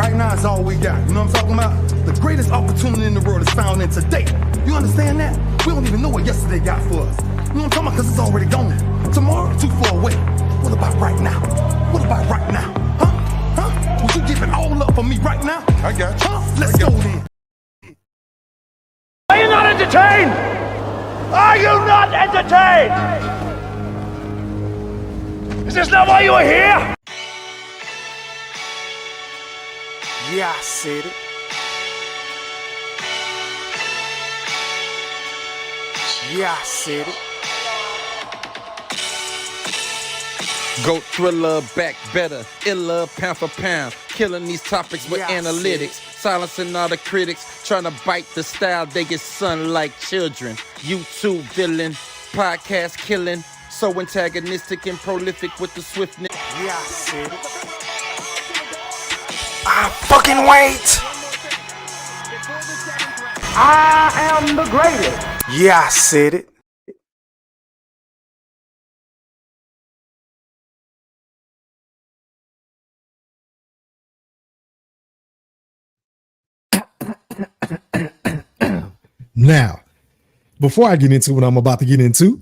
right now is all we got. You know what I'm talking about? The greatest opportunity in the world is found in today. You understand that? We don't even know what yesterday got for us. You know what I'm talking about? Because it's already gone. Tomorrow, too far away. What about right now? What about right now? Huh? Would you give it all up for me right now? I got you. Huh? Let's go then. Are you not entertained? Are you not entertained? Is this not why you are here? Yeah, I said it. Yeah, I said it. Go thriller, back better, iller, pound for pound. Killing these topics with analytics. Silencing all the critics, trying to bite the style. They get sun like children. YouTube villain, podcast killing. So antagonistic and prolific with the swiftness. Yeah, I said it. I fucking wait. I am the greatest. Yeah, I said it. Now, before I get into what I'm about to get into,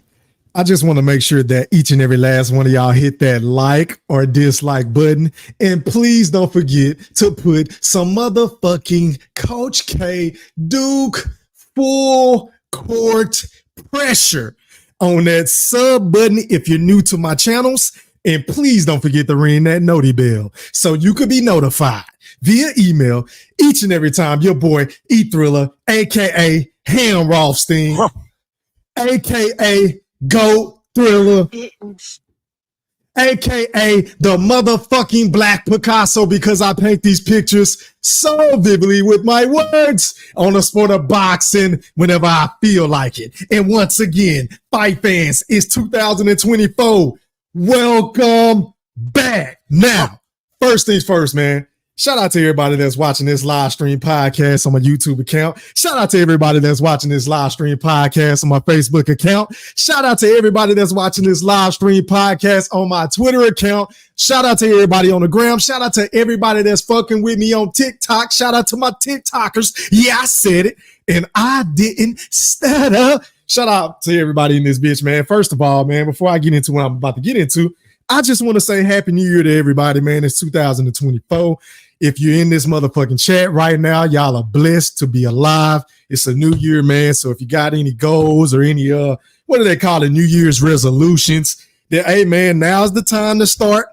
I just want to make sure that each and every last one of y'all hit that like or dislike button. And please don't forget to put some motherfucking Coach K Duke full court pressure on that sub button if you're new to my channels. And please don't forget to ring that noti bell so you could be notified via email each and every time your boy E-Thriller, aka Ham Rothstein, aka Goat Thriller, aka the motherfucking Black Picasso, because I paint these pictures so vividly with my words on the sport of boxing whenever I feel like it. And once again, fight fans, it's 2024. Welcome back. Now, first things first, man. Shout out to everybody that's watching this live stream podcast on my YouTube account. Shout out to everybody that's watching this live stream podcast on my Facebook account. Shout out to everybody that's watching this live stream podcast on my Twitter account. Shout out to everybody on the gram. Shout out to everybody that's fucking with me on TikTok. Shout out to my TikTokers. Yeah, I said it, and I didn't stutter. Shout out to everybody in this bitch, man. First of all, man, before I get into what I'm about to get into, I just want to say Happy New Year to everybody, man. It's 2024. If you're in this motherfucking chat right now, y'all are blessed to be alive. It's a new year, man. So if you got any goals or any, what do they call it? New Year's resolutions, then, hey, man, now's the time to start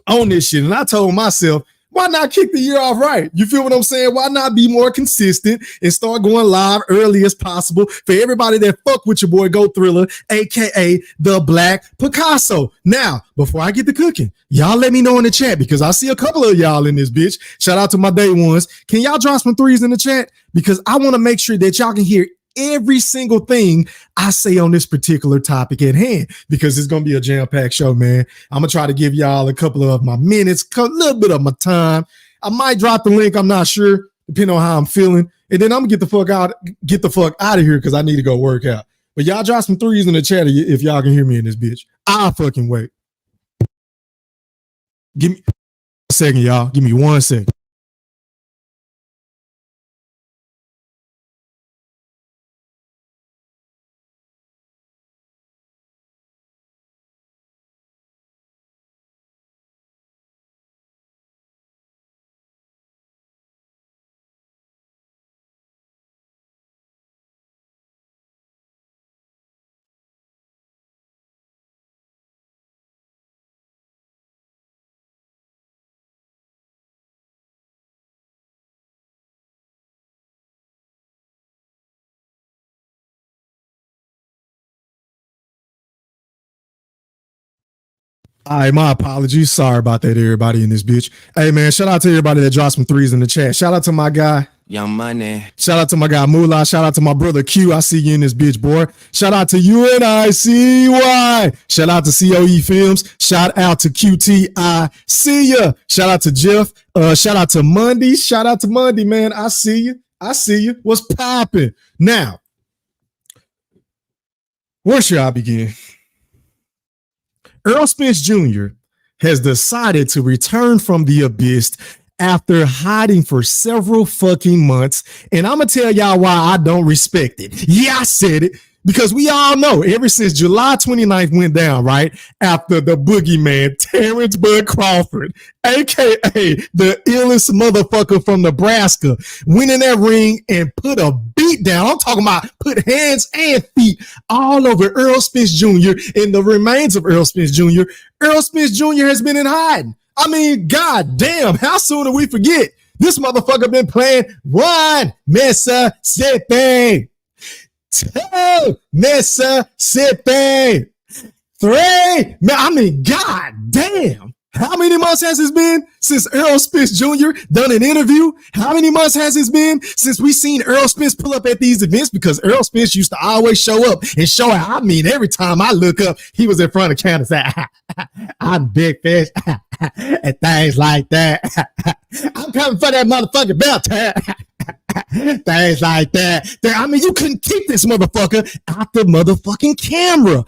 on this shit. And I told myself, why not kick the year off right? You feel what I'm saying? Why not be more consistent and start going live early as possible for everybody that fuck with your boy Go Thriller, aka the Black Picasso. Now, before I get to cooking, y'all let me know in the chat because I see a couple of y'all in this bitch. Shout out to my day ones. Can y'all drop some threes in the chat? Because I want to make sure that y'all can hear every single thing I say on this particular topic at hand, because it's going to be a jam-packed show, man. I'm going to try to give y'all a couple of my minutes, a little bit of my time. I might drop the link. I'm not sure, depending on how I'm feeling. And then I'm going to get the fuck out of here because I need to go work out. But y'all drop some threes in the chat if y'all can hear me in this bitch. I'll fucking wait. Give me a second, y'all. Give me 1 second. All right, my apologies. Sorry about that, everybody in this bitch. Hey, man, shout out to everybody that dropped some threes in the chat. Shout out to my guy, Young Money. Shout out to my guy Moolah. Shout out to my brother Q. I see you in this bitch, boy. Shout out to UNICY. Shout out to COE Films. Shout out to QT. I see ya. Shout out to Jeff. Shout out to Monday. Shout out to Monday, man. I see you. I see you. What's popping? Now, where should I begin? Errol Spence Jr. has decided to return from the abyss after hiding for several fucking months. And I'm going to tell y'all why I don't respect it. Yeah, I said it. Because we all know ever since July 29th went down, right? After the boogeyman, Terence Bud Crawford, aka the illest motherfucker from Nebraska, went in that ring and put a beat down. I'm talking about put hands and feet all over Errol Spence Jr. and the remains of Errol Spence Jr. Errol Spence Jr. has been in hiding. I mean, god damn, how soon do we forget? This motherfucker been playing one Mississippi. 2 Mississippi. 3. Man, I mean, god damn. How many months has it been since Errol Spence Jr. done an interview? How many months has it been since we seen Errol Spence pull up at these events? Because Errol Spence used to always show up and show out. I mean, every time I look up, he was in front of cameras saying, I'm big fish and things like that. I'm coming for that motherfucking belt. Things like that. I mean, you couldn't keep this motherfucker out the motherfucking camera.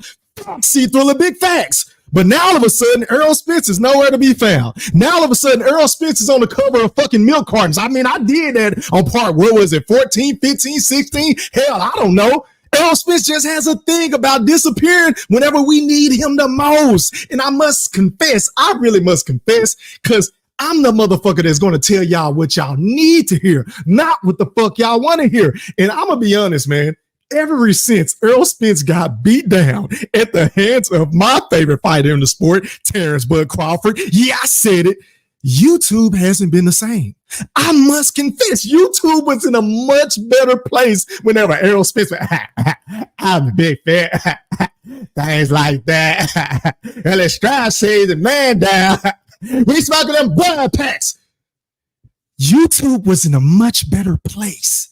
See through the big facts. But now all of a sudden, Errol Spence is nowhere to be found. Now all of a sudden, Errol Spence is on the cover of fucking milk cartons. I mean, I did that on part, what was it, 14, 15, 16? Hell, I don't know. Errol Spence just has a thing about disappearing whenever we need him the most. And I must confess, I really must confess, because I'm the motherfucker that's going to tell y'all what y'all need to hear, not what the fuck y'all want to hear. And I'm going to be honest, man. Ever since Errol Spence got beat down at the hands of my favorite fighter in the sport, Terence Bud Crawford, yeah, I said it, YouTube hasn't been the same. I must confess, YouTube was in a much better place whenever Errol Spence went, I'm a big fan, things like that. And let's try to save the man down. We smoking them blood packs. YouTube was in a much better place.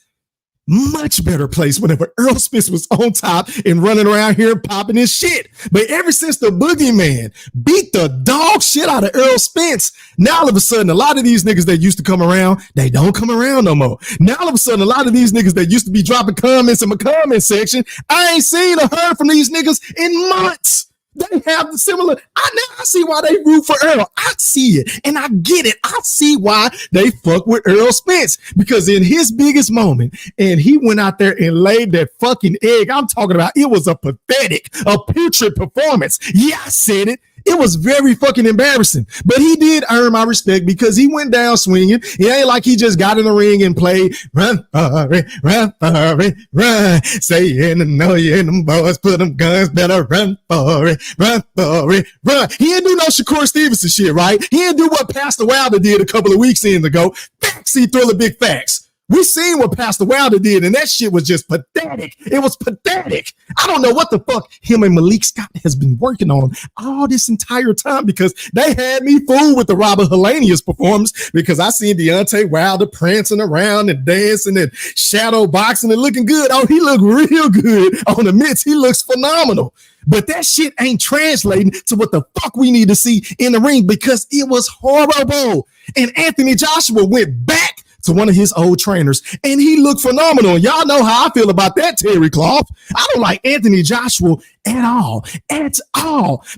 Much better place whenever Errol Spence was on top and running around here popping his shit. But ever since the boogeyman beat the dog shit out of Errol Spence, now all of a sudden, a lot of these niggas that used to come around, they don't come around no more. Now all of a sudden, a lot of these niggas that used to be dropping comments in my comment section, I ain't seen or heard from these niggas in months. They have the similar. I see why they root for Errol. I see it and I get it. I see why they fuck with Errol Spence, because in his biggest moment, and he went out there and laid that fucking egg. I'm talking about, it was a pathetic, a putrid performance. Yeah, I said it. It was very fucking embarrassing, but he did earn my respect because he went down swinging. It ain't like he just got in the ring and played run for it, run for it, run. Saying to know you and them boys put them guns better run for it, run for it, run. He didn't do no Shakur Stevenson shit, right? He didn't do what Pastor Wilder did a couple of weeks in ago. Backseat Thriller big facts. We seen what Pastor Wilder did, and that shit was just pathetic. It was pathetic. I don't know what the fuck him and Malik Scott has been working on all this entire time, because they had me fooled with the Robert Helenius performance, because I seen Deontay Wilder prancing around and dancing and shadow boxing and looking good. Oh, he looked real good on the mitts. He looks phenomenal. But that shit ain't translating to what the fuck we need to see in the ring, because it was horrible. And Anthony Joshua went back to one of his old trainers, and he looked phenomenal. Y'all know how I feel about that, Terry Cloth. I don't like Anthony Joshua at all.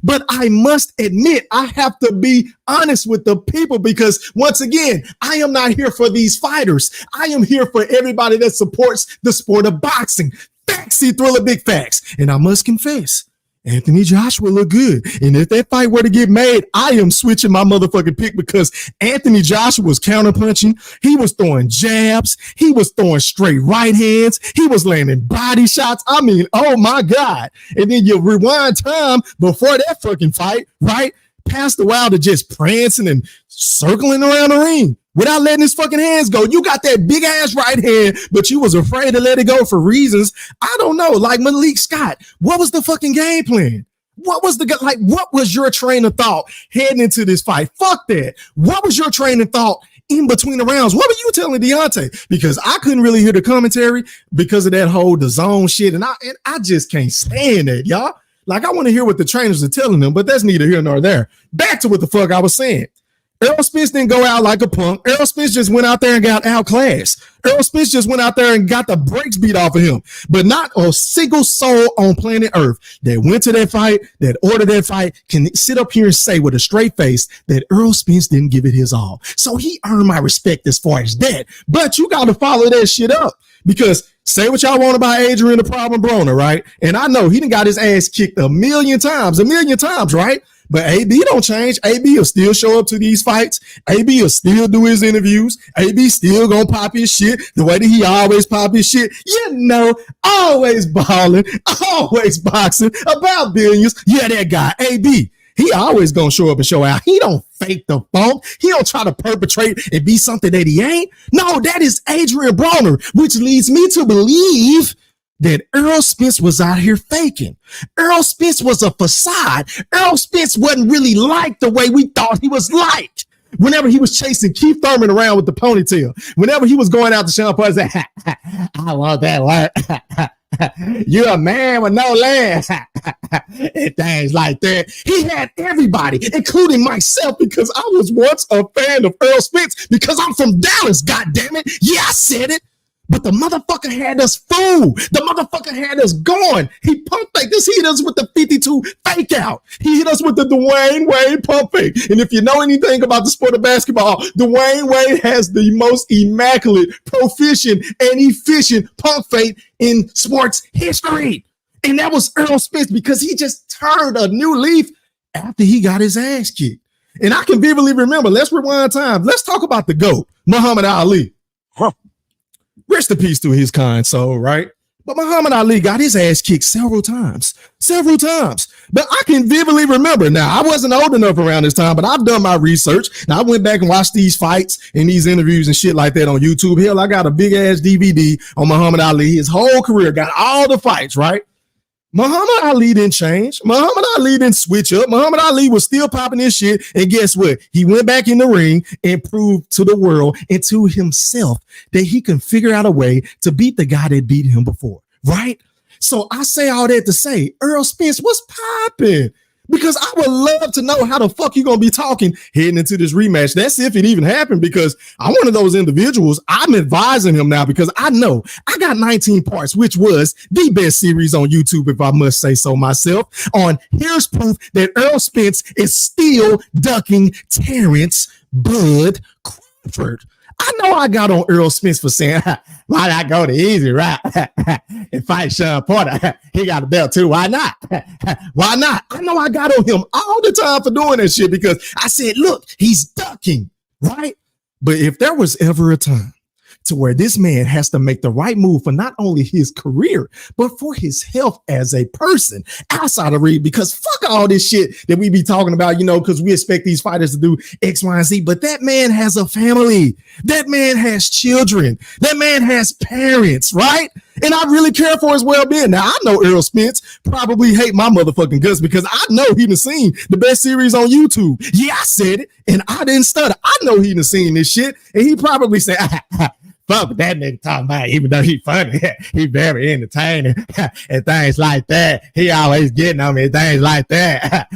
But I must admit, I have to be honest with the people, because once again, I am not here for these fighters. I am here for everybody that supports the sport of boxing. Backseat Thriller big facts. And I must confess, Anthony Joshua looked good. And if that fight were to get made, I am switching my motherfucking pick, because Anthony Joshua was counterpunching. He was throwing jabs. He was throwing straight right hands. He was landing body shots. I mean, oh my God. And then you rewind time before that fucking fight, right? Pastor Wilder just prancing and circling around the ring without letting his fucking hands go. You got that big ass right hand, but you was afraid to let it go for reasons I don't know. Like Malik Scott, what was the fucking game plan? What was your train of thought heading into this fight? Fuck that. What was your train of thought in between the rounds? What were you telling Deontay? Because I couldn't really hear the commentary because of that whole DAZN shit, and I just can't stand it, y'all. Like, I want to hear what the trainers are telling them, but that's neither here nor there. Back to what the fuck I was saying. Errol Spence didn't go out like a punk. Errol Spence just went out there and got outclassed. Errol Spence just went out there and got the brakes beat off of him. But not a single soul on planet Earth that went to that fight, that ordered that fight, can sit up here and say with a straight face that Errol Spence didn't give it his all. So he earned my respect as far as that. But you got to follow that shit up, because say what y'all want about Adrian the Problem Broner, right? And I know he done got his ass kicked a million times, right? But AB don't change. AB will still show up to these fights. AB will still do his interviews. AB still gonna pop his shit the way that he always pop his shit. You know, always balling, always boxing, about billions. Yeah, that guy, AB. He always gonna show up and show out. He don't fake the funk. He don't try to perpetrate and be something that he ain't. No, that is Adrian Broner, which leads me to believe that Errol Spence was out here faking. Errol Spence was a facade. Errol Spence wasn't really like the way we thought he was like. Whenever he was chasing Keith Thurman around with the ponytail, whenever he was going out to Sean Parr and say, I want that work. You're a man with no legs. And things like that. He had everybody, including myself, because I was once a fan of Errol Spence because I'm from Dallas, goddammit. Yeah, I said it. But the motherfucker had us fooled. The motherfucker had us going. He pump fake. This hit us with the 52 fake out. He hit us with the Dwayne Wade pump fake. And if you know anything about the sport of basketball, Dwayne Wade has the most immaculate, proficient, and efficient pump fake in sports history. And that was Errol Spence, because he just turned a new leaf after he got his ass kicked. And I can vividly remember, let's rewind time. Let's talk about the GOAT, Muhammad Ali. Rest in peace to his kind soul, right? But Muhammad Ali got his ass kicked several times. But I can vividly remember. Now, I wasn't old enough around this time, but I've done my research. Now, I went back and watched these fights and these interviews and shit like that on YouTube. Hell, I got a big ass DVD on Muhammad Ali. His whole career, got all the fights, right? Muhammad Ali didn't change. Muhammad Ali didn't switch up. Muhammad Ali was still popping his shit. And guess what? He went back in the ring and proved to the world and to himself that he can figure out a way to beat the guy that beat him before, right? So I say all that to say, Errol Spence was popping, because I would love to know how the fuck you gonna be talking heading into this rematch. That's if it even happened, because I'm one of those individuals. I'm advising him now because I know I got 19 parts, which was the best series on YouTube, if I must say so myself, on here's proof that Errol Spence is still ducking Terence Bud Crawford. I know I got on Errol Spence for saying, why not go the easy route and fight Sean Porter? He got a belt too. Why not? Why not? I know I got on him all the time for doing that shit, because I said, look, he's ducking, right? But if there was ever a time to where this man has to make the right move for not only his career, but for his health as a person outside of ring, because fuck all this shit that we be talking about, you know, because we expect these fighters to do X, Y, and Z. But that man has a family. That man has children. That man has parents, right? And I really care for his well-being. Now, I know Errol Spence probably hate my motherfucking guts, because I know he done seen the best series on YouTube. Yeah, I said it, and I didn't stutter. I know he done seen this shit, and he probably said, fuck that nigga talking about, even though he funny, he very entertaining and things like that. He always getting on me and things like that.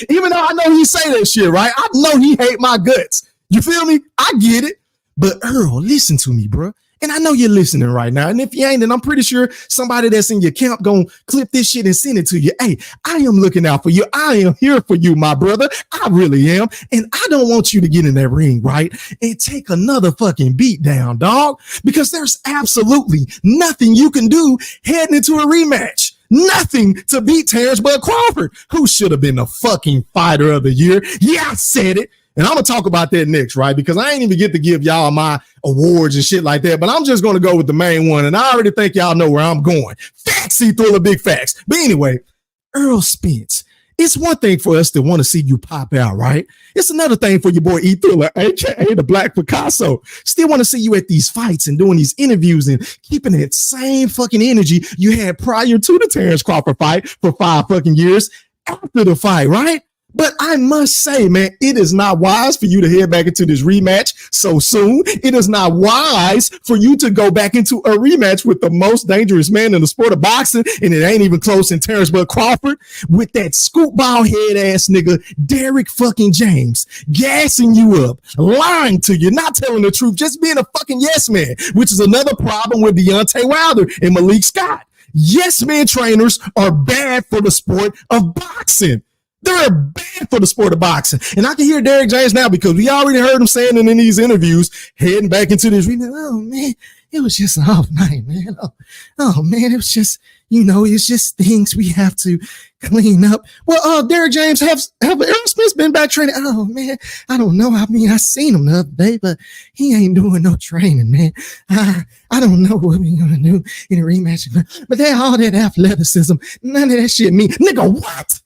Even though I know he say that shit, right? I know he hate my guts. You feel me? I get it. But Earl, listen to me, bro. And I know you're listening right now. And if you ain't, then I'm pretty sure somebody that's in your camp gonna clip this shit and send it to you. Hey, I am looking out for you. I am here for you, my brother. I really am. And I don't want you to get in that ring, right, and take another fucking beat down, dog, because there's absolutely nothing you can do heading into a rematch. Nothing to beat Terence Bud Crawford, who should have been the fucking fighter of the year. Yeah, I said it. And I'm going to talk about that next, right? Because I ain't even get to give y'all my awards and shit like that, but I'm just going to go with the main one. And I already think y'all know where I'm going. Facts, Thriller, big facts. But anyway, Errol Spence, it's one thing for us to want to see you pop out, right? It's another thing for your boy Thriller, aka the Black Picasso. Still want to see you at these fights and doing these interviews and keeping that same fucking energy you had prior to the Terence Crawford fight for 5 fucking years after the fight, right? But I must say, man, it is not wise for you to head back into this rematch so soon. It is not wise for you to go back into a rematch with the most dangerous man in the sport of boxing, and it ain't even close in Terence but Crawford, with that scoop ball head ass nigga, Derek fucking James, gassing you up, lying to you, not telling the truth, just being a fucking yes man, which is another problem with Deontay Wilder and Malik Scott. Yes man trainers are bad for the sport of boxing. They're bad for the sport of boxing. And I can hear Derek James now because we already heard him saying it in these interviews, heading back into this. Oh, man, it was just an off night, man. Oh, man, it was just, it's just things we have to clean up. Well, Derek James, have Errol Spence been back training? Oh, man, I don't know. I mean, I seen him the other day, but he ain't doing no training, man. I don't know what we're going to do in a rematch. But all that athleticism, none of that shit mean. Nigga, what?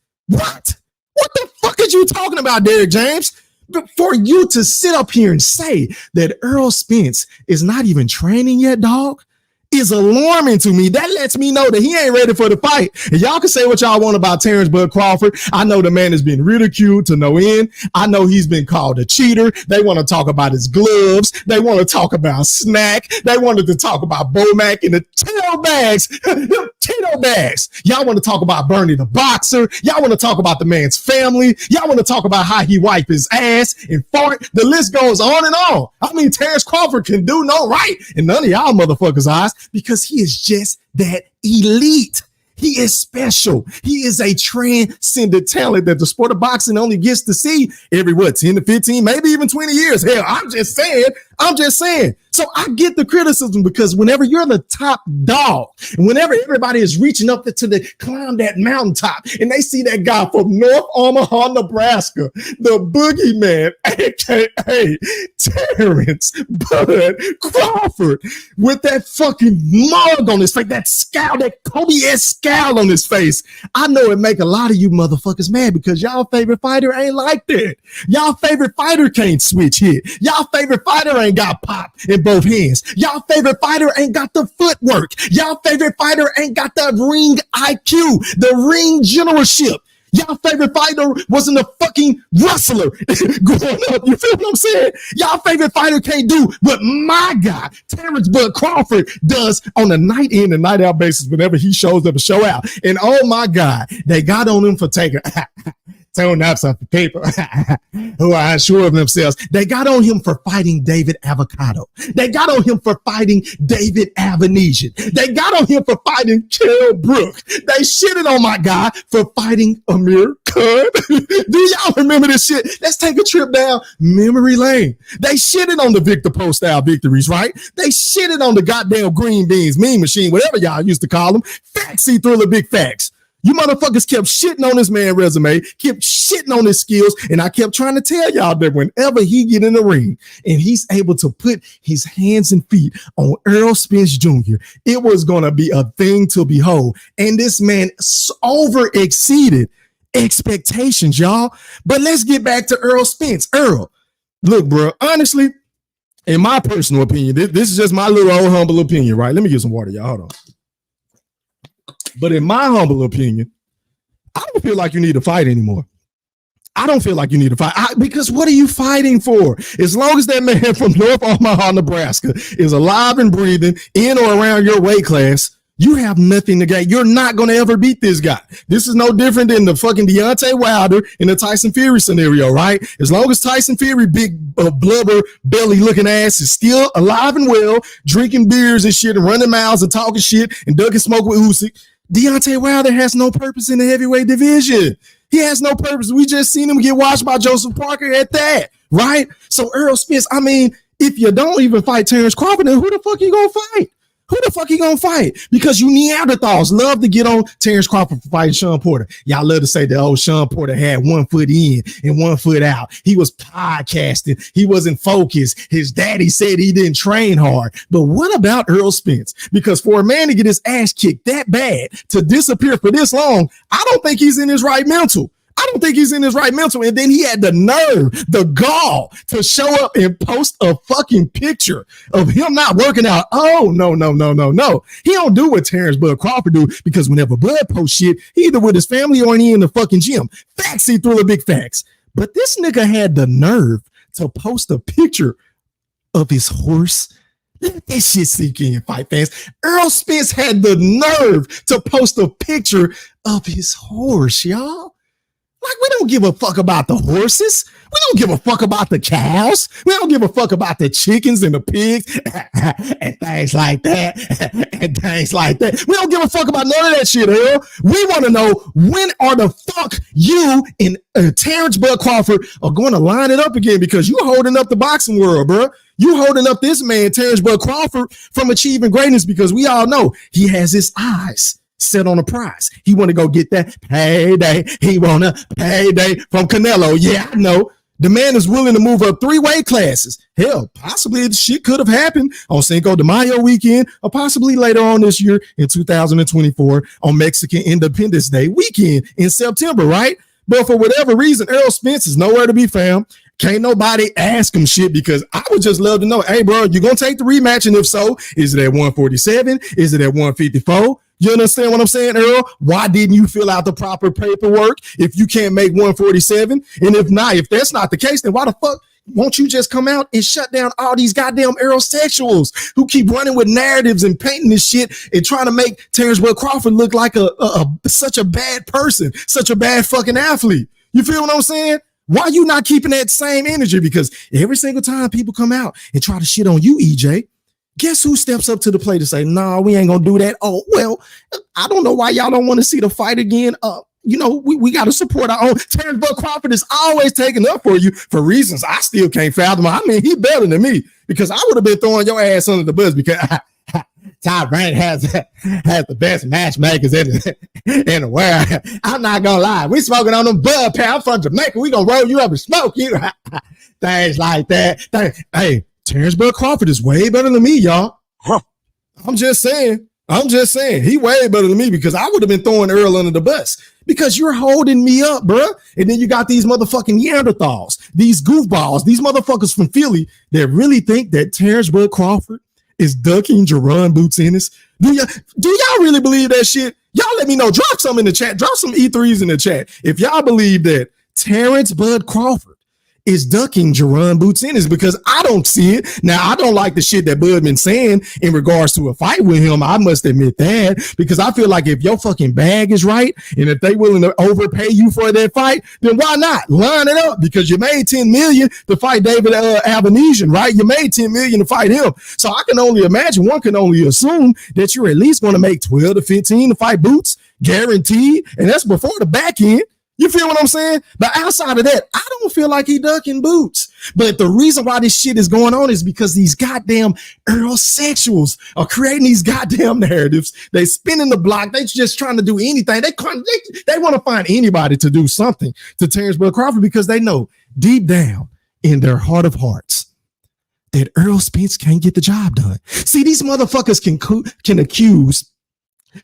What the fuck is you talking about, Derek James? But for you to sit up here and say that Errol Spence is not even training yet, dog, is alarming to me. That lets me know that he ain't ready for the fight. And y'all can say what y'all want about Terence Bud Crawford. I know the man has been ridiculed to no end. I know he's been called a cheater. They want to talk about his gloves. They want to talk about Snack. They wanted to talk about Bomac and the tail bags. Tito bags. Y'all want to talk about Bernie the boxer. Y'all want to talk about the man's family. Y'all want to talk about how he wiped his ass and fart. The list goes on and on. I mean, Terence Crawford can do no right in none of y'all motherfuckers' eyes because he is just that elite. He is special. He is a transcendent talent that the sport of boxing only gets to see every, 10 to 15, maybe even 20 years. Hell, I'm just saying. So I get the criticism because whenever you're the top dog, and whenever everybody is reaching up to climb that mountaintop, and they see that guy from North Omaha, Nebraska, the boogeyman, aka Terence Bud Crawford, with that fucking mug on his face, that scowl, that Kobe-esque scowl on his face. I know it make a lot of you motherfuckers mad because y'all favorite fighter ain't like that. Y'all favorite fighter can't switch hit. Y'all favorite fighter ain't got pop in both hands. Y'all favorite fighter ain't got the footwork. Y'all favorite fighter ain't got the ring IQ, the ring generalship. Y'all favorite fighter wasn't a fucking wrestler growing up. You feel what I'm saying? Y'all favorite fighter can't do what my guy, Terence Bud Crawford, does on a night in and night out basis whenever he shows up and show out. And oh my God, they got on him for taking tone naps off the paper who are unsure of themselves. They got on him for fighting David Avocado. They got on him for fighting David Avanesian. They got on him for fighting Kell Brook. They shitted on my guy for fighting Amir Khan. Do y'all remember this shit? Let's take a trip down memory lane. They shitted on the Victor Post style victories, right? They shitted on the goddamn green beans, mean machine, whatever y'all used to call them. Faxy Thriller Big Facts. You motherfuckers kept shitting on this man's resume, kept shitting on his skills, and I kept trying to tell y'all that whenever he get in the ring and he's able to put his hands and feet on Errol Spence Jr., it was going to be a thing to behold. And this man over-exceeded expectations, y'all. But let's get back to Errol Spence. Errol, look, bro, honestly, in my personal opinion, this is just my little old humble opinion, right? Let me get some water, y'all. Hold on. But in my humble opinion, I don't feel like you need to fight anymore. I don't feel like you need to fight because what are you fighting for? As long as that man from North Omaha, Nebraska is alive and breathing in or around your weight class, you have nothing to gain. You're not going to ever beat this guy. This is no different than the fucking Deontay Wilder in the Tyson Fury scenario, right? As long as Tyson Fury, big blubber belly looking ass, is still alive and well, drinking beers and shit and running miles and talking shit and ducking smoke with Usyk, Deontay Wilder has no purpose in the heavyweight division. He has no purpose. We just seen him get watched by Joseph Parker at that, right? So Errol Spence, I mean, if you don't even fight Terence Crawford, then who the fuck you gonna fight? Who the fuck you gonna fight? Because you Neanderthals love to get on Terence Crawford for fighting Sean Porter. Y'all love to say that, oh, Sean Porter had 1 foot in and 1 foot out. He was podcasting. He wasn't focused. His daddy said he didn't train hard. But what about Errol Spence? Because for a man to get his ass kicked that bad, to disappear for this long, I don't think he's in his right mental. I don't think he's in his right mental. And then he had the nerve, the gall to show up and post a fucking picture of him not working out. Oh, no. He don't do what Terence Bud Crawford do, because whenever Bud posts shit, he either with his family or he in the fucking gym. Facts, he threw the big facts. But this nigga had the nerve to post a picture of his horse. Let that shit sink in, fight fans. Errol Spence had the nerve to post a picture of his horse, y'all. Like, we don't give a fuck about the horses. We don't give a fuck about the cows. We don't give a fuck about the chickens and the pigs and things like that. And things like that. We don't give a fuck about none of that shit, Earl. We want to know, when are the fuck you and Terence Bud Crawford are going to line it up again? Because you holding up the boxing world, bro. You holding up this man, Terence Bud Crawford, from achieving greatness, because we all know he has his eyes set on a prize. He want to go get that payday. He want a payday from Canelo. Yeah, I know. The man is willing to move up 3 weight classes. Hell, possibly this shit could have happened on Cinco de Mayo weekend, or possibly later on this year in 2024 on Mexican Independence Day weekend in September, right? But for whatever reason, Errol Spence is nowhere to be found. Can't nobody ask him shit, because I would just love to know, hey, bro, you going to take the rematch? And if so, is it at 147? Is it at 154? You understand what I'm saying, Earl? Why didn't you fill out the proper paperwork if you can't make 147? And if not, if that's not the case, then why the fuck won't you just come out and shut down all these goddamn Aerosexuals who keep running with narratives and painting this shit and trying to make Terence Bud Crawford look like such a bad person, such a bad fucking athlete? You feel what I'm saying? Why are you not keeping that same energy? Because every single time people come out and try to shit on you, EJ, guess who steps up to the plate to say, nah, we ain't gonna do that? Oh, well, I don't know why y'all don't want to see the fight again. We got to support our own. Terence Bud Crawford is always taking up for you for reasons I still can't fathom. I mean, he better than me, because I would have been throwing your ass under the bus, because Top Rank has the best matchmakers in the world. I'm not gonna lie. We smoking on them Bud pound from Jamaica. We gonna roll you up and smoke you. Things like that. Hey, Terence Bud Crawford is way better than me, y'all. Huh. I'm just saying. He way better than me, because I would have been throwing Earl under the bus, because you're holding me up, bruh. And then you got these motherfucking Neanderthals, these goofballs, these motherfuckers from Philly that really think that Terence Bud Crawford is ducking Jerron Boots Ennis. Do y'all really believe that shit? Y'all let me know. Drop some in the chat. Drop some E3s in the chat if y'all believe that Terence Bud Crawford is ducking Jerron Boots Ennis, because I don't see it. Now, I don't like the shit that Bud been saying in regards to a fight with him. I must admit that, because I feel like if your fucking bag is right, and if they willing to overpay you for that fight, then why not line it up? Because you made $10 million to fight David Avanesian, right? You made $10 million to fight him. So I can only imagine, one can only assume that you're at least going to make 12 to 15 to fight Boots, guaranteed. And that's before the back end. You feel what I'm saying? But outside of that, I don't feel like he ducking Boots. But the reason why this shit is going on is because these goddamn Aerosexuals are creating these goddamn narratives. They spinning the block. They just trying to do anything. They want to find anybody to do something to Terence Bud Crawford, because they know deep down in their heart of hearts that Errol Spence can't get the job done. See, these motherfuckers can accuse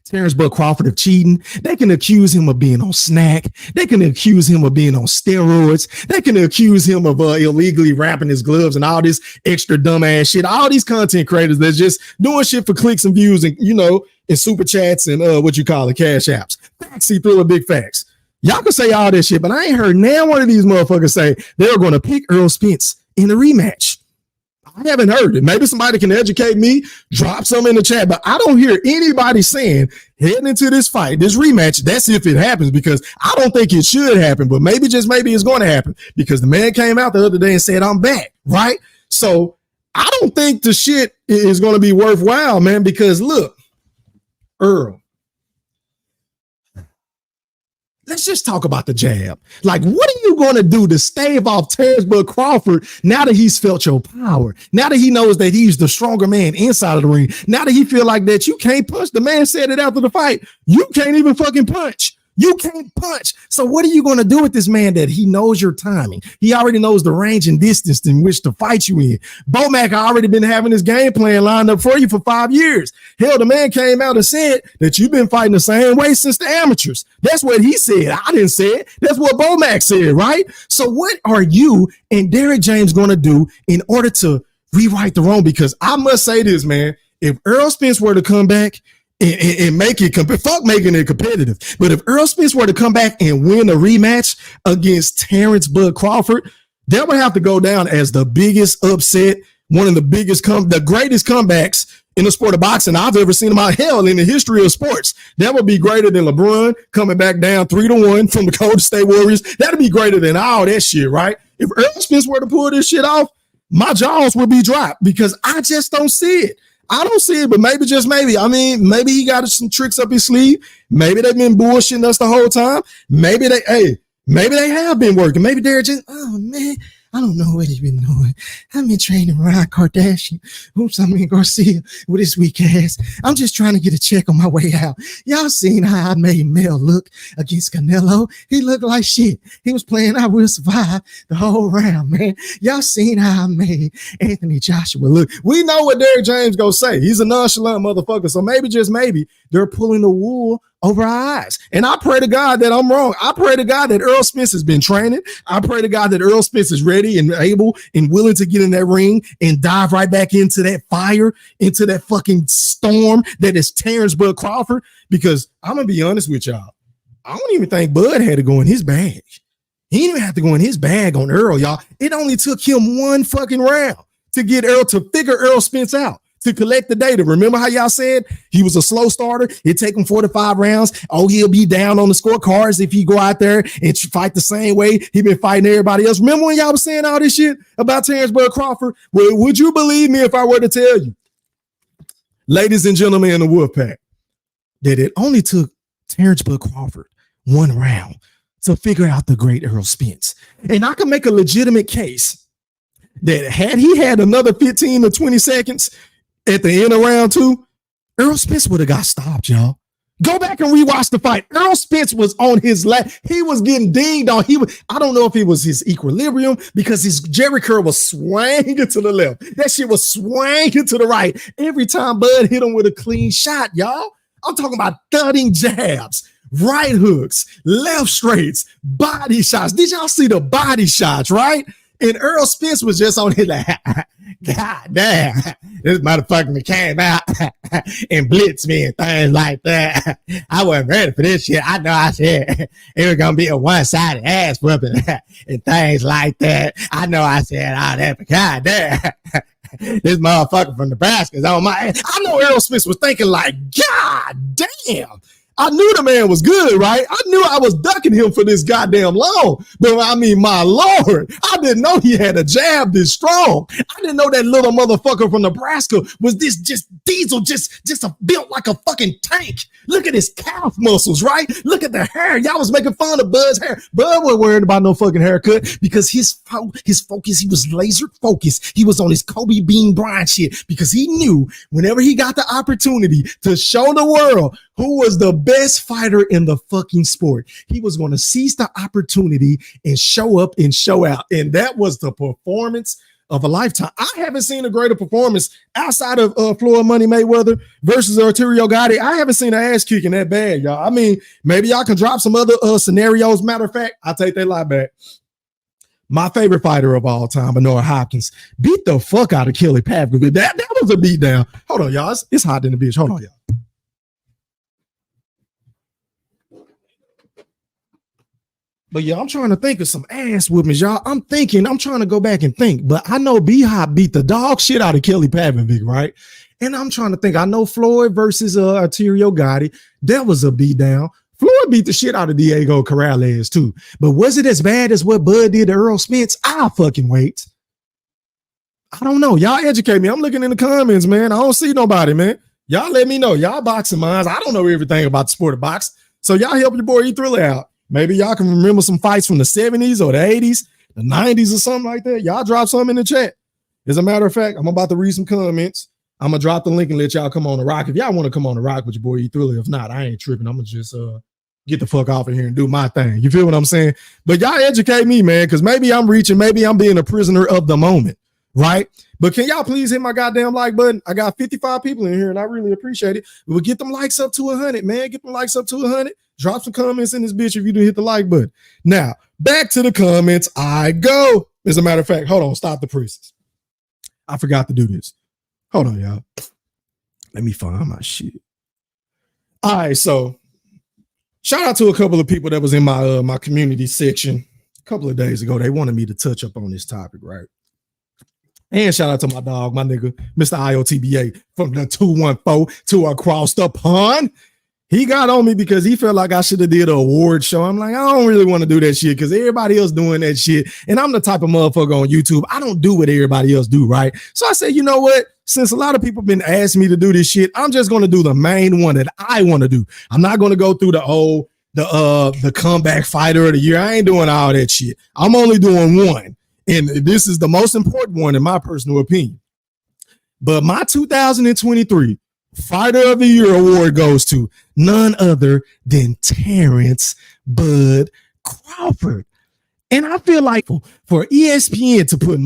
Terence Bud Crawford of cheating. They can accuse him of being on snack. They can accuse him of being on steroids. They can accuse him of illegally wrapping his gloves and all this extra dumbass shit. All these content creators that's just doing shit for clicks and views and, and super chats and cash apps. Facts, he threw a big facts. Y'all can say all this shit, but I ain't heard now one of these motherfuckers say they're going to pick Errol Spence in a rematch. I haven't heard it. Maybe somebody can educate me, drop some in the chat, but I don't hear anybody saying heading into this fight, this rematch, that's if it happens, because I don't think it should happen, but maybe, just maybe, it's going to happen, because the man came out the other day and said, I'm back, right? So I don't think the shit is going to be worthwhile, man, because look, Earl, let's just talk about the jab. Like, what are you going to do to stave off Terence Bud Crawford now that he's felt your power? Now that he knows that he's the stronger man inside of the ring? Now that he feel like that you can't punch? The man said it after the fight. You can't even fucking punch. You can't punch. So what are you going to do with this man that he knows your timing? He already knows the range and distance in which to fight you in. Bomac already been having his game plan lined up for you for 5 years. Hell, the man came out and said that you've been fighting the same way since the amateurs. That's what he said. I didn't say it. That's what Bomac said, right? So what are you and Derrick James going to do in order to rewrite the wrong? Because I must say this, man. If Errol Spence were to come back and make it, fuck making it competitive. But if Errol Spence were to come back and win a rematch against Terence Bud Crawford, that would have to go down as the biggest upset, one of the biggest, the greatest comebacks in the sport of boxing I've ever seen in my hell in the history of sports. That would be greater than LeBron coming back down 3-1 from the Golden State Warriors. That'd be greater than all that shit, right? If Errol Spence were to pull this shit off, my jaws would be dropped because I just don't see it. I don't see it, but maybe, just maybe. I mean, maybe he got some tricks up his sleeve. Maybe they've been bullshitting us the whole time. Maybe they have been working. Maybe they're just, oh man, I don't know what he's been doing. I've been training Ryan Kardashian. Oops, I mean Garcia with his weak ass. I'm just trying to get a check on my way out. Y'all seen how I made Mel look against Canelo? He looked like shit. He was playing I Will Survive the whole round, man. Y'all seen how I made Anthony Joshua look. We know what Derrick James gonna say. He's a nonchalant motherfucker. So maybe, just maybe, they're pulling the wool over our eyes. And I pray to God that I'm wrong. I pray to God that Errol Spence has been training. I pray to God that Errol Spence is ready and able and willing to get in that ring and dive right back into that fire, into that fucking storm that is Terence Bud Crawford. Because I'm going to be honest with y'all, I don't even think Bud had to go in his bag. He didn't even have to go in his bag on Errol, y'all. It only took him one fucking round to get Errol, to figure Errol Spence out, to collect the data. Remember how y'all said he was a slow starter? It'd take him 4 to 5 rounds. Oh, he'll be down on the scorecards if he go out there and fight the same way he been fighting everybody else. Remember when y'all was saying all this shit about Terence Bud Crawford? Well, would you believe me if I were to tell you, ladies and gentlemen in the Wolfpack, that it only took Terence Bud Crawford one round to figure out the great Errol Spence? And I can make a legitimate case that had he had another 15 to 20 seconds at the end of round 2, Errol Spence would have got stopped, y'all. Go back and rewatch the fight. Errol Spence was on his lap. He was getting dinged on. I don't know if it was his equilibrium because his Jerry curl was swinging to the left. That shit was swinging to the right. Every time Bud hit him with a clean shot, y'all. I'm talking about thudding jabs, right hooks, left straights, body shots. Did y'all see the body shots, right? And Errol Spence was just on his like, God damn, this motherfucker came out and blitzed me and things like that. I wasn't ready for this shit. I know I said it was going to be a one-sided ass whooping and things like that. I know I said all that, but God damn, this motherfucker from Nebraska is on my ass. I know Errol Spence was thinking like, God damn. I knew the man was good, right? I knew I was ducking him for this goddamn long. But I mean, my Lord, I didn't know he had a jab this strong. I didn't know that little motherfucker from Nebraska was this just diesel, just built like a fucking tank. Look at his calf muscles, right? Look at the hair. Y'all was making fun of Bud's hair. Bud wasn't worried about no fucking haircut because his focus, he was laser focused. He was on his Kobe Bean Bryant shit because he knew whenever he got the opportunity to show the world who was the best fighter in the fucking sport, he was going to seize the opportunity and show up and show out. And that was the performance of a lifetime. I haven't seen a greater performance outside of Floyd Money Mayweather versus Arturo Gatti. I haven't seen an ass kicking that bad, y'all. I mean, maybe y'all can drop some other scenarios. Matter of fact, I'll take that lie back. My favorite fighter of all time, Bernard Hopkins, beat the fuck out of Kelly Pavlovich. That was a beatdown. Hold on, y'all. It's hot in the bitch. Hold on, y'all. But yeah, I'm trying to think of some ass whoopings, y'all. I'm trying to go back and think. But I know B-Hop beat the dog shit out of Kelly Pavlovich, right? And I'm trying to think. I know Floyd versus Arturo Gatti. That was a beatdown. Floyd beat the shit out of Diego Corrales too. But was it as bad as what Bud did to Errol Spence? I'll fucking wait. I don't know. Y'all educate me. I'm looking in the comments, man. I don't see nobody, man. Y'all let me know. Y'all boxing minds. I don't know everything about the sport of box. So y'all help your boy E-Thriller out. Maybe y'all can remember some fights from the 70s or the 80s, the 90s or something like that. Y'all drop something in the chat. As a matter of fact, I'm about to read some comments. I'm going to drop the link and let y'all come on the rock. If y'all want to come on the rock with your boy E-Thriller, if not, I ain't tripping. I'm going to just get the fuck off of here and do my thing. You feel what I'm saying? But y'all educate me, man, because maybe I'm reaching, maybe I'm being a prisoner of the moment, right? But can y'all please hit my goddamn like button? I got 55 people in here, and I really appreciate it. We'll get them likes up to 100, man. Get them likes up to 100. Drop some comments in this bitch if you didn't hit the like button. Now, back to the comments I go. As a matter of fact, hold on, stop the presses. I forgot to do this. Hold on, y'all. Let me find my shit. All right, so shout out to a couple of people that was in my my community section a couple of days ago. They wanted me to touch up on this topic, right? And shout out to my dog, my nigga, Mr. IOTBA from the 214 to across the pond. He got on me because he felt like I should have did an award show. I'm like, I don't really want to do that shit because everybody else doing that shit. And I'm the type of motherfucker on YouTube. I don't do what everybody else do, right? So I said, you know what? Since a lot of people been asking me to do this shit, I'm just going to do the main one that I want to do. I'm not going to go through the comeback fighter of the year. I ain't doing all that shit. I'm only doing one. And this is the most important one in my personal opinion. But my 2023 Fighter of the Year award goes to none other than Terence Bud Crawford. And I feel like for ESPN to put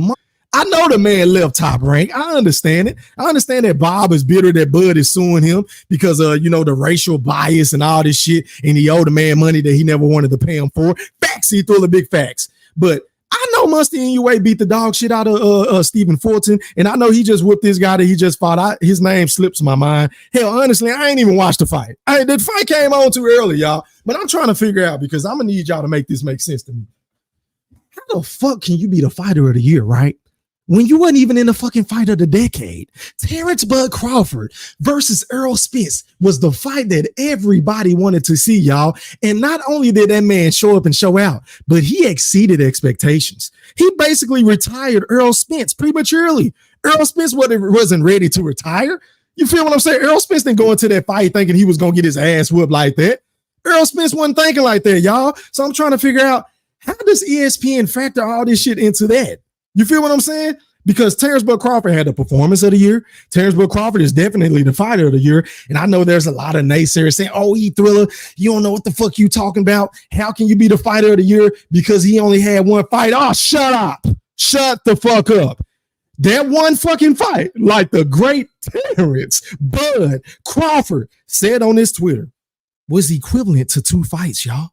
I know the man left Top Rank. I understand it. I understand that Bob is bitter that Bud is suing him because the racial bias and all this shit, and he owed the man money that he never wanted to pay him for. Facts, he threw the big facts. But I know Musty Inoue beat the dog shit out of Stephen Fulton, and I know he just whipped this guy that he just fought. His name slips my mind. Hell, honestly, I ain't even watched the fight. The fight came on too early, y'all. But I'm trying to figure out because I'm gonna need y'all to make this make sense to me. How the fuck can you be the fighter of the year, right? When you weren't even in the fucking fight of the decade. Terence Bud Crawford versus Errol Spence was the fight that everybody wanted to see, y'all. And not only did that man show up and show out, but he exceeded expectations. He basically retired Errol Spence prematurely. Errol Spence wasn't ready to retire. You feel what I'm saying? Errol Spence didn't go into that fight thinking he was going to get his ass whooped like that. Errol Spence wasn't thinking like that, y'all. So I'm trying to figure out, how does ESPN factor all this shit into that? You feel what I'm saying? Because Terence Bud Crawford had the performance of the year. Terence Bud Crawford is definitely the fighter of the year. And I know there's a lot of naysayers saying, oh, Thriller, you don't know what the fuck you talking about. How can you be the fighter of the year because he only had one fight? Oh, shut up. Shut the fuck up. That one fucking fight, like the great Terence Bud Crawford said on his Twitter, was equivalent to 2 fights, y'all.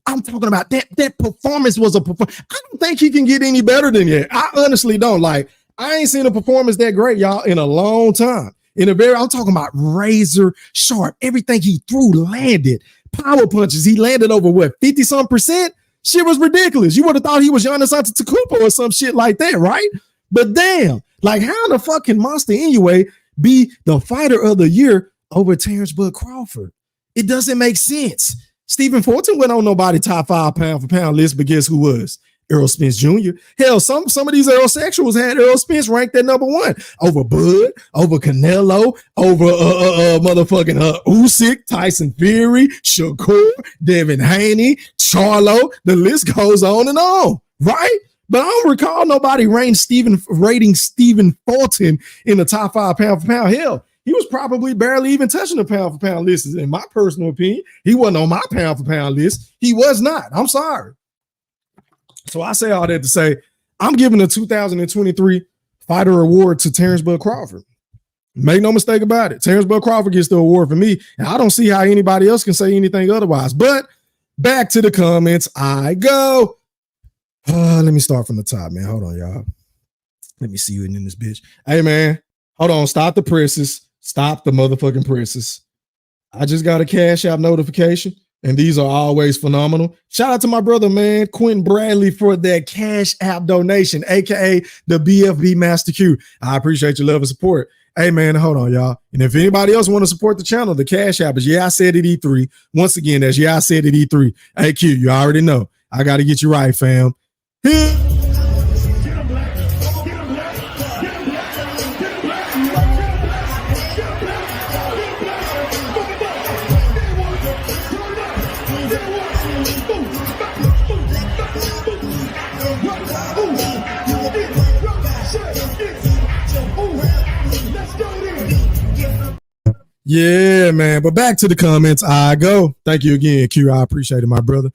I'm talking about that performance was a performance. I don't think he can get any better than that. I honestly don't. Like, I ain't seen a performance that great, y'all, in a long time. I'm talking about razor sharp. Everything he threw landed. Power punches. He landed over what, 50-some%? Shit was ridiculous. You would have thought he was Giannis Antetokounmpo or some shit like that, right? But damn, like how the fuck can Monster Inoue be the fighter of the year over Terence Bud Crawford? It doesn't make sense. Stephen Fulton went on nobody top 5 pound for pound list, but guess who was? Errol Spence Jr. Hell, some of these Errol-sexuals had Errol Spence ranked at number 1 over Bud, over Canelo, over motherfucking Usyk, Tyson Fury, Shakur, Devin Haney, Charlo. The list goes on, right? But I don't recall nobody rating Stephen Fulton in the top 5 pound for pound. Hell, he was probably barely even touching the pound for pound list. In my personal opinion, he wasn't on my pound for pound list. He was not. I'm sorry. So I say all that to say, I'm giving the 2023 Fighter Award to Terence Bud Crawford. Make no mistake about it. Terence Bud Crawford gets the award for me, and I don't see how anybody else can say anything otherwise. But back to the comments I go. Let me start from the top, man. Hold on, y'all. Let me see you in this bitch. Hey, man. Hold on. Stop the presses. Stop the motherfucking presses. I just got a Cash App notification, and these are always phenomenal. Shout out to my brother, man, Quentin Bradley, for that Cash App donation, a.k.a. the BFB Master Q. I appreciate your love and support. Hey, man, hold on, y'all. And if anybody else want to support the channel, the Cash App is I Said It E3. Once again, that's I Said It E3. Hey, Q, you already know. I got to get you right, fam. Yeah, man. But back to the comments. I go. Thank you again, Q. I appreciate it, my brother.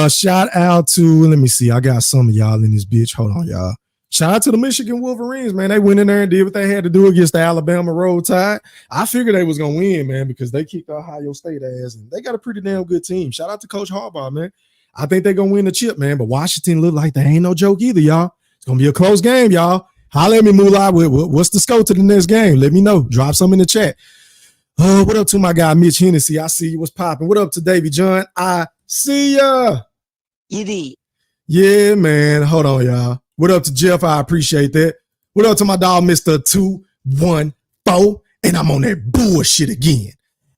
Shout out to, let me see. I got some of y'all in this bitch. Hold on, y'all. Shout out to the Michigan Wolverines, man. They went in there and did what they had to do against the Alabama Roll Tide. I figured they was gonna win, man, because they kicked Ohio State ass, and they got a pretty damn good team. Shout out to Coach Harbaugh, man. I think they're gonna win the chip, man. But Washington look like they ain't no joke either, y'all. It's gonna be a close game, y'all. Holler at me, Moolah. What's the score to the next game? Let me know. Drop some in the chat. What up to my guy Mitch Hennessy? I see you. What's popping? What up to Davy John? I see ya. Yeah, man. Hold on, y'all. What up to Jeff? I appreciate that. What up to my dog, Mr. 214? And I'm on that bullshit again.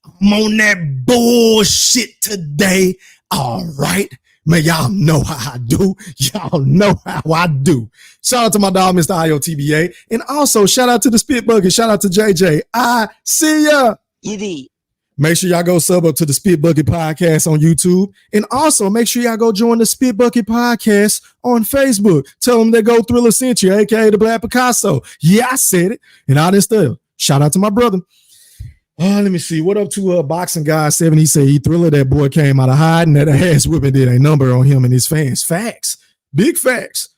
I'm on that bullshit today. All right. Man, y'all know how I do. Y'all know how I do. Shout out to my dog, Mr. IOTBA. And also, shout out to the Spit Bucket. Shout out to JJ. I see ya. Make sure y'all go sub up to the Spit Bucket Podcast on YouTube. And also, make sure y'all go join the Spit Bucket Podcast on Facebook. Tell them that Go Thriller sent you, a.k.a. the Black Picasso. Yeah, I said it. And all this stuff. Shout out to my brother. Let me see. What up to Boxing Guy 7? He said he Thriller, that boy came out of hiding. That ass whipping did a number on him and his fans. Facts. Big facts.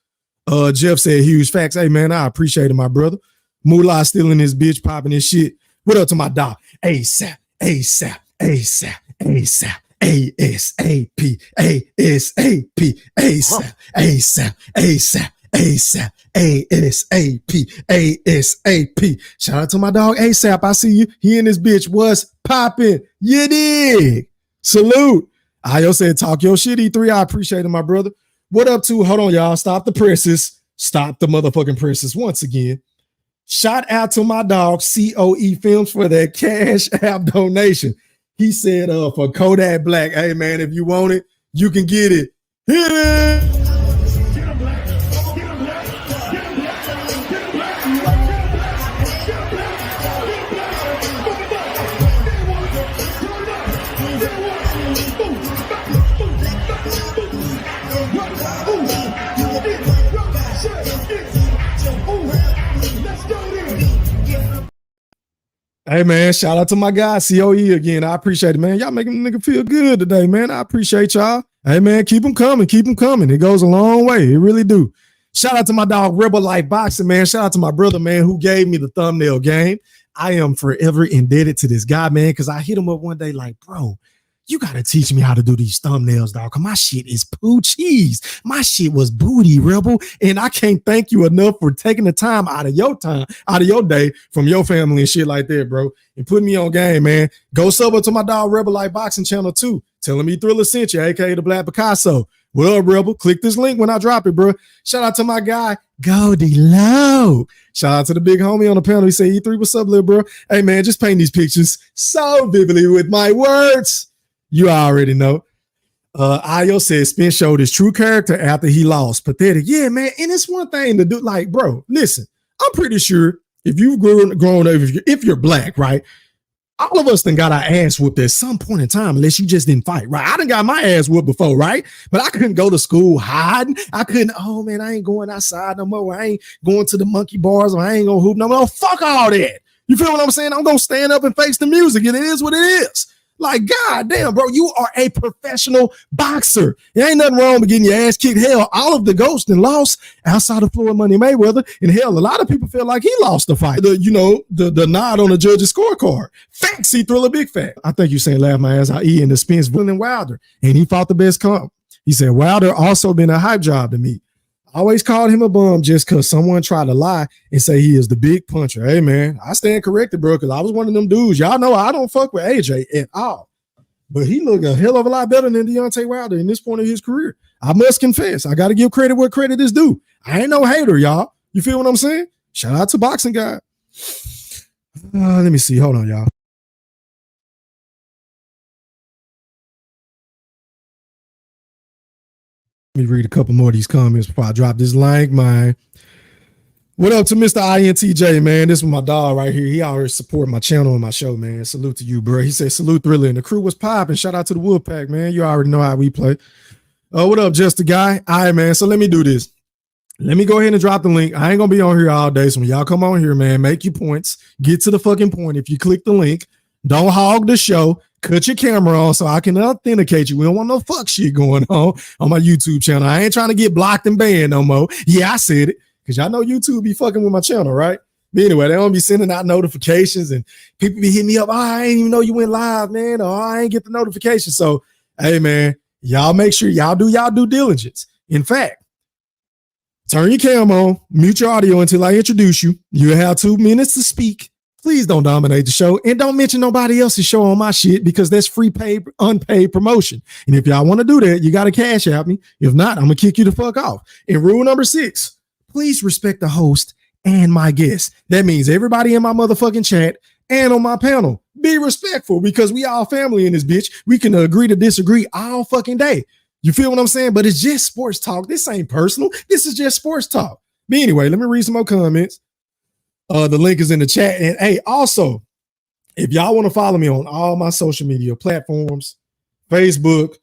Jeff said huge facts. Hey, man, I appreciate it, my brother. Moolah still in this bitch popping his shit. What up to my dog? ASAP. ASAP, ASAP, ASAP, ASAP, ASAP, ASAP, ASAP, ASAP, ASAP, ASAP, ASAP. Shout out to my dog ASAP. I see you. He and this bitch was popping. You dig? Salute. Ayo said, talk your shit, E3. I appreciate it, my brother. What up to? Hold on, y'all. Stop the presses. Stop the motherfucking presses once again. Shout out to my dog, COE Films, for that Cash App donation. He said, for Kodak Black, hey, man, if you want it, you can get it. Hit it! Hey, man, shout out to my guy, COE again. I appreciate it, man. Y'all making the nigga feel good today, man. I appreciate y'all. Hey, man, keep them coming. Keep them coming. It goes a long way. It really do. Shout out to my dog, Rebel Life Boxing, man. Shout out to my brother, man, who gave me the thumbnail game. I am forever indebted to this guy, man, because I hit him up one day like, bro, you got to teach me how to do these thumbnails, dog, because my shit is poo cheese. My shit was booty, Rebel, and I can't thank you enough for taking the time, out of your day, from your family and shit like that, bro, and putting me on game, man. Go sub up to my dog, Rebel Life Boxing channel, too. Telling me Thriller sent you, a.k.a. the Black Picasso. What up, Rebel? Click this link when I drop it, bro. Shout out to my guy, Goldie Low. Shout out to the big homie on the panel. He said, E3, what's up, little bro? Hey, man, just paint these pictures so vividly with my words. You already know. Ayo said Spence showed his true character after he lost. Pathetic. Yeah, man. And it's one thing to do. Like, bro, listen, I'm pretty sure if you've grown up, if you're black, right? All of us done got our ass whooped at some point in time, unless you just didn't fight, right? I done got my ass whooped before, right? But I couldn't go to school hiding. I couldn't, oh, man, I ain't going outside no more. I ain't going to the monkey bars, or I ain't going to hoop no more. Fuck all that. You feel what I'm saying? I'm going to stand up and face the music, and it is what it is. Like, God damn, bro, you are a professional boxer. There ain't nothing wrong with getting your ass kicked. Hell, all of the ghosts and lost outside of Floyd Money Mayweather. And hell, a lot of people feel like he lost the fight. The nod on the judge's scorecard. Facts, see Thriller big fat. I think you saying laugh my ass out. E in the Spence William Wilder. And he fought the best comp. He said, Wilder also been a hype job to me. I always called him a bum just because someone tried to lie and say he is the big puncher. Hey, man, I stand corrected, bro, because I was one of them dudes. Y'all know I don't fuck with AJ at all. But he looked a hell of a lot better than Deontay Wilder in this point of his career. I must confess. I got to give credit where credit is due. I ain't no hater, y'all. You feel what I'm saying? Shout out to Boxing Guy. Let me see. Hold on, y'all. Let me read a couple more of these comments before I drop this link, man. What up to Mr. INTJ, man? This is my dog right here. He always support my channel and my show, man. Salute to you, bro. He said, salute Thriller. And the crew was popping. Shout out to the Wolfpack, man. You already know how we play. What up, Just a Guy? All right, man. So let me do this. Let me go ahead and drop the link. I ain't going to be on here all day. So when y'all come on here, man, make your points. Get to the fucking point. If you click the link, Don't hog the show. Cut your camera on so I can authenticate you. We don't want no fuck shit going on my YouTube channel. I ain't trying to get blocked and banned no more. Yeah, I said it because y'all know YouTube be fucking with my channel, right? But anyway, they don't be sending out notifications and people be hitting me up. Oh, I ain't even know you went live, man. Or I ain't get the notification. So, hey, man, y'all make sure y'all do y'all due diligence. In fact, turn your cam on, mute your audio until I introduce you. You have 2 minutes to speak. Please don't dominate the show and don't mention nobody else's show on my shit because that's free paid, unpaid promotion. And if y'all want to do that, you got to cash out me. If not, I'm going to kick you the fuck off. And rule number 6, please respect the host and my guests. That means everybody in my motherfucking chat and on my panel. Be respectful because we all family in this bitch. We can agree to disagree all fucking day. You feel what I'm saying? But it's just sports talk. This ain't personal. This is just sports talk. But anyway, let me read some more comments. The link is in the chat. And hey, also, if y'all want to follow me on all my social media platforms, Facebook,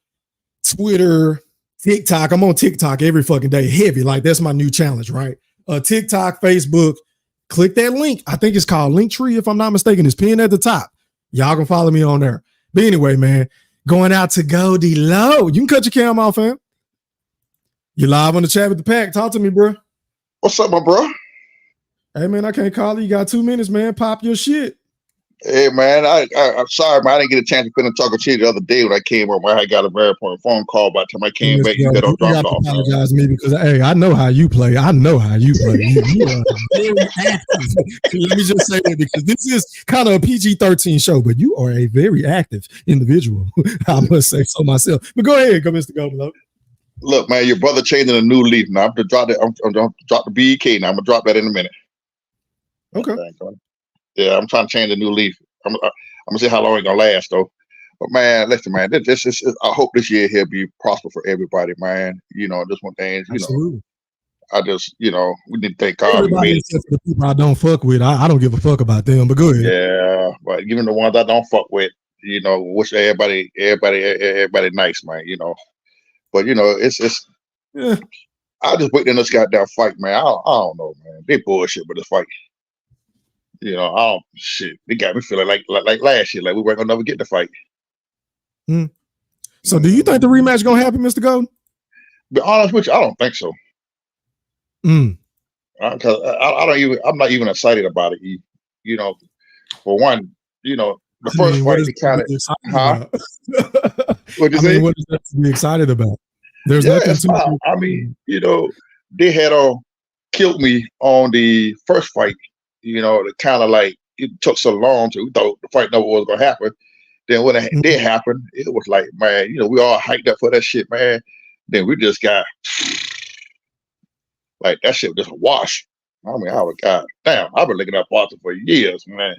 Twitter, TikTok. I'm on TikTok every fucking day, heavy. Like that's my new challenge, right? TikTok, Facebook. Click that link. I think it's called Linktree, if I'm not mistaken. It's pinned at the top. Y'all can follow me on there. But anyway, man, going out to Goldie Low. You can cut your cam off, fam. You live on the chat with the pack. Talk to me, bro. What's up, my bro? Hey, man, I can't call you. You got 2 minutes, man. Pop your shit. Hey, man, I'm sorry, man. I didn't get a chance to finish talking to you the other day when I came over. I got a very important phone call by the time I came back. You got on dropped off. Apologize to me because, hey, I know how you play. I know how you play. You are very active. Let me just say that because this is kind of a PG-13 show, but you are a very active individual. I must say so myself. But go ahead, go, Mr. Goldie. Look, man, your brother changing a new leaf. Now I'm gonna drop that. I'm gonna drop the BEK. Now I'm gonna drop that in a minute. Okay. Yeah, I'm trying to change a new leaf. I'm gonna see how long it's gonna last though. But man, listen, man, this is. I hope this year here be prosperous for everybody, man. You know, just one thing. Absolutely. I just, we need to thank God. Everybody except for the people I don't fuck with. I don't give a fuck about them. But go ahead. Yeah, but even the ones I don't fuck with, wish everybody nice, man. But it's. Yeah. I just wait in this goddamn fight, man. I don't know, man. They bullshit with this fight. Shit. They got me feeling like last year, like we weren't gonna never get the fight. So, do you think the rematch gonna happen, Mr. Golden? Be honest with you, I don't think so. Because I'm not even excited about it. For one, the first fight, it kind of, What'd you say? What is that to be excited about? There's nothing to. I mean, they had killed me on the first fight. It kind of like it took so long to we thought the fight never was gonna happen. Then when it did happen, it was like, man, we all hyped up for that shit, man. Then we just got like that shit was just a wash. I mean, I was god damn. I've been looking at boxing for years, man.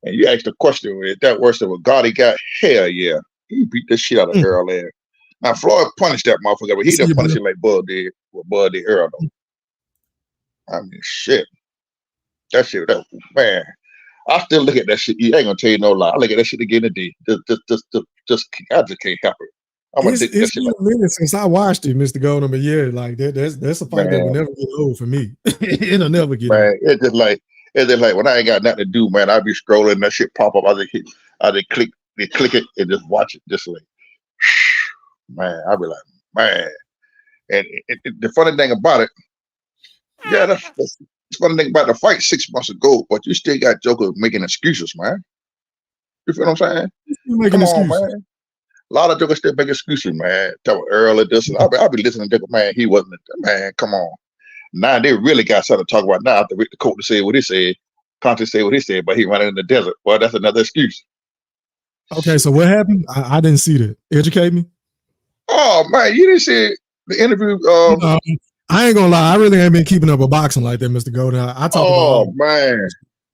And you asked the question, is that worse than what Gotti got? Hell yeah. He beat the shit out of Errol there. Now Floyd punished that motherfucker, but he didn't punish it like Bud did what Bud did Errol though. I mean shit. That shit, man. I still look at that shit. I ain't gonna tell you no lie. I look at that shit again today. I just can't help it. It's been a minute since I watched it, Mr. Golden, but yeah, like that's a fight that will never get old for me. It'll never get old. It's just like when I ain't got nothing to do, man. I be scrolling, that shit pop up. I just click it and just watch it. Just like, man, I be like, man. And the funny thing about it, yeah, that's the funny thing about the fight 6 months ago, but you still got jokers making excuses, man. You feel what I'm saying? Come on, man. A lot of jokers still make excuses, man. Tell Earl and this, and I'll be listening to man. He wasn't, man. Come on. Now they really got something to talk about now. After Rick the coach to say what he said, Conte say what he said, but he running in the desert. Well, that's another excuse. Okay, so what happened? I didn't see that. Educate me. Oh man, you didn't see the interview. I ain't gonna lie, I really ain't been keeping up with boxing like that, Mr. Golden. I talk about. Man,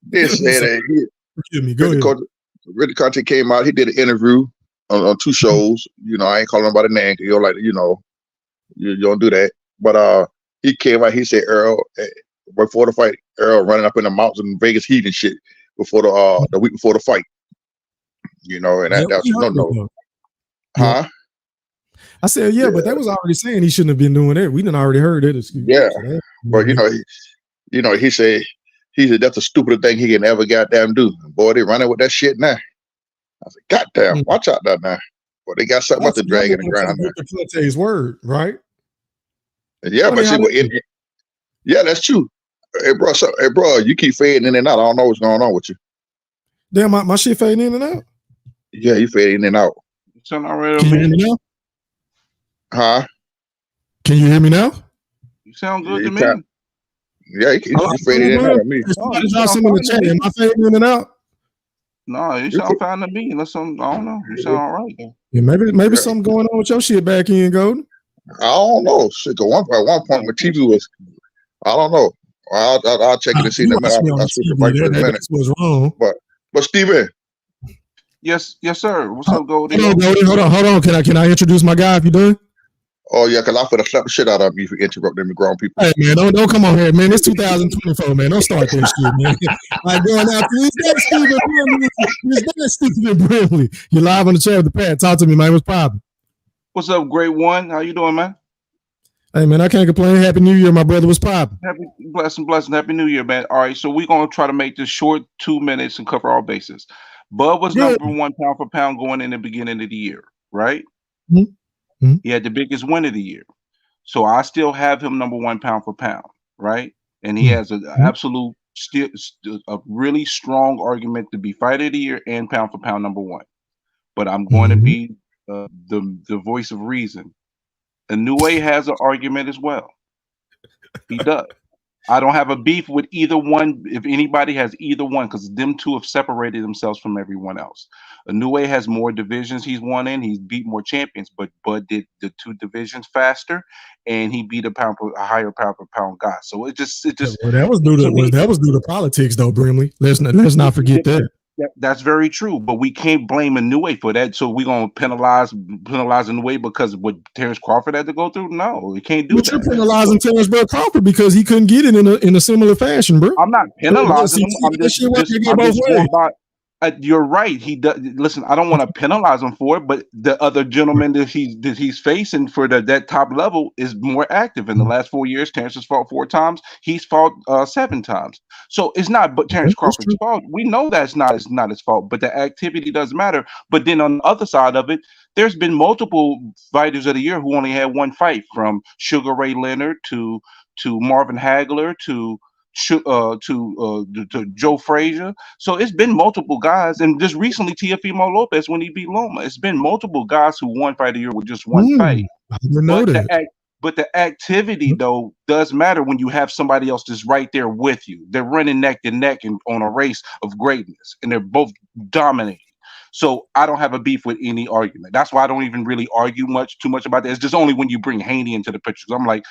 they said that. Forgive me. Go ahead. Rick Conte came out. He did an interview on 2 shows. I ain't calling nobody name because you're like, you don't do that. But he came out. He said Earl before the fight. Earl running up in the mountains in Vegas heat and shit before the week before the fight. And that's no. Huh? I said, yeah, but they was already saying he shouldn't have been doing that. We done already heard that excuse. Yeah, but he said that's the stupidest thing he can ever goddamn do. Boy, they running with that shit now. I said, God damn, watch out there now. Well, they got something else to drag in the ground now. Fuente's word, right? Yeah, but see, yeah, that's true. Hey, bro, you keep fading in and out. I don't know what's going on with you. Damn, my shit fading in and out. Yeah, you fading in and out. Can you hear me now? Huh? Can you hear me now? You sound good to me. Yeah, you fading in and out of me. Somebody drop something in the chat. Am I fading in and out? No, you sound fine to me. Unless I don't know. You sound all right. Yeah, maybe something going on with your shit back in, Golden. I don't know. Shit, at one point, my TV was. I don't know. I'll check it and see in a minute. I'll switch it back in a minute. Was wrong. But Steven. Yes, sir. What's up, Goldie? Hold on. Can I introduce my guy if you done? Oh yeah, because I finna slap the shit out of me for interrupting the grown people. Hey man, don't come on here, man. It's 2024, man. Don't start that shit, man. Like going out to Stephen Brimley. You're live on the chat with the Pat. Talk to me, man. What's poppin'? What's up, Great One? How you doing, man? Hey man, I can't complain. Happy New Year, my brother. What's poppin'? Happy blessing. Happy New Year, man. All right, so we're gonna try to make this short, 2 minutes, and cover all bases. Bud was number 1 pound for pound going in the beginning of the year, right? Mm-hmm. He had the biggest win of the year. So I still have him number 1 pound for pound, right? And he has an absolute, a really strong argument to be fight of the year and pound for pound number 1. But I'm going to be the voice of reason. Inoue has an argument as well. He does. I don't have a beef with either one. If anybody has either one, because them two have separated themselves from everyone else. Inoue has more divisions he's won in. He's beat more champions, but Bud did the 2 divisions faster, and he beat a higher pound per pound guy. So it just. Well, that was due to politics, though, Brimley. Let's not forget that. That's very true, but we can't blame Inoue for that. So we're gonna penalize Inoue because of what Terence Crawford had to go through. No, we can't do that. You're penalizing Terence Crawford because he couldn't get it in a similar fashion, bro. I'm not penalizing him. I'm just going by. You're right. He does. Listen, I don't want to penalize him for it, but the other gentleman that he's facing for that top level is more active. In the last 4 years, Terence has fought 4 times. He's fought 7 times. So it's not but Terence Crawford's fault. We know that's not his fault, but the activity does matter. But then on the other side of it, there's been multiple fighters of the year who only had 1 fight, from Sugar Ray Leonard to Marvin Hagler to Joe Frazier. So it's been multiple guys, and just recently Teofimo Lopez when he beat Loma. It's been multiple guys who won fight of the year with just 1 fight. But the activity though does matter when you have somebody else that's right there with you. They're running neck to neck on a race of greatness, and they're both dominating. So I don't have a beef with any argument. That's why I don't even really argue too much about that. It's just only when you bring Haney into the picture. I'm like,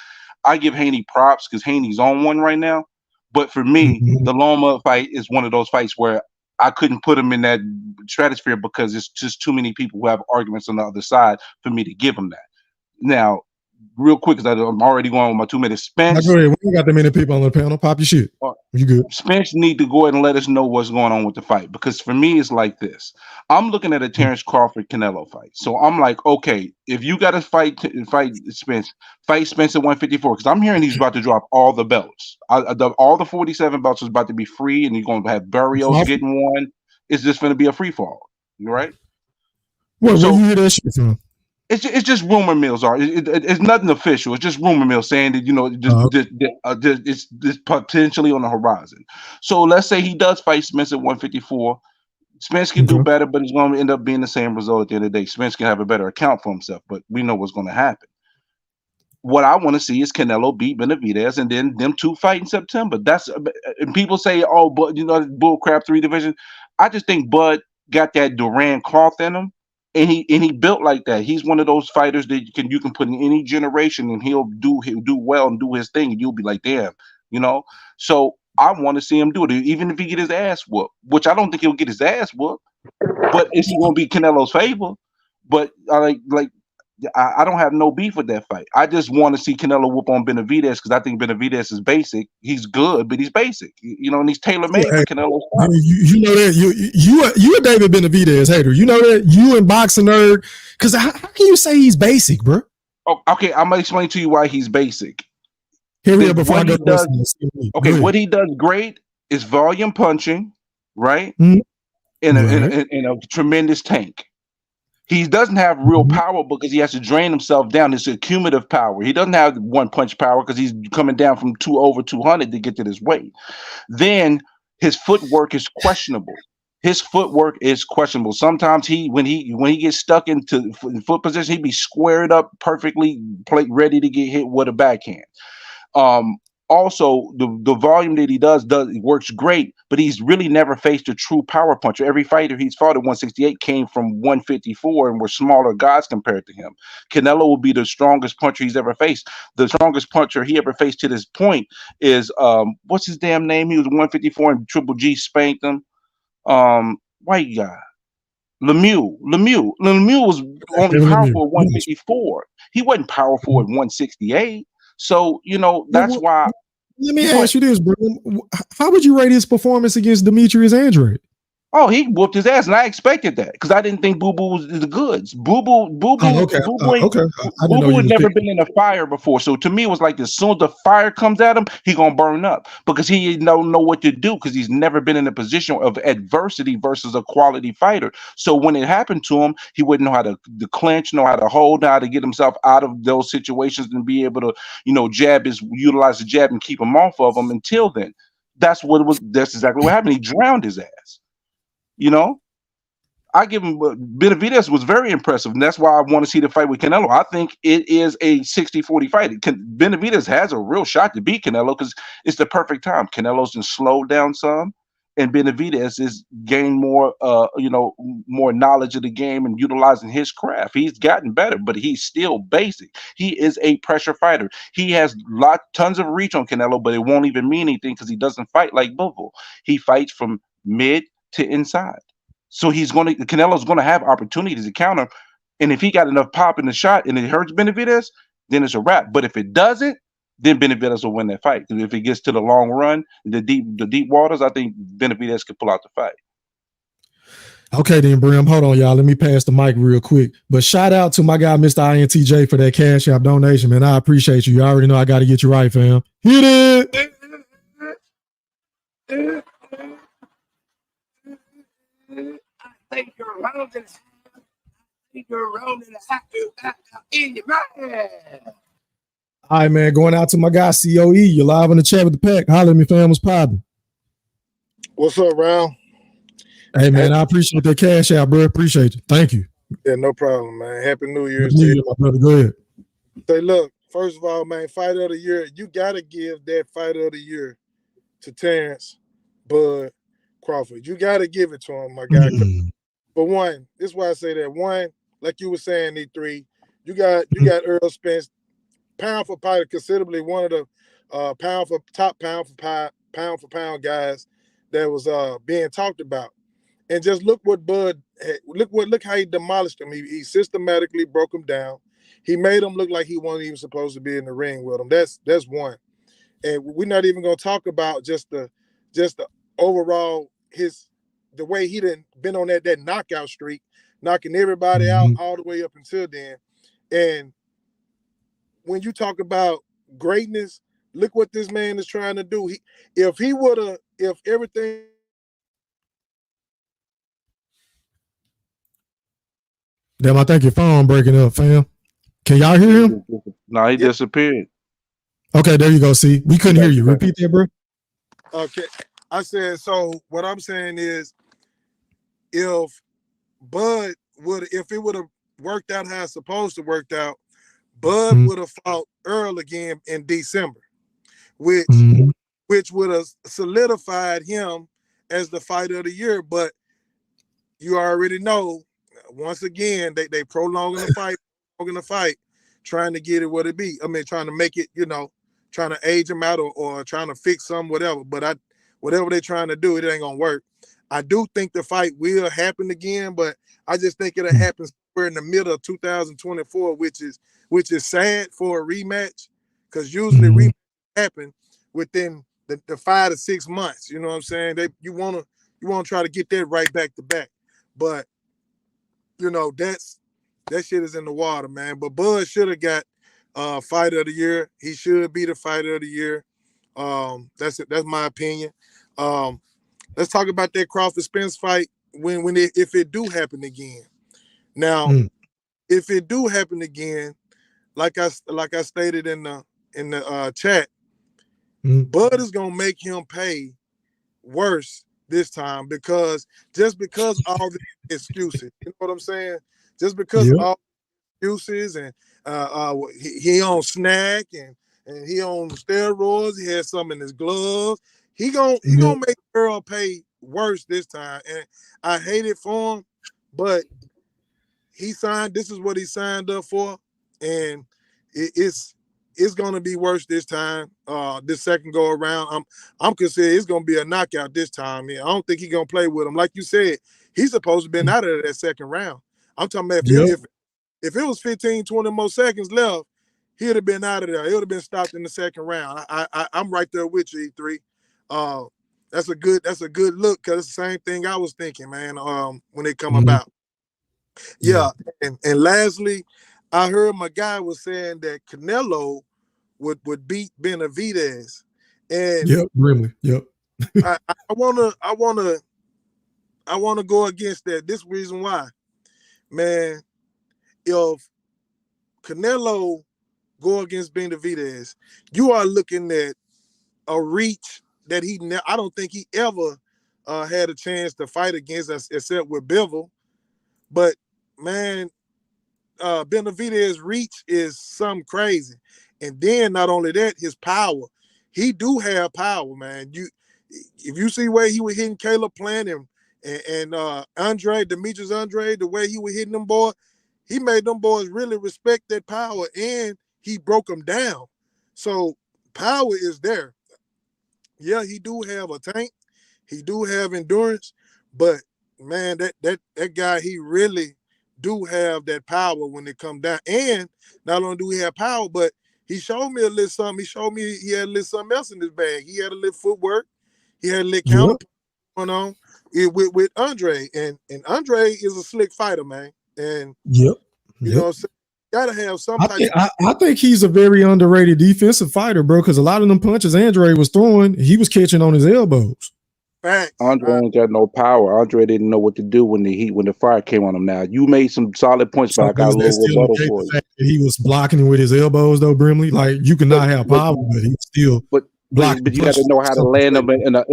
I give Haney props because Haney's on one right now. But for me, the Loma fight is one of those fights where I couldn't put him in that stratosphere because it's just too many people who have arguments on the other side for me to give him that. Now, real quick, because I'm already going with my 2 minutes. Spence, go ahead. We got that many people on the panel. Pop your shit. You good? Spence need to go ahead and let us know what's going on with the fight, because for me, it's like this. I'm looking at a Terence Crawford Canelo fight, so I'm like, okay, if you got to fight Spence at 154, because I'm hearing he's about to drop all the belts. All the 47 belts is about to be free, and you're going to have Barrios getting one. It's just going to be a free fall, right? Where you hear that shit from? It's just rumor mills. It's nothing official. It's just rumor mills saying that it's potentially on the horizon. So let's say he does fight Spence at 154. Spence can do better, but it's going to end up being the same result at the end of the day. Spence can have a better account for himself, but we know what's going to happen. What I want to see is Canelo beat Benavidez, and then them 2 fight in September. And people say, oh, but bull crap 3 division. I just think Bud got that Duran cloth in him. And he built like that. He's one of those fighters that you can put in any generation, and he'll do well and do his thing, and you'll be like, damn, So I want to see him do it, even if he get his ass whooped, which I don't think he'll get his ass whooped. But it's going to be Canelo's favor. But I don't have no beef with that fight. I just want to see Canelo whoop on Benavidez because I think Benavidez is basic. He's good, but he's basic, and he's tailor made for Canelo. You know that you a David Benavidez hater. You know that, you and Boxing Nerd. Because how can you say he's basic, bro? Oh, okay, I'm gonna explain to you why he's basic. Before I go. What he does great is volume punching, right? Mm-hmm. in a tremendous tank. He doesn't have real power because he has to drain himself down. It's accumulative power. He doesn't have one punch power because he's coming down from over 200 to get to this weight. Then his footwork is questionable. Sometimes when he gets stuck into foot position, he be squared up perfectly, ready to get hit with a backhand. Also, the volume that he does works great, but he's really never faced a true power puncher. Every fighter he's fought at 168 came from 154 and were smaller guys compared to him. Canelo will be the strongest puncher he's ever faced. The strongest puncher he ever faced to this point is what's his damn name? He was 154 and Triple G spanked him. White guy. Lemieux was only powerful at 154. He wasn't powerful at 168. So, that's why. Let me ask you this, bro. How would you rate his performance against Demetrius Andrade? Oh, he whooped his ass, and I expected that because I didn't think Boo Boo was the goods. Boo Boo had never been in a fire before, so to me it was like as soon as the fire comes at him, he gonna burn up because he don't know what to do because he's never been in a position of adversity versus a quality fighter. So when it happened to him, he wouldn't know how to clinch, know how to hold, know how to get himself out of those situations, and be able to, utilize the jab and keep him off of them. Until then, that's exactly what happened. He drowned his ass. I give him Benavidez was very impressive, and that's why I want to see the fight with Canelo. I think it is a 60-40 fight. Benavidez has a real shot to beat Canelo because it's the perfect time. Canelo's been slowed down some, and Benavidez is gained more, more knowledge of the game and utilizing his craft. He's gotten better, but he's still basic. He is a pressure fighter. He has tons of reach on Canelo, but it won't even mean anything because he doesn't fight like Bivol. He fights from mid to inside. So Canelo's going to have opportunities to counter. And if he got enough pop in the shot and it hurts Benavidez, then it's a wrap. But if it doesn't, then Benavidez will win that fight. If it gets to the long run, the deep waters, I think Benavidez could pull out the fight. Okay, then, Brim, hold on, y'all. Let me pass the mic real quick. But shout out to my guy, Mr. INTJ, for that Cash App donation, man. I appreciate you. You already know I got to get you right, fam. Hit it! I think you're rounding. In your mind. All right, man. Going out to my guy, COE. You're live on the chat with the pack. Holler at me, fam. What's poppin'? What's up, Round? Hey, man. I appreciate that Cash App, bro. Appreciate you. Thank you. Yeah, no problem, man. Happy New Year's to you, my brother. Go ahead. Say, look, first of all, man, fight of the year. You got to give that fight of the year to Terence, Bud, Crawford. You got to give it to him, my guy. But one, this is why I say that. One, like you were saying, E3, you got Errol Spence, pound for pound, considerably one of the top pound for pound guys that was being talked about. And just look what Bud had, look how he demolished him. He systematically broke him down. He made him look like he wasn't even supposed to be in the ring with him. That's one. And we're not even gonna talk about just the overall the way he done been on that knockout streak, knocking everybody out all the way up until then. And when you talk about greatness, look what this man is trying to do. If everything. Damn, I think your phone breaking up, fam. Can y'all hear him? No, he disappeared. Okay, there you go. See, we couldn't hear you. Repeat that, bro. Okay. I said, so what I'm saying is, if it would have worked out how it's supposed to work out, Bud would have fought Earl again in December, which would have solidified him as the fighter of the year. But you already know, once again, they prolonging the fight, trying to get it what it be. I mean, trying to make it, trying to age him out or trying to fix some, whatever. But whatever they're trying to do, it ain't gonna work. I do think the fight will happen again, but I just think it'll happen somewhere in the middle of 2024, which is sad for a rematch, because usually rematch happen within the 5 to 6 months. You know what I'm saying? You wanna try to get that right back to back, but that shit is in the water, man. But Bud should have got fighter of the year. He should be the fighter of the year. That's my opinion. Let's talk about that Crawford Spence fight. if it do happen again. Now, if it do happen again, like I stated in the chat, Bud is gonna make him pay worse this time because all the excuses. You know what I'm saying? Just because all excuses and he on snack and he on steroids, he has some in his gloves. He gonna make Earl pay worse this time. And I hate it for him, but this is what he signed up for, and it's gonna be worse this time. This second go around, I'm considering it's gonna be a knockout this time. I don't think he's gonna play with him. Like you said, he's supposed to have been out of that second round. I'm talking about if it was 15, 20 more seconds left, he'd have been out of there. It would have been stopped in the second round. I'm right there with you, E3. That's a good look because it's the same thing I was thinking, man. When it come about. Yeah. And lastly, I heard my guy was saying that Canelo would beat Benavidez. And really. Yep. I wanna go against that. This reason why. Man, if Canelo go against Benavidez, you are looking at a reach that I don't think he ever had a chance to fight against us except with Bivol. But man, Benavidez' reach is something crazy. And then not only that, his power. He do have power, man. If you see where he was hitting Caleb Plant and Demetrius Andre, the way he was hitting them boys, he made them boys really respect that power, and he broke them down. So power is there. Yeah, he do have a tank. He do have endurance, but man, that guy, he really do have that power when it come down. And not only do he have power, but he showed me a little something. He showed me he had a little something else in his bag. He had a little footwork. He had a little counter going on with Andre. And Andre is a slick fighter, man. And you know what I'm saying? Gotta have some I think he's a very underrated defensive fighter, bro, because a lot of them punches Andre was throwing, he was catching on his elbows. Facts. Andre ain't got no power. Andre didn't know what to do when the fire came on him. Now you made some solid points, but I got a little rebuttal for you. He was blocking him with his elbows, though, Brimley. Like you cannot have power, but he still. But you got to know how to land them in a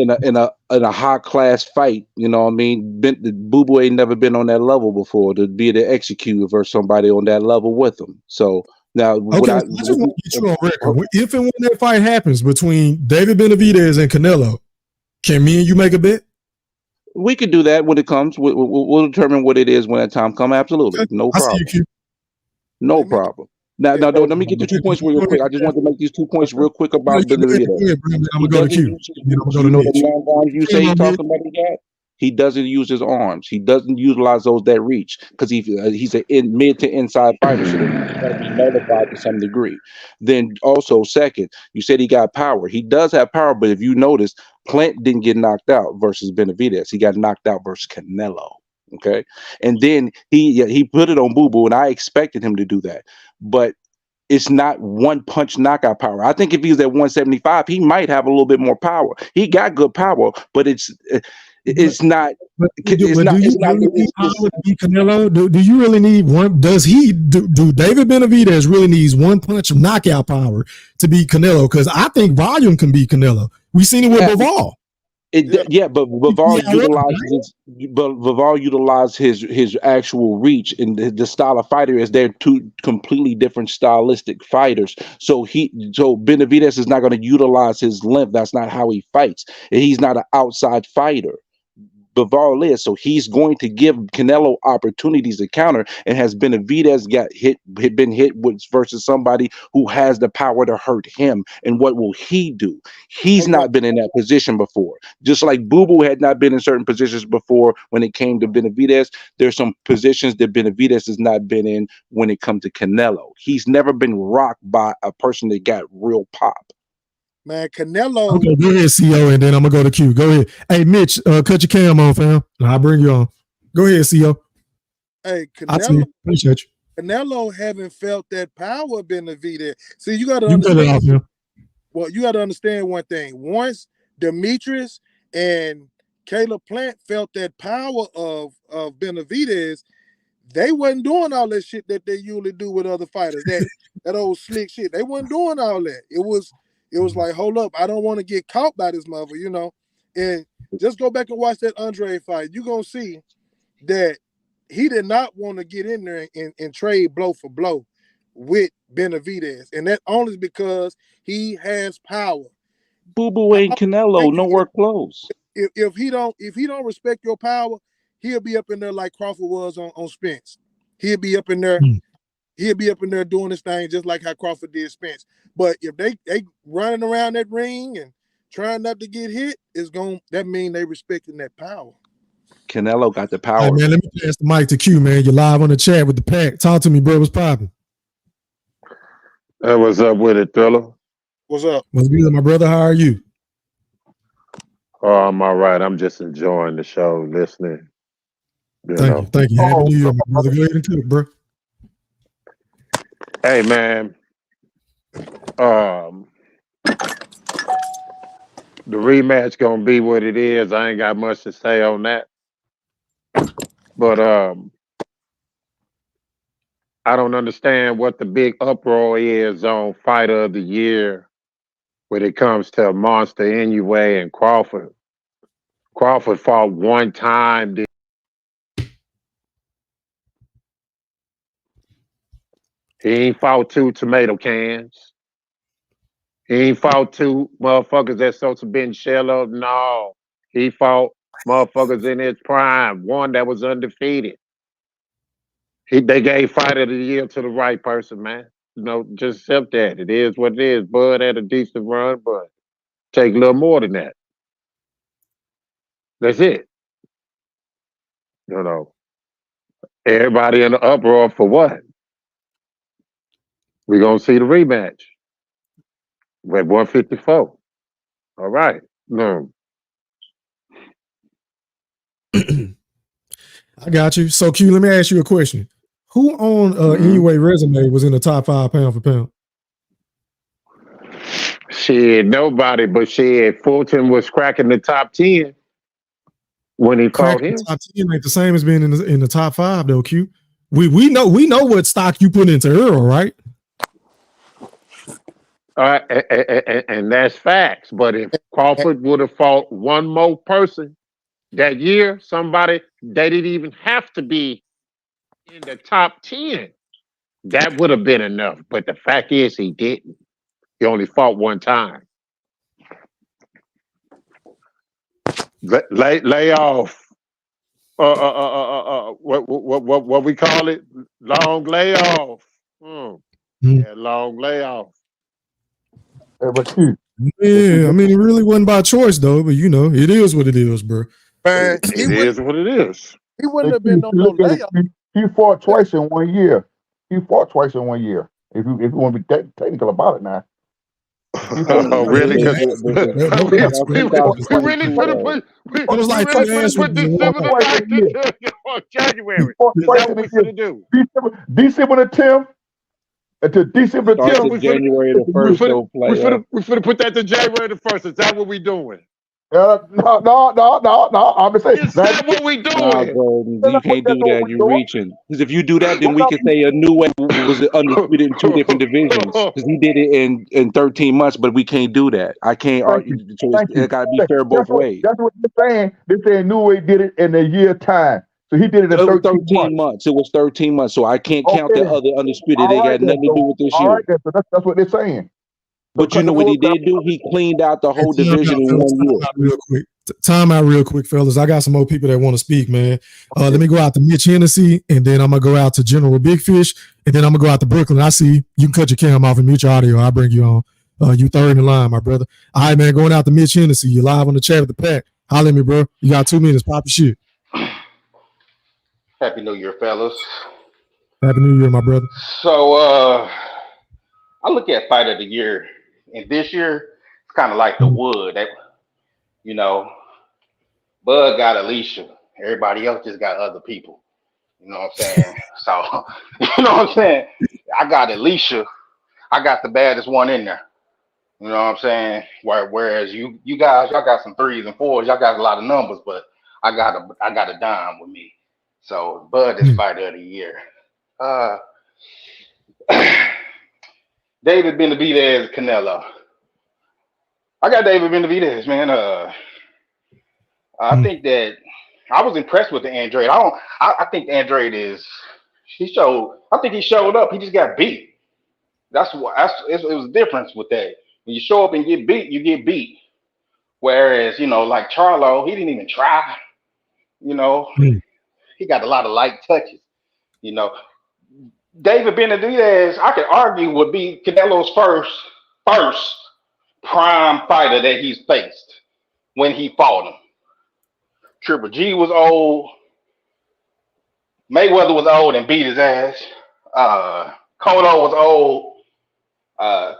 high class fight. You know what I mean? Boo Boo ain't never been on that level before to be able to execute versus somebody on that level with him. So now, I just want to get you on record. If and when that fight happens between David Benavidez and Canelo, can me and you make a bet? We could do that when it comes. We'll determine what it is when that time comes. Absolutely, no problem. No problem. Now, let me get the 2 points real quick. I just want to make these 2 points real quick about Benavidez. I'm gonna go to Q. You say he's talking about that. He doesn't use his arms. He doesn't utilize those that reach because he's a mid to inside fighter, so he's going to be nullified to some degree. Then also, second, you said he got power. He does have power, but if you notice, Plant didn't get knocked out versus Benavidez. He got knocked out versus Canelo. Okay, and then he put it on Boo Boo, and I expected him to do that, but it's not one punch knockout power. I think if he was at 175, he might have a little bit more power. He got good power, but it's not. Do you really need power to beat Canelo? Do you really need one? Do David Benavidez really needs one punch of knockout power to beat Canelo? Because I think volume can beat Canelo. We've seen it with Bivol. But Bivol utilized his actual reach, and the style of fighter is they're two completely different stylistic fighters. So Benavidez is not going to utilize his length. That's not how he fights. And he's not an outside fighter. Bivol is, so he's going to give Canelo opportunities to counter. And has Benavidez been hit with versus somebody who has the power to hurt him? And what will he do? He's not been in that position before. Just like Boo Boo had not been in certain positions before when it came to Benavidez, there's some positions that Benavidez has not been in when it comes to Canelo. He's never been rocked by a person that got real pop. Man, Canelo. Okay, go ahead, CO, and then I'm gonna go to Q. Go ahead. Hey, Mitch, cut your cam on, fam, and I'll bring you on. Go ahead, CO. Hey, Canelo. Appreciate you. Canelo haven't felt that power, Benavidez. See, you got to understand. Well, you got to understand one thing. Once Demetrius and Caleb Plant felt that power of Benavidez, they wasn't doing all that shit that they usually do with other fighters. That old slick shit. They wasn't doing all that. It was like, hold up, I don't want to get caught by this mother, you know. And just go back and watch that Andre fight. You're gonna see that he did not want to get in there and trade blow for blow with Benavidez. And that only because he has power. Boo Boo ain't Canelo, nowhere close. If he don't respect your power, he'll be up in there like Crawford was on Spence. He'll be up in there. He'll be up in there doing his thing just like how Crawford did Spence. But if they running around that ring and trying not to get hit, that mean they respecting that power. Canelo got the power. All right, man, let me pass the mic to Q, man. You're live on the chat with the pack. Talk to me, bro. What's popping? What's up with it, Thriller? What's up? What's good, my brother? How are you? Oh, I'm all right. I'm just enjoying the show, listening. Thank you. Happy New Year, my brother. Go ahead and cook, bro. Hey, man. The rematch gonna be what it is. I ain't got much to say on that. But I don't understand what the big uproar is on Fighter of the Year when it comes to Monster Inoue and Crawford. Crawford fought one time. He ain't fought 2 tomato cans. He ain't fought 2 motherfuckers that's supposed to been shell up. No. He fought motherfuckers in his prime. One that was undefeated. They gave Fighter of the Year to the right person, man. You know, just accept that. It is what it is. Bud had a decent run, but take a little more than that. That's it. You know. Everybody in the uproar for what? We're going to see the rematch. We're at 154. All right. No. I got you. So, Q, let me ask you a question. Who on Inoue resume was in the top 5 pound for pound? Shit, nobody, but shit, Fulton was cracking the top 10 when he fought him. Top 10 ain't the same as being in the top 5, though, Q. We know what stock you put into Errol, right? And that's facts. But if Crawford would have fought one more person that year, somebody that didn't even have to be in the top 10, that would have been enough. But the fact is, he didn't. He only fought one time. Lay off. What we call it? Long layoff. Yeah, long layoff. But Q. Yeah, I mean, it really wasn't by choice, though. But, you know, it is what it is, bro. Man, it is what it is. He wouldn't have been no layoff. He fought twice in 1 year. If you want to be technical about it now. Oh, really? Because we really could have put December the 9th into January. Is that what we finna do? December the 10th to December the 10th. January the 1st. We finna put that to January the 1st. Is that what we doing? No. I'm just saying. Is that what we doing? Nah, bro, you can't do that. You're reaching. Because if you do that, then we can say Inoue was undisputed in 2 different divisions. Because he did it in 13 months, but we can't do that. I can't argue. It got to be fair both ways. That's what they're saying. They're saying Inoue did it in a year time. So he did it in 13 months. It was 13 months. So I can't count the other undisputed. They got nothing to do with this year. All right, then. So that's what they're saying. But you know what he did do? He cleaned out the whole division in 1 year. Time out real quick, fellas. I got some more people that want to speak, man. Let me go out to Mitch Hennessy, and then I'm going to go out to General Big Fish, and then I'm going to go out to Brooklyn. I see you can cut your cam off and mute your audio. I'll bring you on. You third in line, my brother. All right, man, going out to Mitch Hennessy. You're live on the chat with the pack. Holler at me, bro. You got 2 minutes. Pop your shit. Happy New Year, fellas. Happy New Year, my brother. So, I look at Fight of the Year, and this year, it's kind of like the wood. That, you know, Bud got Alicia. Everybody else just got other people. You know what I'm saying? So, you know what I'm saying? I got Alicia. I got the baddest one in there. You know what I'm saying? Whereas you guys, y'all got some threes and fours, y'all got a lot of numbers, but I got a dime with me. So Bud is fighter of the year. Uh, David Benavidez, Canelo. I got David Benavidez, man. I think that I was impressed with the Andrade. I think Andrade is. He showed. I think he showed up. He just got beat. That's what. It was a difference with that. When you show up and get beat, you get beat. Whereas like Charlo, he didn't even try. You know, he got a lot of light touches. You know, David Benavidez, I could argue would be Canelo's first prime fighter that he's faced when he fought him. Triple G was old. Mayweather was old and beat his ass. Cotto was old.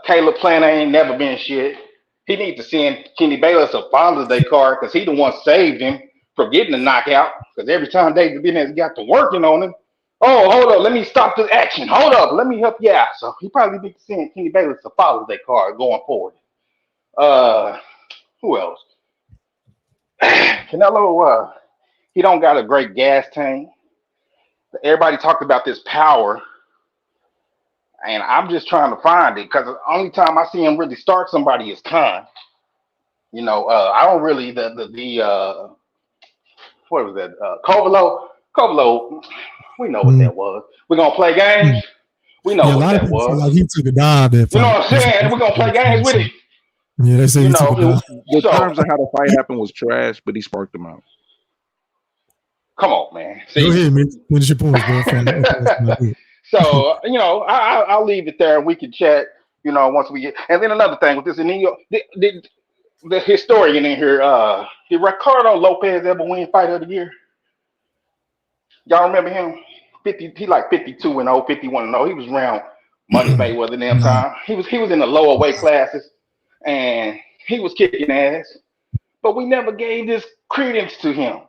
Caleb Plant ain't never been shit. He needs to send Kenny Bayless a Father's Day card because he the one saved him from getting the knockout. Because every time David Benavidez got to working on him, oh, hold up, let me stop the action. Hold up, let me help you out. So he probably need to send Kenny Bayless a Father's Day card going forward. Who else? Canelo, he don't got a great gas tank. Everybody talked about this power, and I'm just trying to find it because the only time I see him really start somebody is Khan. I don't really what was that? Kovalo. We know what that was. We're gonna play games. We know Yeah, a what lot of that people feel was. like he took a dive that fight. You know what I'm saying? We're gonna play games with it. Yeah, they say he took a dive. The terms of how the fight happened was trash, but he sparked them out. Come on, man. Go ahead, man. Finish your points, bro. So I'll leave it there, and we can chat. Once we get. And then another thing with this, the historian in here, did Ricardo Lopez ever win Fight of the Year? Y'all remember him? 50. He like 52 and 0, 51 and 0. He was around Money Mayweather them time. He was in the lower weight classes, and he was kicking ass. But we never gave this credence to him.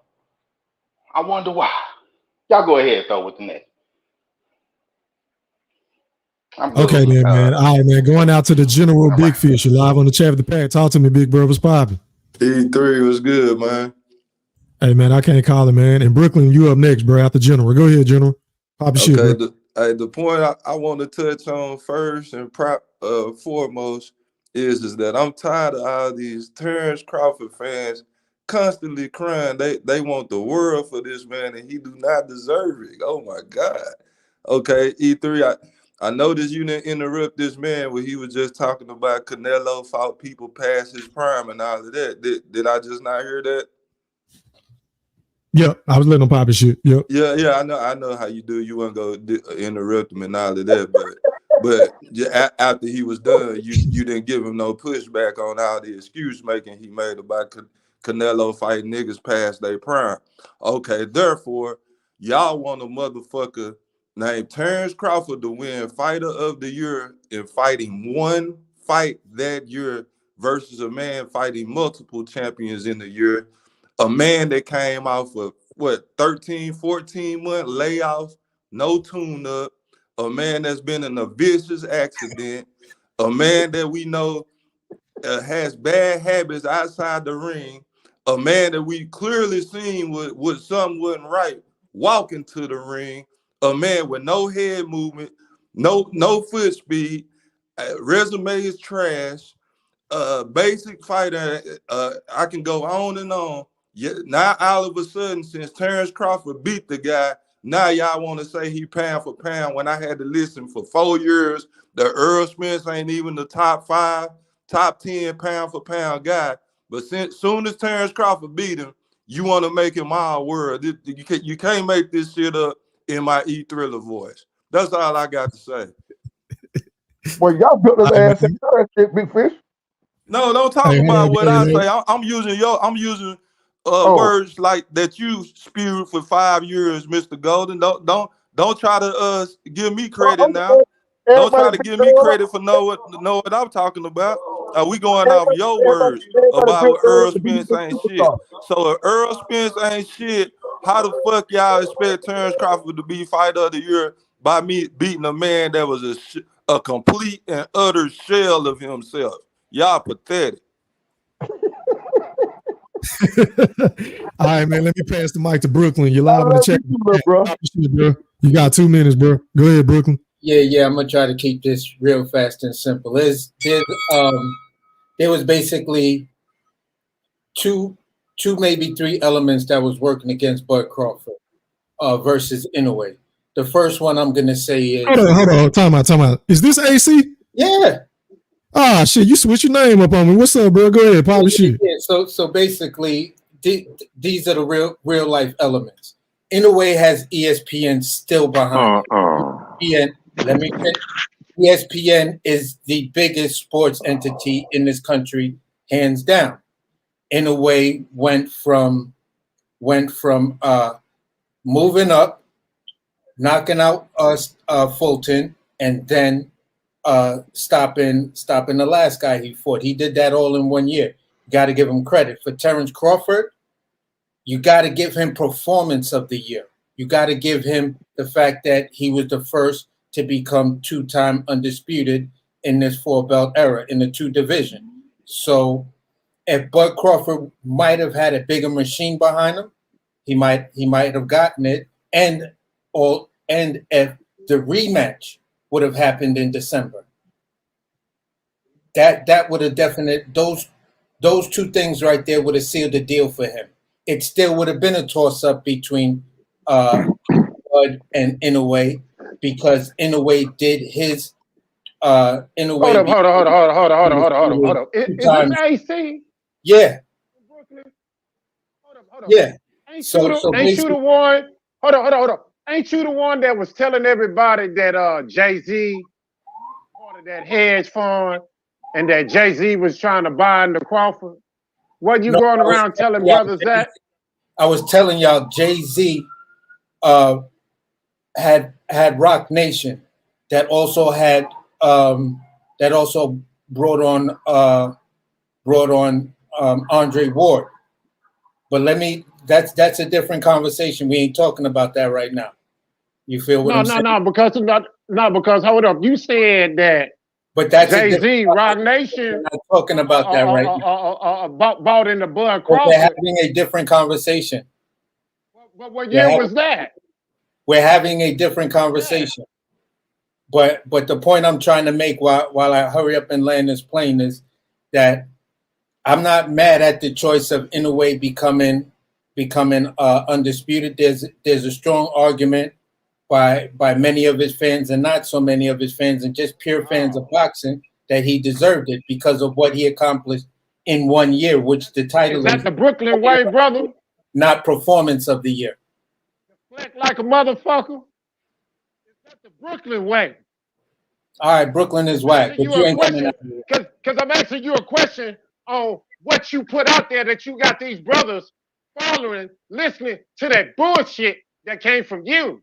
I wonder why. Y'all go ahead though with the next. Okay, then, man. All right, man. Going out to the General Big Fish. You're live on the chat of the pack. Talk to me, big bro. What's popping? E3 was good, man. Hey, man, I can't call it, man. In Brooklyn, you up next, bro, after General. Go ahead, General. Pop your shit, bro. The point I want to touch on first and foremost is that I'm tired of all these Terence Crawford fans constantly crying. They want the world for this man, and he do not deserve it. Oh, my God. Okay, E3, I noticed you didn't interrupt this man when he was just talking about Canelo fought people past his prime and all of that. Did I just not hear that? Yep, I was letting him pop his shit. Yep. Yeah, I know how you do. You want to go interrupt him and all of that, but after he was done, you didn't give him no pushback on all the excuse making he made about Canelo fighting niggas past their prime. Okay, therefore, y'all want a motherfucker named Terence Crawford to win Fighter of the Year in fighting one fight that year versus a man fighting multiple champions in the year. A man that came off of 13, 14 month layoff, no tune up, a man that's been in a vicious accident, a man that we know has bad habits outside the ring, a man that we clearly seen with something wasn't right walking to the ring, a man with no head movement, no foot speed, resume is trash, basic fighter. I can go on and on. Yeah, now all of a sudden, since Terence Crawford beat the guy, now y'all want to say he pound for pound when I had to listen for 4 years. The Errol Spence ain't even the top 5, top 10 pound for pound guy. But soon as Terence Crawford beat him, you want to make him all world. You can't make this shit up in my E-Thriller voice. That's all I got to say. Well, y'all built his ass in shit, Big Fish. No, don't talk about what I say. I'm using words like that you spewed for 5 years, Mr. Golden. Don't try to give me credit now. Don't try to give me credit for know what I'm talking about. We going off your words about what Errol Spence ain't shit. So if Errol Spence ain't shit, how the fuck y'all expect Terence Crawford to be Fighter of the Year by me beating a man that was a complete and utter shell of himself? Y'all pathetic. All right, man. Let me pass the mic to Brooklyn. You're live in the love chat, you too, bro. bro. You got 2 minutes, bro. Go ahead, Brooklyn. Yeah. I'm gonna try to keep this real fast and simple. There was basically two, maybe three elements that was working against Bud Crawford versus Inoue. The first one I'm gonna say is hold on. Time out. Is this AC? Yeah. Ah, shit. You switch your name up on me. What's up, bro? Go ahead. Pop shit. Yeah. So basically, these are the real life elements. Inoue has ESPN still behind. ESPN. Let me finish. ESPN is the biggest sports entity in this country, hands down. Inoue went from moving up, knocking out Fulton, and then stopping the last guy he fought. He did that all in 1 year. Got to give him credit. For Terence Crawford, you got to give him performance of the year. You got to give him the fact that he was the first to become 2-time undisputed in this 4-belt era in the 2 division. So if Bud Crawford might have had a bigger machine behind him, he might have gotten it. And if the rematch would have happened in December, that would have those 2 things right there would have sealed the deal for him. It still would have been a toss-up between Bud and Inoue, because Inoue did his Inoue. Hold up. Is this AC? Yeah. Hold up. Yeah. Ain't you the one? Hold up. Ain't you the one that was telling everybody that Jay-Z ordered that hedge fund and that Jay-Z was trying to buy into Crawford? Wasn't you going around telling brothers that? I was telling y'all Jay-Z had Rock Nation that also had brought on Andre Ward. But that's a different conversation. We ain't talking about that right now. You feel what I'm saying? Because hold up. You said that but that's Jay-Z, Rock Nation. We're not talking about that right now. Bought into Bud Crawford. We're having a different conversation. What year was that? We're having a different conversation. Yeah. But the point I'm trying to make while I hurry up and land this plane is that I'm not mad at the choice of Inoue becoming undisputed. There's a strong argument by many of his fans and not so many of his fans and just pure fans of boxing that he deserved it because of what he accomplished in 1 year, which the title is the Brooklyn way, brother? Not performance of the year. Like a motherfucker. Is that the Brooklyn way? All right, Brooklyn is whack. Because I'm asking you a question on what you put out there that you got these brothers following, listening to that bullshit that came from you.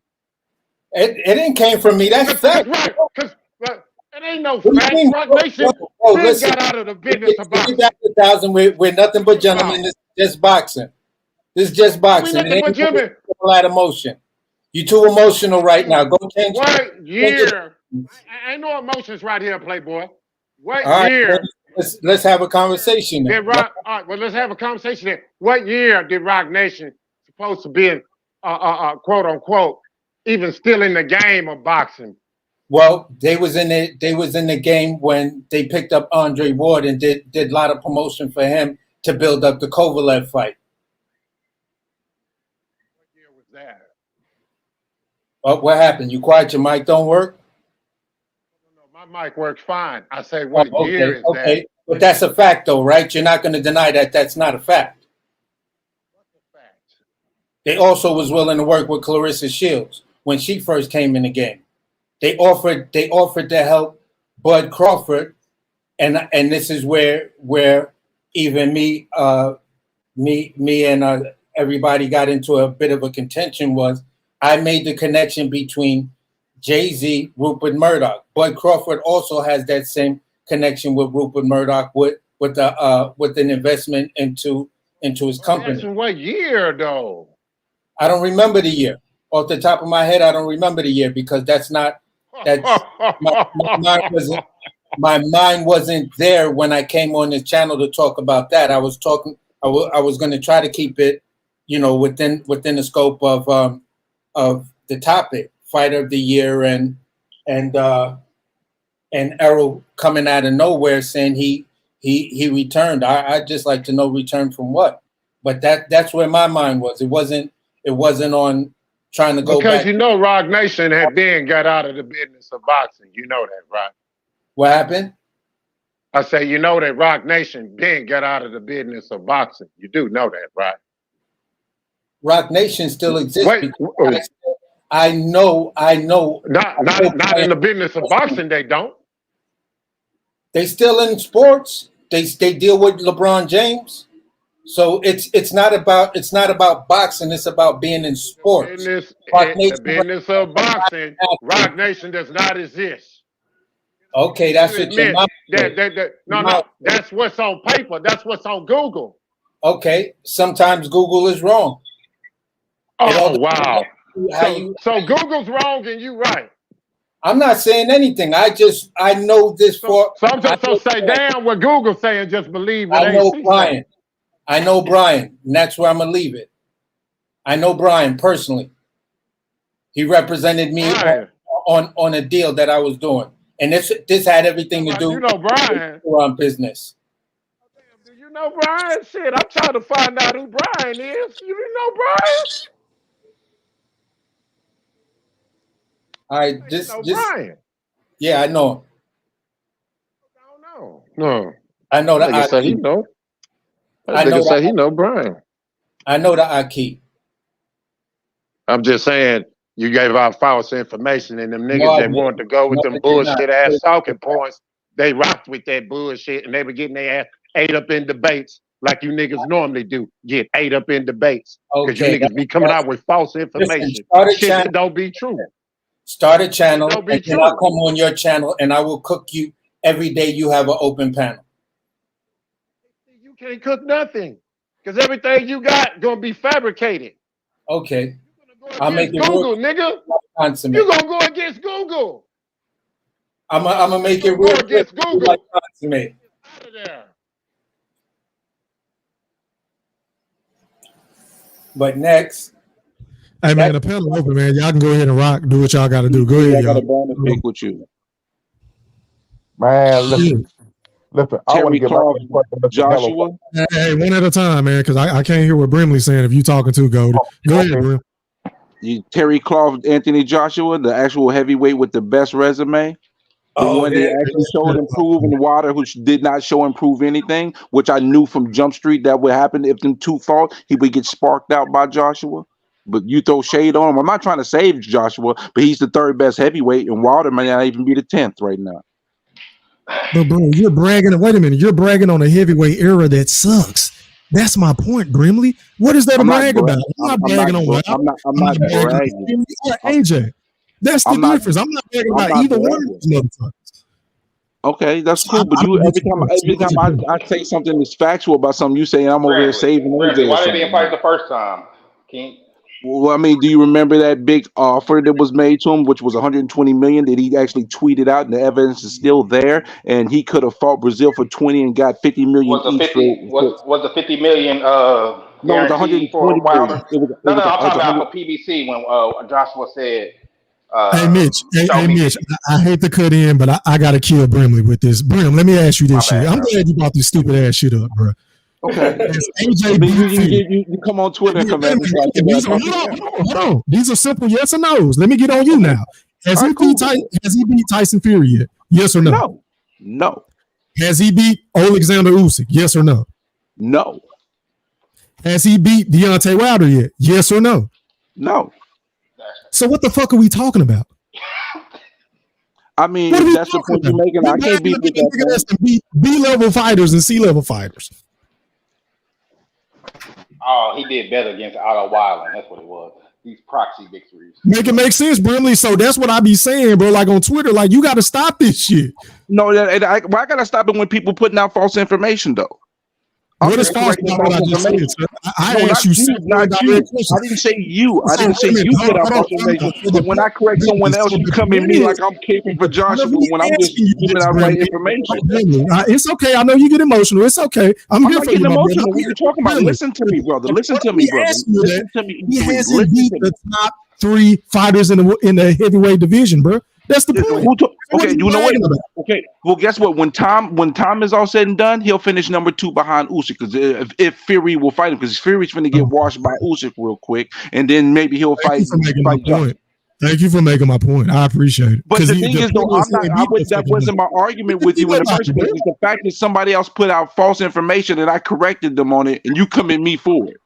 It didn't came from me. That's fact. Right. Because it ain't no fact. Rock Nation got out of the business of boxing. 1,000. We're nothing but gentlemen. This is just boxing. This is just boxing. It ain't a lot of emotion. You're too emotional right now. Go change. What year? Ain't no emotions right here, Playboy. What year? Let's have a conversation. All right, well, let's have a conversation then. What year did Rock Nation supposed to be quote unquote even still in the game of boxing? Well, they was in the game when they picked up Andre Ward and did a lot of promotion for him to build up the Kovalev fight. What year was that? What happened? You quiet? Your mic don't work? No, my mic works fine. I say, what year is that? Okay, but that's a fact, though, right? You're not going to deny that that's not a fact. What's a fact? They also was willing to work with Clarissa Shields when she first came in the game. They offered to help Bud Crawford, and this is where even me and everybody got into a bit of a contention. Was I made the connection between Jay-Z, Rupert Murdoch. Bud Crawford also has that same connection with Rupert Murdoch with an investment into his company. That's in what year though? I don't remember the year. Off the top of my head, I don't remember the year because my mind my mind wasn't there when I came on this channel to talk about that. I was talking. I was going to try to keep it, within the scope of the topic, Fighter of the Year, and Errol coming out of nowhere saying he returned. I'd just like to know return from what. But that's where my mind was. It wasn't on trying to go because back. Rock Nation had then got out of the business of boxing. You know that, right? What happened? I say, that Rock Nation then got out of the business of boxing. You do know that, right? Rock Nation still exists. Wait, I know. Not in the business of boxing. They don't. They still in sports. They deal with LeBron James. So it's not about boxing. It's about being in sports. The business of boxing, Rock Nation does not exist. Okay, that's what your mom said. No. That's what's on paper. That's what's on Google. Okay, sometimes Google is wrong. Oh wow! So Google's wrong and you right. I'm not saying anything. I know this for. So I'm just gonna say, damn, what Google's saying, just believe it. I know Brian. I know Brian, and that's where I'm gonna leave it. I know Brian personally. He represented me on a deal that I was doing, and this had everything to do. Brian on business. Do you know Brian? Shit, I'm trying to find out who Brian is. You know Brian? All right, just Brian. Yeah, I know him. I don't know. No, I know that. Nigga say he know. That nigga say he know Brian. I know the Aki. I'm just saying you gave out false information, and them niggas that wanted to go with them bullshit ass talking points, they rocked with that bullshit, and they were getting their ass ate up in debates like you niggas normally do. Get ate up in debates because you niggas be coming out with false information. Shit that don't be true. Start a channel, and then I'll come on your channel, and I will cook you every day you have an open panel. You can't cook nothing because everything you got gonna be fabricated. Okay, I'll make it Google, nigga. You gonna go against Google? I'm gonna make it real against Google. Like consummate. Out of there. But next. Hey man, the panel open, man. Y'all can go ahead and rock. Do what y'all got to do. Go ahead, y'all. I got a bonus pick with you. Man, listen. I want to get back to Joshua. Hey, one at a time, man, because I can't hear what Brimley's saying. If you talking to Goldie, go ahead, Brim. Terry Crawford, Anthony Joshua, the actual heavyweight with the best resume. The one that actually showed improve in water, which did not show improve anything, which I knew from Jump Street that would happen if them two fought. He would get sparked out by Joshua. But you throw shade on him. I'm not trying to save Joshua, but he's the third best heavyweight, and Wilder may not even be the 10th right now. But bro, you're bragging. Wait a minute, you're bragging on a heheavyweight era that sucks. That's my point, Brimley. What is there to brag about? I'm not bragging on Wilder. I'm not bragging. AJ. That's the difference. I'm not bragging about either one of these motherfuckers. Okay, that's cool. But every time I say something that's factual about something you say, I'm over here saving. Why they didn't fight the first time? King? Well, I mean, do you remember that big offer that was made to him, which was 120 million that he actually tweeted out, and the evidence is still there? And he could have fought Brazil for 20 and got 50 million. Was the 50 million no, it was 120 Wilder? No, I'm talking about for PBC when Joshua said. Hey Mitch, Mitch, I hate to cut in, but I gotta kill Brimley with this. Brim, let me ask you this shit. I'm glad you brought this stupid ass shit up, bro. Okay. AJ, you come on Twitter and come at me. Hold on. These are simple yes or no's. Let me get on you now. Has he beat Tyson Fury yet? Yes or no? No. Has he beat Alexander Usyk? Yes or no? No. Has he beat Deontay Wilder yet? Yes or no? No. So what the fuck are we talking about? I mean, that's the point you're making. I can't beat B-level fighters and C-level fighters. Oh, he did better against Otto Wilder. That's what it was. These proxy victories. Make it make sense, Brimley. So that's what I be saying, bro. Like on Twitter, like you got to stop this shit. No, I got to stop it when people putting out false information, though. I'm What is just false correcting about what false I just said, information. sir? I No, not asked you you, simple not and direct you. questions. I didn't say you. I So didn't wait say a minute, you hold put on, out hold on, false hold information. on. So But when I correct someone else, so you the come at point me like is, I'm caping for I'm Joshua never when I'm just asking you giving this, out right Brimley. information. Brimley, it's okay. I know you get emotional. It's okay. I'm I'm here not for you, getting my brother. emotional. What you talking about? Brimley, Listen to me, brother. the Listen point to of me, me brother. asking you that, Listen to me, he E3. hasn't Listen beat to me. the top 3 fighters in the heavyweight division, bro. That's the point. What Okay, are you you know what? bragging about? Okay, well, guess what? When time is all said and done, he'll finish number 2 behind Usyk. Because if Fury will fight him, because Fury's finna get washed by Usyk real quick, and then maybe he'll Thank you fight for making my Joshua. point. Thank you for making my point. I appreciate it. But the The thing is, though, point is, that wasn't my argument with you in the first place. It's the fact that somebody else put out false information and I corrected them on it, and you come at me for it.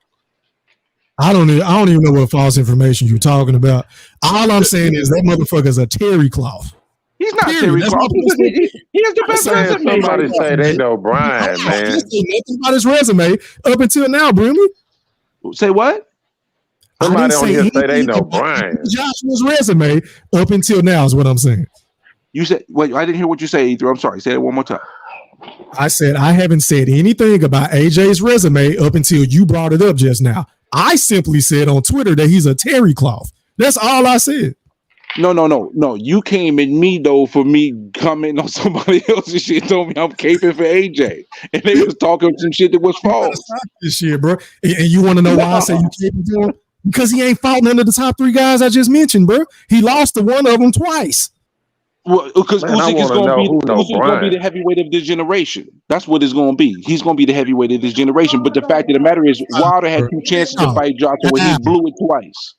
I don't even know what false information you're talking about. All I'm saying is that motherfucker's a terry cloth. He's not Period. Terry That's Crawford. my point. He has the best Man, resume right somebody now. say they know Brian, I man. didn't say nothing about his resume up until now, Brimley. Say what? I didn't Somebody on say here say anything they know about Brian. Joshua's resume up until now is what I'm saying. You said, wait, I didn't hear what you said, Ether. I'm sorry. Say it one more time. I said I haven't said anything about AJ's resume up until you brought it up just now. I simply said on Twitter that he's a terry cloth. That's all I said. No. You came at me though for me commenting on somebody else's shit. Told me I'm caping for AJ, and they was talking some shit that was false. Stop this shit, bro. And you want to know why I say you caping for him? Because he ain't fought none of the top 3 guys I just mentioned, bro. He lost to one of them twice. Well, because Usyk is going to be the Brian. heavyweight of this generation. That's what it's going to be. He's going to be the heavyweight of this generation. But the fact of the matter is, Wilder had 2 chances to fight Joshua, and he blew it twice.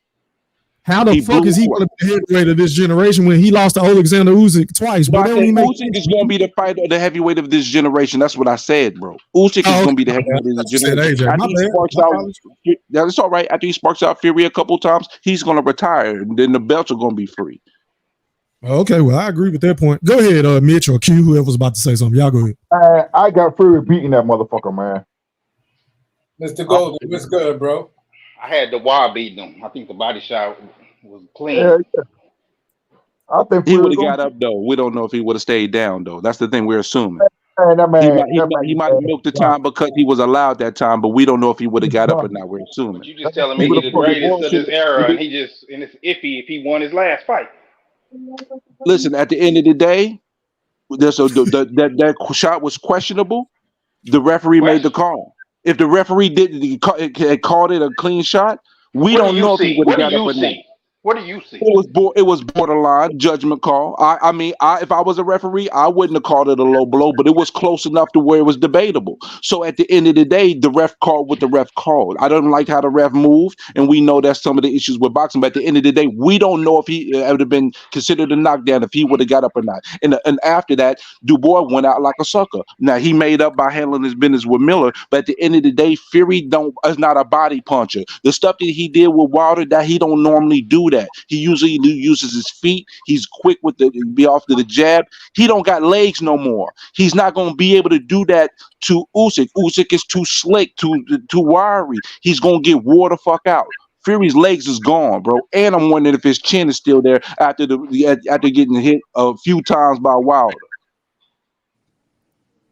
How the fuck is he going to be the heavyweight of this generation when he lost to Alexander Usyk twice? But But Usyk is going to be the heavyweight of this generation. That's what I said, bro. Usyk is going to be the heavyweight of this generation. After he sparks out, that's all right. After he sparks out Fury a couple times, he's going to retire, and then the belts are going to be free. Okay, well, I agree with that point. Go ahead, Mitch or Q, whoever was about to say something. Y'all go ahead. I got Fury beating that motherfucker, man. Mr. Golden, what's good, bro? I had the wall beating him. I think the body shot was clean. Yeah. I think he would have got up though. We don't know if he would have stayed down though. That's the thing we're assuming. He might have milked the time because he was allowed that time, but we don't know if he would have got up or not. We're assuming. But you just telling me he's the greatest of this era, and it's iffy if he won his last fight. Listen, at the end of the day, that shot was questionable. The referee made the call. If the referee had called it a clean shot, we don't know if he would have got up or not. What do you see? It was borderline judgment call. I mean, if I was a referee, I wouldn't have called it a low blow, but it was close enough to where it was debatable. So at the end of the day, the ref called what the ref called. I don't like how the ref moved, and we know that's some of the issues with boxing. But at the end of the day, we don't know if he would have been considered a knockdown if he would have got up or not. And after that, Dubois went out like a sucker. Now he made up by handling his business with Miller, but at the end of the day, Fury is not a body puncher. The stuff that he did with Wilder, that he don't normally do that. He usually uses his feet. He's quick with be off to the jab. He don't got legs no more. He's not going to be able to do that to Usyk. Usyk is too slick, too wiry. He's going to get wore the fuck out. Fury's legs is gone, bro. And I'm wondering if his chin is still there after getting hit a few times by Wilder.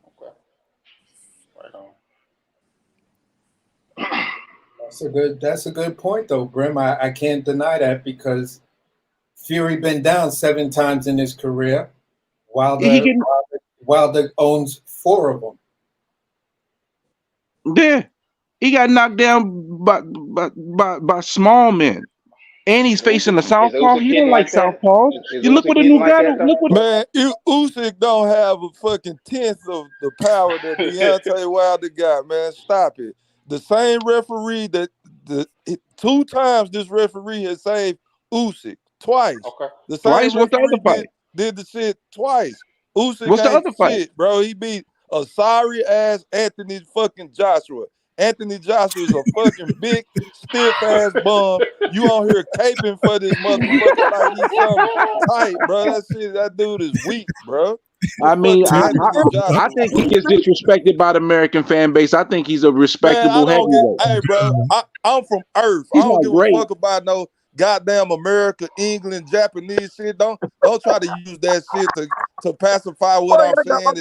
Okay. Right on. That's a good point though, Brim. I can't deny that because Fury been down 7 times in his career. Wilder owns 4 of them. Yeah, he got knocked down by small men, and he's facing the southpaw. He don't like southpaws. You look what a new guy. Man, Usyk don't have a fucking 10th of the power that Deontay Wilder got. Man, stop it. The same referee that 2 times this referee has saved Usyk twice. Okay. The same twice. What's the other fight? Did the shit twice. Usyk What's the ain't other fight, shit, bro? He beat a sorry ass Anthony fucking Joshua. Anthony Joshua is a fucking big stiff ass bum. You on here caping for this motherfucker like he's something tight, bro. That dude is weak, bro. I mean, I think he gets disrespected by the American fan base. I think he's a respectable heavyweight. Hey, bro, I'm from Earth. I don't give a fuck about no goddamn America, England, Japanese shit. Don't try to use that shit to pacify what I'm saying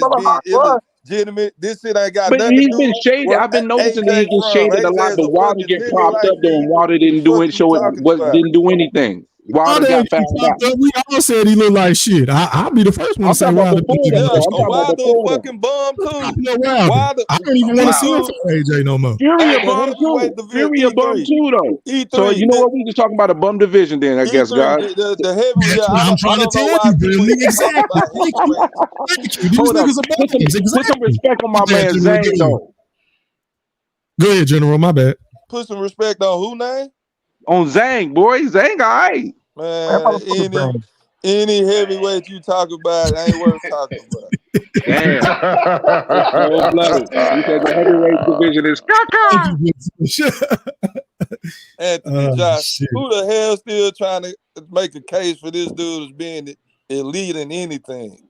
is legitimate. This shit ain't got But nothing to he's do been shaded. where I've been noticing that he AJ gets from. shaded a lot. AJ is But a Wilder fucking get nigga propped like up though, me. and Wilder didn't do Fuck it. you Show it. talking What about? didn't do anything. Wilder Wilder got ain't found getting out. popped up. We all said he looked like shit. I'll be the first one to I'm say talking about Wilder before didn't that look Yeah, like though. I'm shit. talking about Wilder a before that. fucking bum I too. know Wilder. Wilder, I don't even want to see him Wow. for AJ no more. Fury hey, a the bum heavyweight too. division, Fury a bum E3, too though. So E3, you know what? We just talking about a bum division then, I guess, E3, guys. the heavy. Yeah, That's what I'm I trying to don't know tell why you, people Brimley. even talk Exactly. about Thank you. heavyweights. Thank you. These Hold up. niggas are Put some bums. Exactly. respect on my My bad, man General. Zane though. Go ahead, General. My bad. Put some respect on who name? On Zang, boy. Zang, all right. Man, any heavyweight you talk about ain't worth talking about. Damn. That's cold blooded. He said the heavyweight division is caca. Anthony Josh, Shit. who the hell still trying to make a case for this dude as being elite in anything?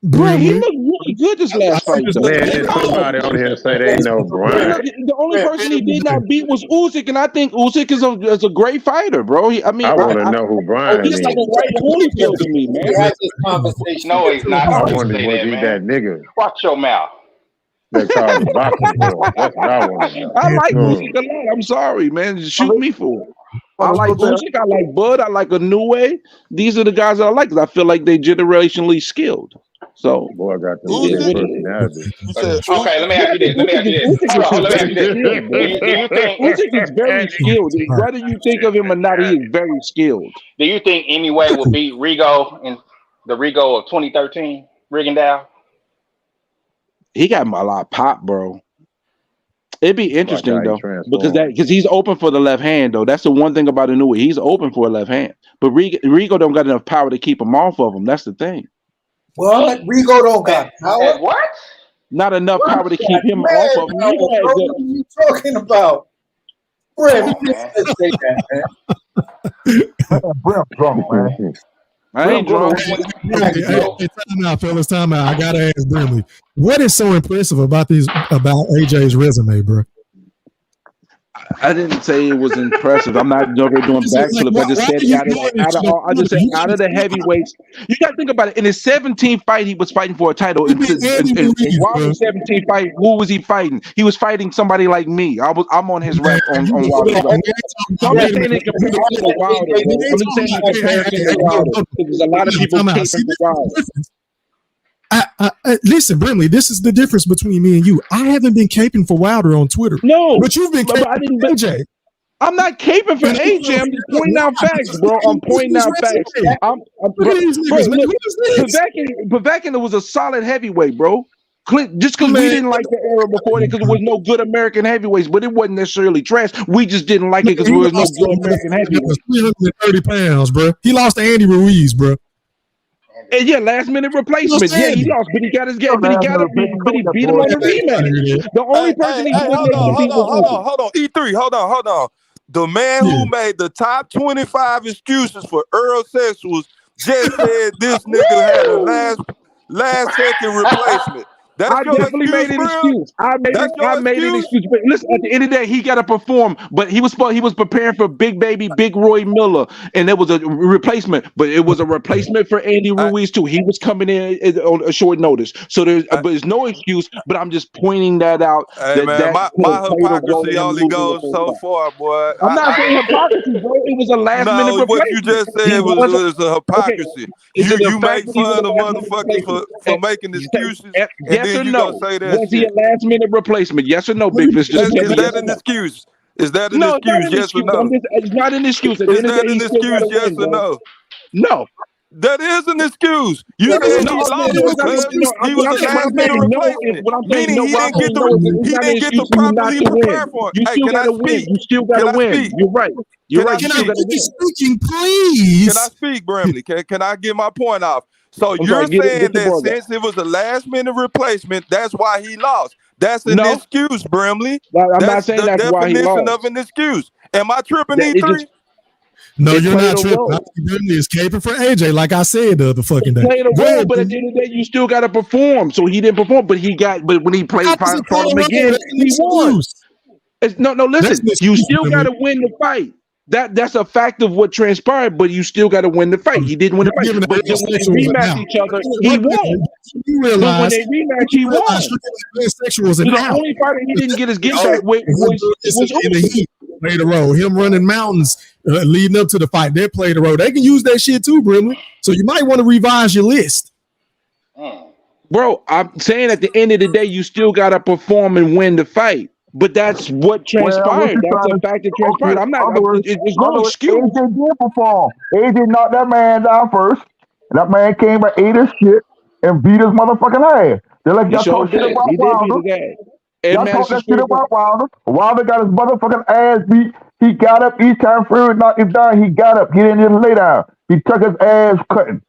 Bro, he Brimley. looked really good this last fight, though. Man, somebody on here say they know Brian. The only person he did not beat was Usyk, and I think Usyk is a great fighter, bro. I want to know who Brian he's is. like a White Holyfield to me, We man. had this conversation. No, he's not. I Don't wonder say was that, he man. that nigga Watch your mouth. that called the boxing boy? That's what I want to know. I like Usyk a lot. I'm sorry, man. Just shoot me for it. I like Usyk. I like Bud. I like Inoue. These are the guys that I like because I feel like they generationally skilled. So, boy got them Usyk? big personality. You said Okay, let me ask you this. Let me ask you this. Hold on, let me ask you this. Do you think Usyk is very skilled. Whether you think of him or not, he is very skilled. do you think anyway will beat Rigo in the Rigo of 2013, Rigondeaux? He got a lot of pop, bro. It'd be interesting Like how though, he because he's open for the left hand though. That's the one thing about Inoue. He's open for a left hand, but Rigo don't got enough power to keep him off of him. That's the thing. What? Rigo don't got power? At what? Not enough power to keep him Man, off of him. power, Rigo bro. had What good. are you talking about? Brim, you man. just say that, man. Brim drunk, man. I ain't drunk. Hey, time out, fellas. Time out. I gotta ask Brimley, what is so impressive about AJ's resume, bro? I didn't say it was impressive. I'm not over doing backflip. I just said out of the heavyweights. You got to think about it. In his 17th fight, he was fighting for a title. In Wilder's 17th fight, who was he fighting? He was fighting somebody like me. I'm on his rep on Wilder. So I'm just saying in comparison to Wilder. I'm just saying in comparison to Wilder. There's a lot of people caping for Wilder. Listen, Brimley, this is the difference between me and you. I haven't been caping for Wilder on Twitter. No, but you've been caping for AJ. I'm not caping for AJ. I'm just pointing out facts, bro. I'm pointing out facts. Povetkin was a solid heavyweight, bro. Just because we didn't like the era before that, because there was no good American heavyweights, but it wasn't necessarily trash. We just didn't like it because there was no good American heavyweights. 330 pounds, bro. He lost to Andy Ruiz, bro. And yeah, last minute replacement. Yeah, he lost, but he got his game. But he beat him on the rematch. The only person he hold on. E3, hold on. The man who made the top 25 excuses for Earl Sexuals just said this nigga had a last second replacement. I definitely made an excuse. I made an excuse. But listen, at the end of the day, he got to perform. But he was preparing for Big Roy Miller, and it was a replacement. But it was a replacement for Andy Ruiz too. He was coming in on a short notice, so there's no excuse. But I'm just pointing that out. Hey man, my hypocrisy only goes so far, boy. I'm not saying hypocrisy, bro. It was a last minute replacement. What you just said was a hypocrisy. Okay. You make fun of motherfuckers for making excuses. Yes or no? Was he a last minute replacement? Yes or no, Big Fish? Is that an excuse? Is that an excuse? Yes or no? It's not an excuse. Is that an excuse? Yes or no? No. That is an excuse. You said he lost because he was a last minute replacement. Meaning he didn't get to properly prepare for it. Hey, can I speak? You still gotta win. You're right. You're right. Can I get speaking, please? Can I speak, Brimley? Can I get my point off? So you're saying that since it was a last minute replacement, that's why he lost. That's an excuse, Brimley. I'm not saying that's why he lost. Definition of an excuse. Am I tripping, E3? No, you're not tripping. Brimley is caping for AJ, like I said the other fucking day. Played a role, but at the end of the day, you still got to perform. So he didn't perform, but when he played fought him again, he won. No, listen. You still got to win the fight. That's a fact of what transpired, but you still got to win the fight. He didn't win the fight, but then when they rematch each other, he won. But when they rematch, he won. The only fighter he didn't get his get back with was in the heat. Played a role. Him running mountains leading up to the fight, they played a role. They can use that shit too, Brimley. So you might want to revise your list. Bro, I'm saying at the end of the day, you still got to perform and win the fight. But that's what transpired. That's a fact that transpired. I'm not. It's no excuse. AJ did perform. AJ knocked that man down first, and that man came and ate his shit and beat his motherfucking ass. They're like, y'all talk shit about Wilder. Y'all talk that shit about Wilder. Wilder got his motherfucking ass beat. He got up each time Fury knocked him down. He got up. He didn't even lay down. He took his ass cutting.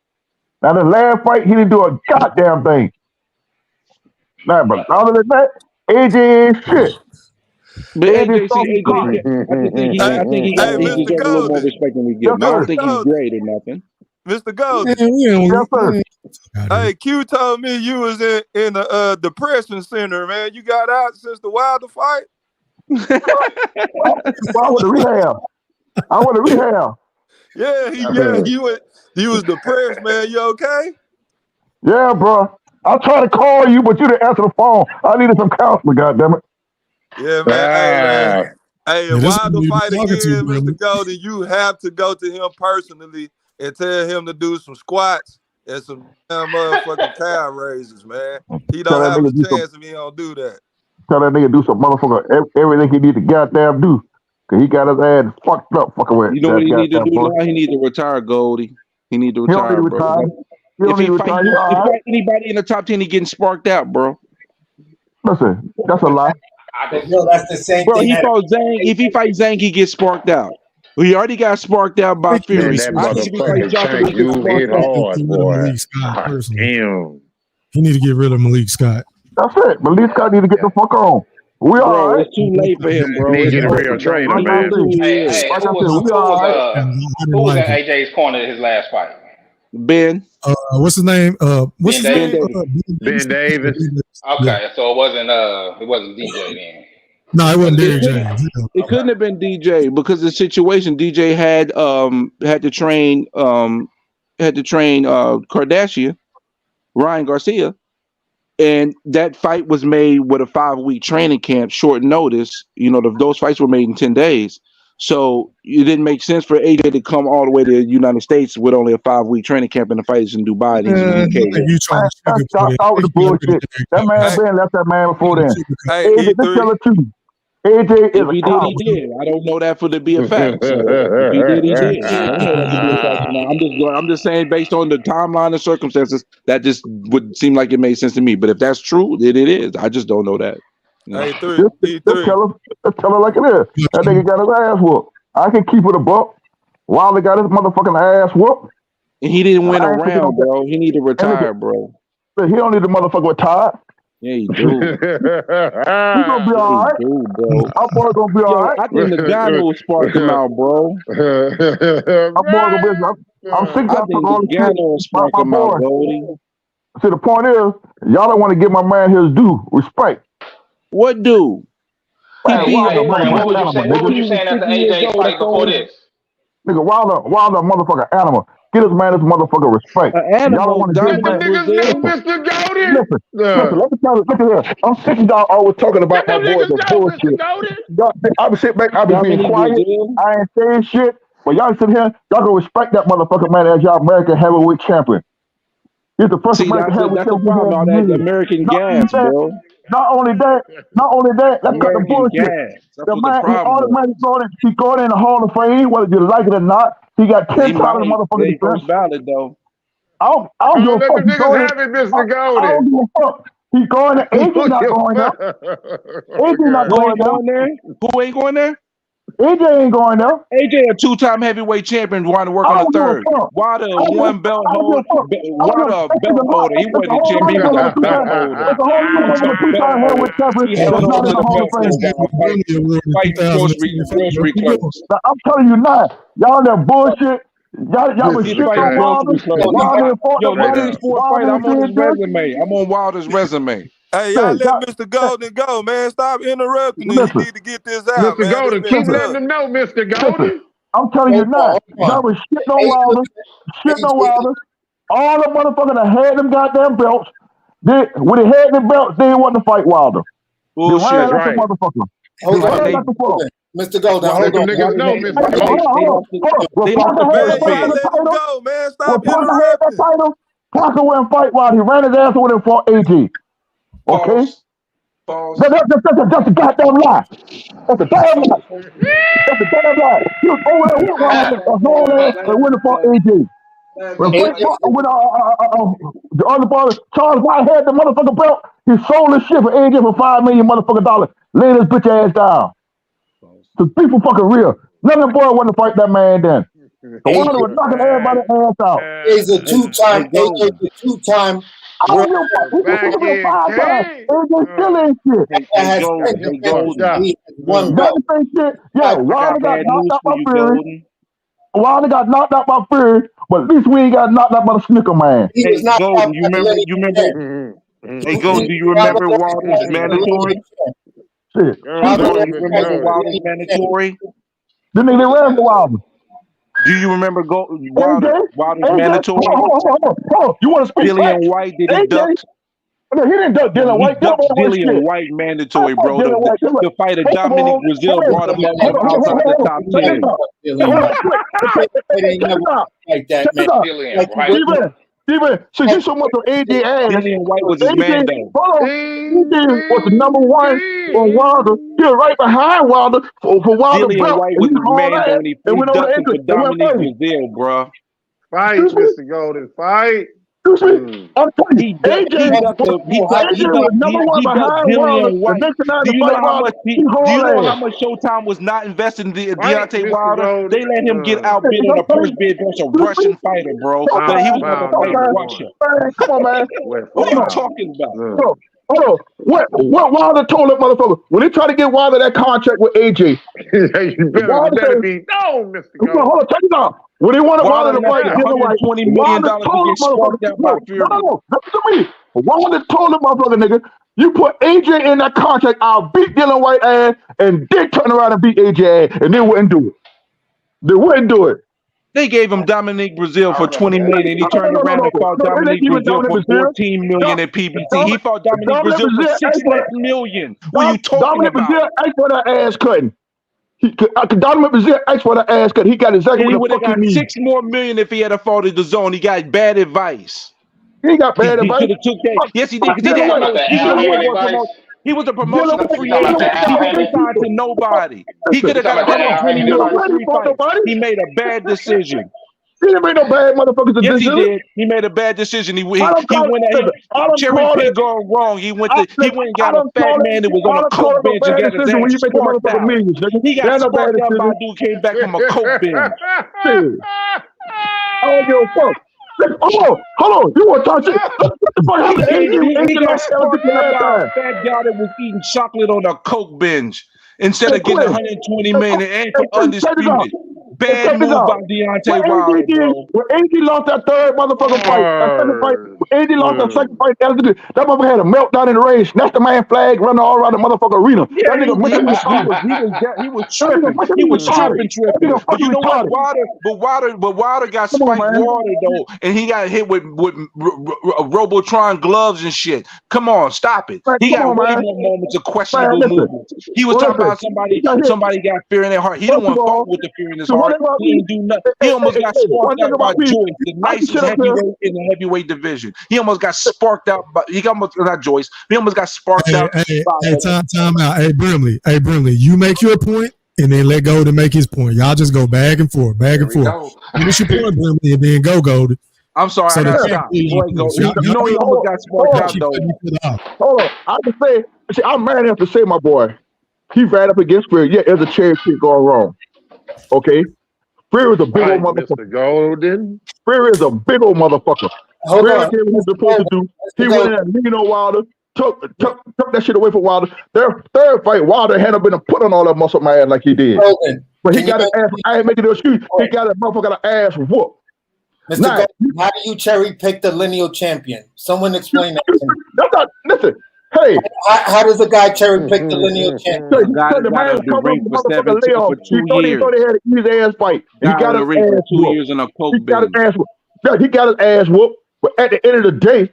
Now the last fight, he didn't do a goddamn thing. Nah, but other than that, AJ ain't shit. But AJ, I think he deserves a little more respect than we give him. I don't think he's great or nothing. Mr. Golden. Yes, sir. Hey, Q told me you was in the depression center, man. You got out since the Wilder fight? I went to rehab. Yeah, you was depressed, man. You okay? Yeah, bro. I tried to call you, but you didn't answer the phone. I needed some counseling, goddammit. Yeah, man. Hey, if Wilder fight again, Mr. Golden, you have to go to him personally and tell him to do some squats and some damn motherfucking calf raises, man. He don't have a chance if he don't do that. Tell that nigga do some motherfucker everything he need to goddamn do. Cause he got his ass fucked up fucking with. You know what he need to do now? He need to retire, Goldie. He need to retire, bro. If he fight anybody in the top 10, he getting sparked out, bro. Listen, that's a lie. No, that's the same bro, thing. He fought Zhang. If he fights Zhang, he gets sparked out. He already got sparked out by Fury. That motherfucker Tank, you hit hard, boy. Damn. He need to get rid of Malik Scott. That's it. Malik Scott need to get the fuck on. We all right. It's too late for him, bro. Need to get a real trainer, man. Who was in AJ's corner his last fight? Ben. What's his name? What's his name? Ben Davis. Okay, so it wasn't DJ then. No, it wasn't DJ. It couldn't have been DJ because of the situation. DJ had to train Kardashian, Ryan Garcia, and that fight was made with a 5-week training camp, short notice. You know, those fights were made in 10 days. So it didn't make sense for AJ to come all the way to the United States with only a 5-week training camp and the fights in Dubai. And Stop with the bullshit. That man Ben left that man before then. AJ, this tell the truth. AJ is if he did, he did. I don't know that for to be a fact. So if he did, he did. I don't know that to be a fact. I'm just saying based on the timeline and circumstances, that just would seem like it made sense to me. But if that's true, it is. I just don't know that. Hey, tell her like it is. That nigga got his ass whooped. I can keep it a buck. Wilder got his motherfucking ass whooped. And he didn't win a round, bro. He need to retire, bro. He don't need the motherfucker retired. Yeah, he do. He gonna be all right. Our boy gonna be all right. I think the guy will spark him out, bro. Our boy gonna be. I'm sick of all the shit. My boy. See, the point is, y'all don't want to give my man his due respect. What due? What was you saying after AJ's fight before this? Nigga, Wilder a motherfucker animal. Get this man this motherfucker respect. Y'all don't want to give him Mr. Golden. Listen, let me tell you, look at here. I'm sick of y'all always talking about my boys and bullshit. I be sitting back, I be being quiet. I ain't saying shit. But y'all sit here, y'all gonna respect that motherfucker man as y'all American heavyweight champion. He's the first American heavyweight champion. That's all that American gas, bro. Not only that, let's cut the bullshit. The man, he going in the Hall of Fame, whether you like it or not. He got 10 times motherfucking defense. Valid though. I don't give a fuck. Mr. Golden. I don't give a fuck. He's going there. AJ not going there. AJ not going there. Who ain't going there? AJ ain't going there. AJ a 2-time heavyweight champion, wanting to work on a third. Wilder one belt holder. Wilder a belt holder. He wasn't a champion. He was a belt holder. He held on to the belt. Fight grocery clerks. I'm telling you now, y'all that bullshit. Y'all was shit on Wilder. Yo, look at this fourth fight. I'm on his resume. I'm on Wilder's resume. Hey, y'all let Mr. Golden go, man. Stop interrupting him. You need to get this out, Mr. Golden, keep letting him know, Mr. Golden. I'm telling you now. Y'all was shitting on Wilder. Shitting on Wilder. All the motherfuckers that had them goddamn belts, when they had them belts, they didn't want to fight Wilder. Bullshit. They ran like a motherfucker. Hold on, Mr. Golden, hold on. They Man, let him go, man. Stop interrupting. Parker wouldn't fight Wilder. He ran his ass over and fought AJ. Okay? That's a goddamn lie. That's a damn lie. That's a damn lie. He was over there with Wilder and went and fought AJ. When the other brother, Charles White had the motherfucking belt, he sold his shit for AJ for $5 million motherfucking dollars. Laid his bitch ass down. Cause people fucking real. None of them boys wanted to fight that man then. The one that was knocking everybody's ass out. He's a two-time. I don't give a fuck. He been 5 times. AJ still ain't shit. Yeah, Wilder got knocked out by Fury. Wilder got knocked out by Fury, but at least we ain't got knocked out by the Snicker man. Hey, Golden, you remember? Hey, Golden, do you remember Wilder's mandatory? Shit. You remember Wilder's mandatory? Then they ran for Wilder. Do you remember Wilder's mandatory? Hold on. You want to speak? Dillian White, did he duck? No, he didn't duck Dillian White. Dillian White mandatory, bro. The fight of Dominic Brazil brought him up outside the top 10. Like that, man. Steven, since you so much of AJ ass, Dillian White was his man, though. Hold on. AJ was the number one on Wilder. He was right behind Wilder for Wilder. Dillian White was his man, though, and he ducked him for Dominic Brazil, bro. Fight, Mr. Golden, fight. I'm telling you, AJ was number one behind Wilder. Do you know how much Showtime was not invested in Deontay Wilder? They let him get outbid on a first bid versus a Russian fighter, bro. But he was going to fight Russia. Come on, man. What are you talking about? Hold on. What Wilder told that motherfucker when they tried to get Wilder that contract with AJ? You better be known, Mr. Golden. Hold on, check it out. When they wanted Wilder to fight $120 million to get sparked out by Fury. No, listen to me. Wilder told the motherfucker, nigga, you put AJ in that contract, I'll beat Dillian White ass, and then turn around and beat AJ ass, and they wouldn't do it. They wouldn't do it. They gave him Dominic Brazil for $20 million, and he turned around and fought Dominic Brazil for $14 million at PBC. He fought Dominic Brazil for $6 million. What are you talking about? Dominic Brazil asked for that ass cutting. Dominic Brazil asked for that ass cut. He got exactly what the fuck he needs. He would have got $6 more million if he had fought in the zone. He got bad advice. He got bad advice. Yes, he did. He was a promotional free agent. He wasn't signed to nobody. He could have got $120 million for free fight. He made a bad decision. He didn't make no bad motherfucking decision. Yes, he did. He made a bad decision. He went cherry pick going wrong. He went and got a fat man that was on a coke bench and got his ass sparked out. He got sparked out by a dude came back from a coke bench. I don't give a fuck. Hold on. You want to talk shit? He got sparked out by a fat guy that was eating chocolate on a coke bench instead of getting $120 million and for undisputed. Bad move by Deontay Wilder, bro. When AJ lost that third motherfucking fight, that second fight, when AJ lost that second fight, that motherfucker had a meltdown in the ring, snatched the man flag, running all around the motherfucking arena. Yeah, he was tripping. He was tripping. But you know what? Wilder got spiked water though, and he got hit with Robotron gloves and shit. Come on, stop it. He got way more moments of questionable movements. He was talking about somebody got fear in their heart. He didn't want to fuck with the fear in his heart. He didn't do nothing. He almost got sparked out by Joyce, the nicest heavyweight in the heavyweight division. He almost got sparked out by he almost got sparked out. Time out. Hey Brimley, you make your point and then let go to make his point. Y'all just go back and forth. Finish your point, Brimley, and then go Golden. I'm sorry, I gotta stop. You know he almost got sparked out though. Hold on. I can say, I'm mad enough to say, my boy, he ran up against Fury. Yeah, there's a cherry pick going wrong. Okay, Fury is a big old motherfucker. Golden. Fury is a big old motherfucker. Fury did what he was supposed to do. He went in and leaned on Wilder, took that shit away from Wilder. Their third fight, Wilder hadn't been put on all that muscle man like he did. But he got an ass. I ain't making no excuse. He got a motherfucker ass whoop. Mr. Golden, how do you cherry pick the lineal champion? Someone explain that to me. Listen. Hey, How does a guy cherry pick the lineal champion? so he said the man was covering the motherfucking layoff. He thought they had an easy ass fight. He got his ass whooped. He got his ass whooped. Yeah, he got his ass whooped. But at the end of the day,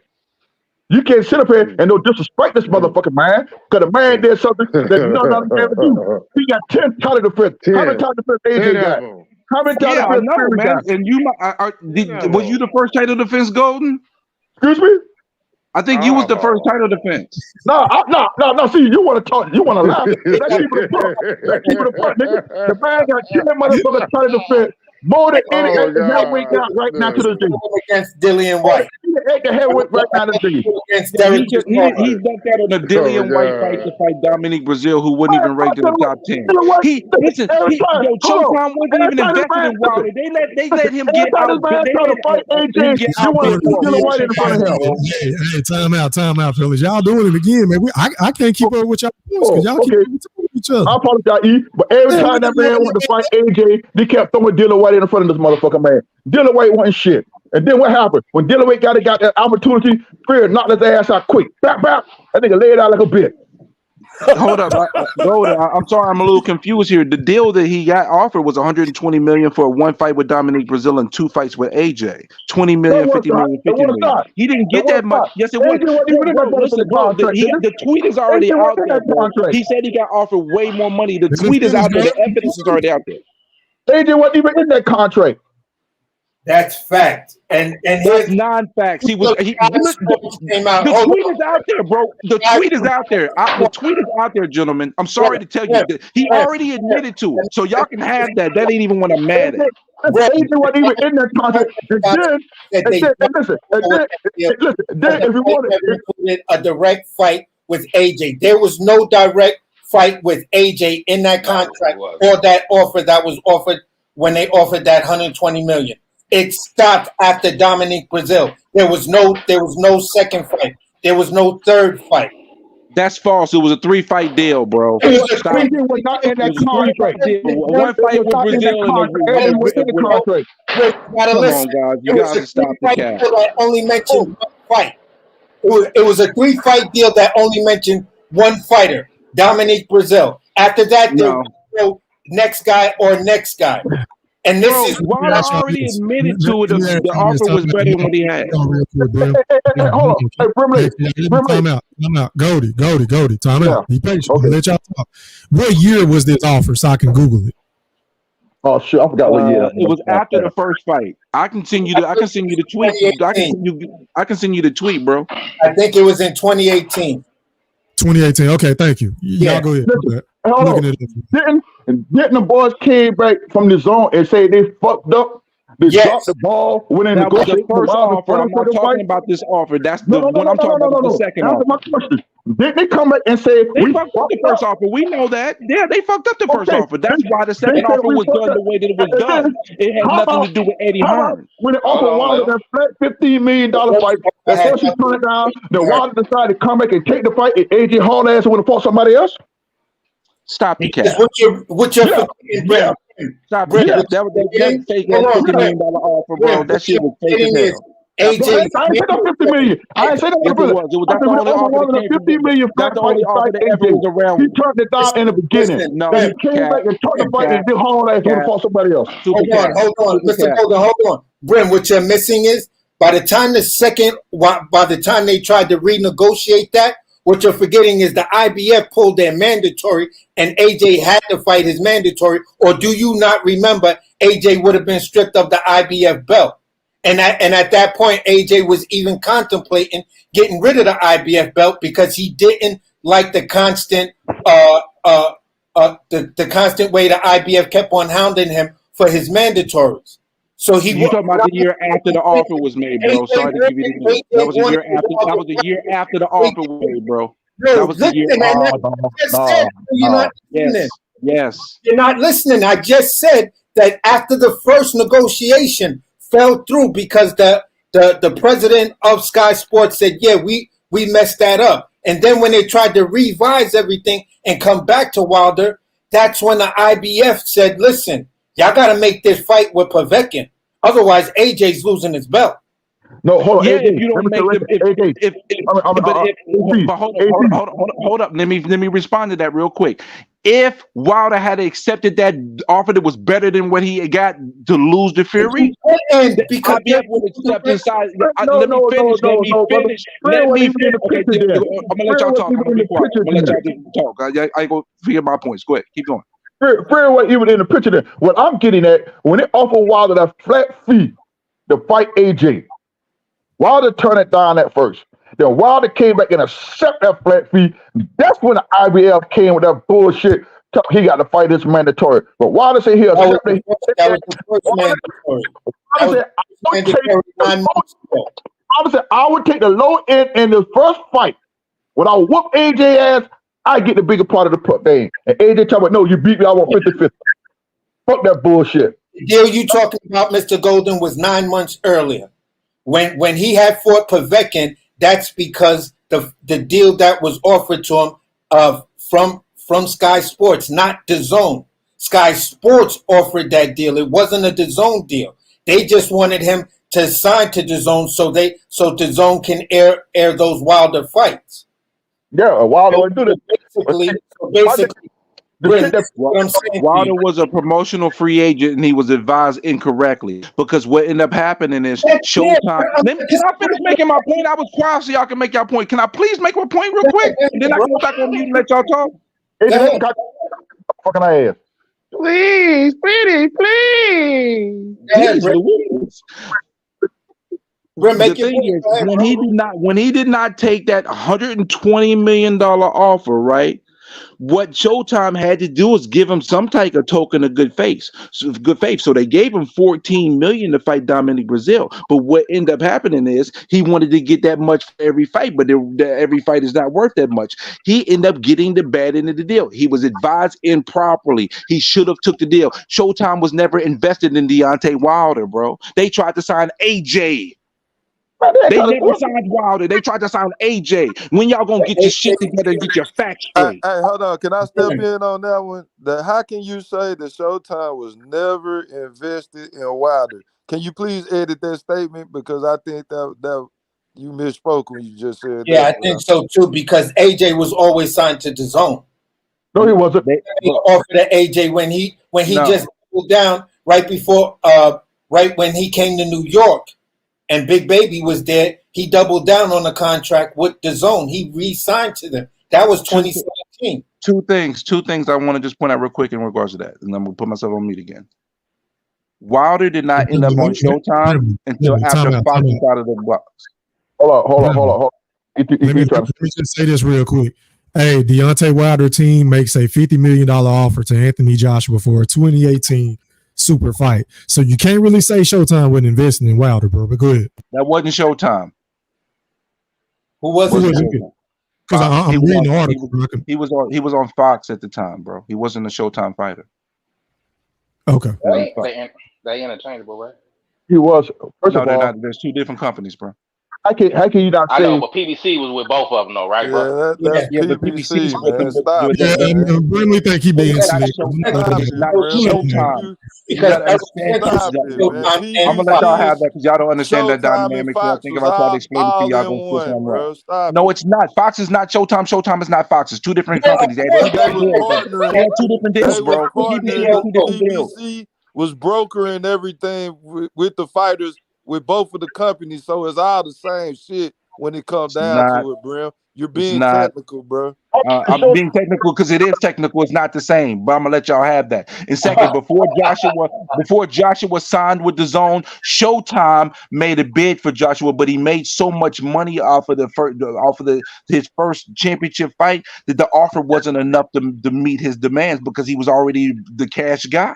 you can't sit up here and don't disrespect this motherfucking man, because the man did something that none of them ever do. He got 10 title defense. How many title defense AJ got? How many title I defense know, Fury man. got? And was you the first title defense, Golden? Excuse me? I think you was the first title defense. No. See, you want to talk, you want to laugh. Let's keep it a buck. Let's keep it a buck, nigga. The man got 10 motherfuckers title defense. More than any heavyweight got right now to the day. Against Dillian White. The heavyweight right now to the day. Against Derek He ducked out on a Dillian White fight to fight Dominique Brazil, who wasn't even ranked in the top 10. Showtime wasn't even invested in Wilder. They let him get out. They let him fight AJ. Hey, time out, fellas. Y'all doing it again, man. I can't keep up with y'all because y'all keep with each other. I apologize, E, but every time that man wanted to fight AJ, they kept throwing Dillian White in front of this motherfucker, man. Dillian White wasn't shit. And then what happened? When Dillian White got that opportunity, Fear knocked his ass out quick. Bap, bap. That nigga laid out like a bitch. Hold up, I'm sorry, I'm a little confused here. The deal that he got offered was $120 million for one fight with Dominique Brazil and 2 fights with AJ. $20 million, $50 million, $50 million. He didn't get that much. Yes, it was. Listen, bro, the tweet is already out there, bro. He said he got offered way more money. The tweet is out there. The evidence is already out there. AJ wasn't even in that contract. That's fact. And that's non-facts. The tweet is out there, bro. The tweet is out there. The tweet is out there, gentlemen. I'm sorry to tell you that he already admitted to it. So y'all can have that. That ain't even what I'm mad at. AJ wasn't even in that contract. Then if you wanted a direct fight with AJ, there was no direct fight with AJ in that contract or that offer that was offered when they offered that $120 million. It stopped after Dominique Brazil. There was no second fight. There was no third fight. That's false. It was a 3-fight deal, bro. It was not in that contract. One fight with Brazil and come on, guys. You got to stop the cap. That only mentioned one fight. It was a 3-fight deal that only mentioned one fighter, Dominique Brazil. After that, there was no next guy or next guy. And this is Wilder already admitted to it. The offer was better than what he had. Hold on. Time out. Goldie. Time out. Be patient. Okay. Let y'all talk. What year was this offer so I can Google it? Oh shit, I forgot what year. It was after the first fight. I can send you the tweet. I can send you the tweet, bro. I think it was in 2018. 2018. Okay, thank you. Y'all go ahead. Didn't the boys came back from the zone and say they fucked up? They dropped the ball when they negotiated the first offer. I'm not talking about this offer. That's the one I'm talking about. The second offer. My question. Did they come back and say they fucked up the first offer? We know that. Yeah, they fucked up the first offer. That's why the second offer was done the way that it was done. It had nothing to do with Eddie Hearn. When they offered Wilder that flat $15 million fight, at first he turned it down. Then Wilder decided to come back and take the fight, and AJ hauled ass and would have fought somebody else. Stop the cap. What you're Stop the cap. That fake $50 million offer, bro. That shit was fake as hell. AJ, I ain't said no $50 million. I ain't said no $50 million. That's the only offer that came $50 million. That's the only offer that ever was around. He turned it down in the beginning. No, he came back and turned the fight and did haul ass and would have fought somebody else. Hold on, Mr. Golden, hold on. Brim, what you're missing is by the time they tried to renegotiate that, what you're forgetting is the IBF pulled their mandatory and AJ had to fight his mandatory. Or do you not remember AJ would have been stripped of the IBF belt? And at that point, AJ was even contemplating getting rid of the IBF belt because he didn't like the constant the constant way the IBF kept on hounding him for his mandatories. So you talking about the year after the offer was made, bro? Sorry to give you the news. That was a year after. That was a year after the offer was made, bro. That was the year. You're not listening. Yes. You're not listening. I just said that after the first negotiation fell through because the president of Sky Sports said, "Yeah, we messed that up." And then when they tried to revise everything and come back to Wilder, that's when the IBF said, "Listen, y'all got to make this fight with Povetkin. Otherwise, AJ's losing his belt." No, hold on, Yeah, AJ. if you Let don't me say make right them, there. AJ. Hold up. Let me respond to that real quick. If Wilder had accepted that offer that was better than what he got to lose to Fury, because I'd be able to accept inside. No, Let me finish. brother. Fury Let wasn't me even in finish. the Okay, picture then. I'm gonna let Fury y'all wasn't talk. I'm even gonna in be the quiet. picture I'm gonna let then. y'all just talk. I go figure my points. Go ahead, keep going. Fury wasn't even in the picture then. What I'm getting at, when they offered Wilder that flat fee to fight AJ, Wilder turned it down at first. Then Wilder came back and accepted that flat fee. That's when the IBF came with that bullshit. He got to fight this mandatory. But Wilder said he accepted. That was the first mandatory. Wilder said, I would take the low end in the first fight. When I whoop AJ ass, I get the bigger part of the put game. And AJ talking about, no, you beat me, I want 50-50. Fuck that bullshit. The deal you talking about, Mr. Golden, was 9 months earlier. When he had fought Povetkin, that's because the deal that was offered to him from Sky Sports, not DAZN. Sky Sports offered that deal. It wasn't a DAZN deal. They just wanted him to sign to DAZN so DAZN can air those Wilder fights. Yeah, Wilder would do that. Basically, Wilder was a promotional free agent and he was advised incorrectly because what ended up happening is Showtime. Can I finish making my point? I was quiet so y'all can make your point. Can I please make my point real quick? And then I can go back on mute and let y'all talk. Fucking ass. Please, please. Please, Louise. The thing is, when he did not take that $120 million offer, right? What Showtime had to do was give him some type of token of good faith. So they gave him $14 million to fight Dominic Brazil. But what ended up happening is he wanted to get that much for every fight, but every fight is not worth that much. He ended up getting the bad end of the deal. He was advised improperly. He should have took the deal. Showtime was never invested in Deontay Wilder, bro. They tried to sign AJ. They never signed Wilder. They tried to sign AJ. When y'all gonna get your shit together and get your facts straight? Hey, hold on. Can I step in on that one? How can you say that Showtime was never invested in Wilder? Can you please edit that statement? Because I think that you misspoke when you just said that. Yeah, I think so too, because AJ was always signed to DAZN. No, he wasn't. They offered to AJ when he just pulled down right before right when he came to New York. And Big Baby was there. He doubled down on the contract with DAZN. He re-signed to them. That was 2017. Two things I want to just point out real quick in regards to that, and I'm gonna put myself on mute again. Wilder did not end up on Showtime until after Fox was out of the box. Hold on. Let me just say this real quick. Hey, Deontay Wilder team makes a $50 million offer to Anthony Joshua for a 2018 super fight. So you can't really say Showtime wasn't investing in Wilder, bro. But go ahead. That wasn't Showtime. Who was it? Because I'm reading the article. He was on Fox at the time, bro. He wasn't a Showtime fighter. Okay. They interchangeable, right? He was. First of all, there's two different companies, bro. How can you not say? I know, but PBC was with both of them, though, right, bro? That's PBC, man. Stop. Brimley think he being slick. Not Showtime. Because I'm gonna let y'all have that because y'all don't understand that dynamic. So I think if I try to explain it to y'all, gonna twist them right. No, it's not. Fox is not Showtime. Showtime is not Fox. It's two different companies. They had two different deals, bro. PBC was brokering everything with the fighters with both of the companies, so it's all the same shit when it comes down to it, bro. You're being technical, bro. I'm being technical because it is technical. It's not the same, but I'm gonna let y'all have that. And second, before Joshua signed with DAZN, Showtime made a bid for Joshua, but he made so much money off of his first championship fight that the offer wasn't enough to meet his demands because he was already the cash guy.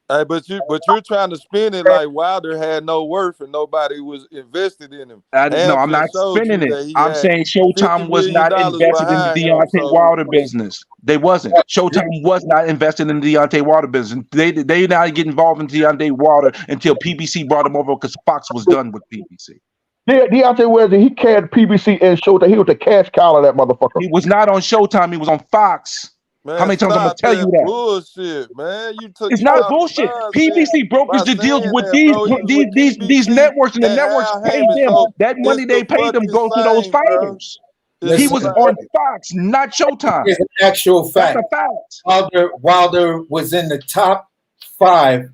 Hey, but you're trying to spin it like Wilder had no worth and nobody was invested in him. I'm not spinning it. I'm saying Showtime was not invested in the Deontay Wilder business. They wasn't. Showtime was not invested in the Deontay Wilder business. They did not get involved in Deontay Wilder until PBC brought him over because Fox was done with PBC. Yeah, Deontay Wilder, he carried PBC and Showtime. He was the cash cow of that motherfucker. He was not on Showtime. He was on Fox. How Man, many times I'm gonna stop tell you that that? bullshit, man. It's You not talking bullshit. nonsense PBC brokers by that deals saying with that, bro. He was with these PBC networks, and the and networks Al pay Hammond, them. so That money it's they the pay them fucking goes to those same, bro. fighters. It's He the was Listen, same. on Fox, not Showtime. here's an actual That's fact. a fact. Wilder was in the top 5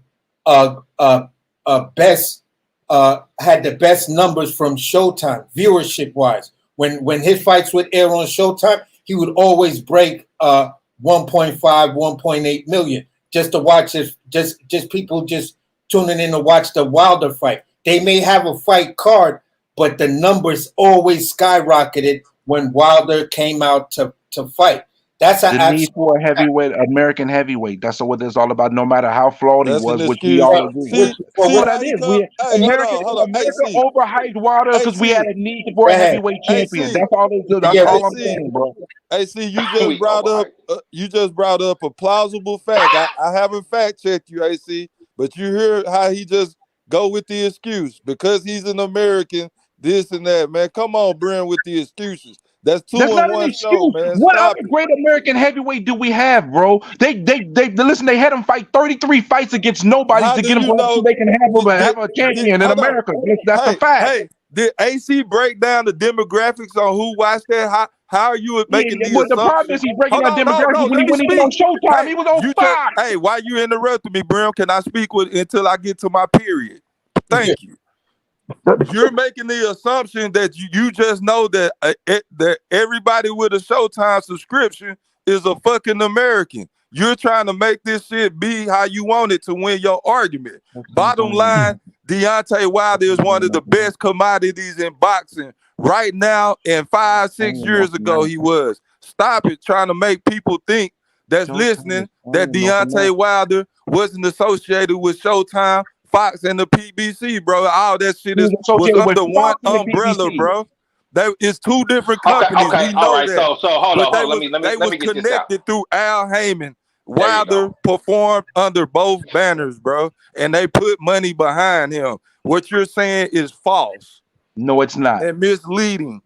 best had the best numbers from Showtime viewership wise. When his fights would air on Showtime, he would always break 1.5, 1.8 million just to watch it. Just people just tuning in to watch the Wilder fight. They may have a fight card, but the numbers always skyrocketed when Wilder came out to fight. That's The need for a heavyweight, American heavyweight. That's what it's all about. No matter how flawed he That's an was, which we excuse. all agree. See That's what how that you is. come. Hey, America hold on. overhyped Wilder because we had a need for a heavyweight champion. That's all. That's all I'm saying, bro. Hey, see, you just brought up. You just brought up a plausible fact. I haven't fact checked you, AC, but you hear how he just go with the excuse because he's an American. This and that, man. Come on, Brent, with the excuses. That's That's not an 2-in-1 excuse. show, man. What Stop other it. great American heavyweight do we have, bro? They listen. They had him fight 33 fights against nobody How to do get him you so know? they can have a champion in Hold on. America. That's a fact. Hey, did AC break down the demographics on who watched that? How are you making the But the problem assumption? is he's breaking Hold down on, no, demographics when he let me wasn't even on speak. Showtime. Hey, He was on you just, Fox. hey, why you interrupting me, Brim? Can I speak until I get to my period? Thank you. You're making the assumption that you just know that that everybody with a Showtime subscription is a fucking American. You're trying to make this shit be how you want it to win your argument. Bottom line, Deontay Wilder is one of the best commodities in boxing right now, and 5-6 years ago he was. Stop it trying to make people think that's listening that Deontay Wilder wasn't associated with Showtime, Fox, and the PBC, bro. All that shit was under one umbrella, bro. It's 2 different companies. Okay. We All know right. that. So hold But on. they Let was me get this out. connected through Al Heyman. There you Wilder go. performed under both banners, bro, and they put money behind him. What you're saying is false. No, it's not. And misleading.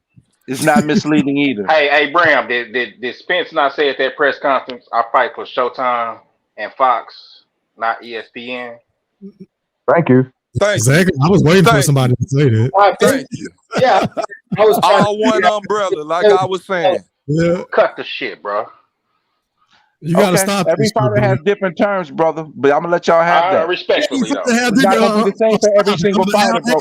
It's not misleading either. Hey, Bram, did Spence not say at that press conference, I fight for Showtime and Fox, not ESPN? Thank you. Exactly. I was waiting for somebody to say that. Thank you. Yeah, I was all one umbrella, like I was saying. Yeah. Cut the shit, bro. You gotta stop. Every fighter has different terms, brother. But I'm gonna let y'all have that. Respectfully, though. It's not gonna be the same for every single fighter, bro.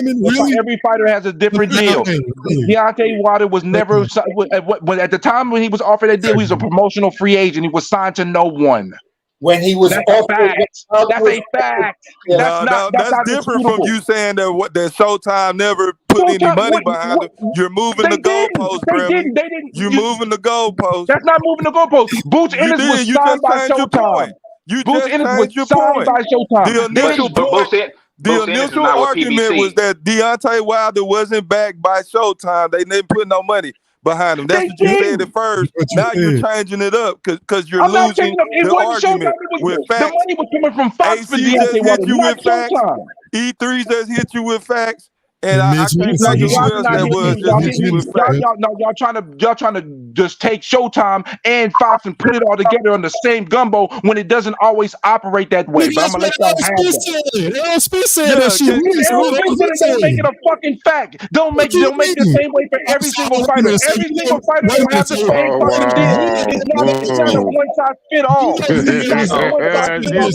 Every fighter has a different deal. Deontay Wilder was never at the time when he was offered that deal. He was a promotional free agent. He was signed to no one. When he was That's a fact. That's a fact. That's different from you saying that that Showtime never put any money behind it. You're moving the goalposts, Bradley. You're moving the goalposts. That's not moving the goalposts. Boots Ennis was signed by Showtime. You Boots just Ennis was changed your signed point. by Showtime. The initial point. The initial argument was that Deontay Wilder wasn't backed by Showtime. They didn't put no money behind him. That's what you said at first. Now you're changing it up because you're losing the argument with facts. The money was coming from Fox for AC just Deontay Wilder, hit you not with facts. Showtime. E3 just hit you with facts. And I can't Y'all think of who else that was just hit you with facts. Y'all trying to just take Showtime and Fox and put it all together on the same gumbo when it doesn't always operate that way. But I'm gonna let y'all have that. Errol Spence said that shit. Errol Spence said it, don't make it a fucking fact. Don't make it the same way for every single fighter. Every single fighter don't have the same fucking deal. It's not a one size fit all. It's not a one size fit all.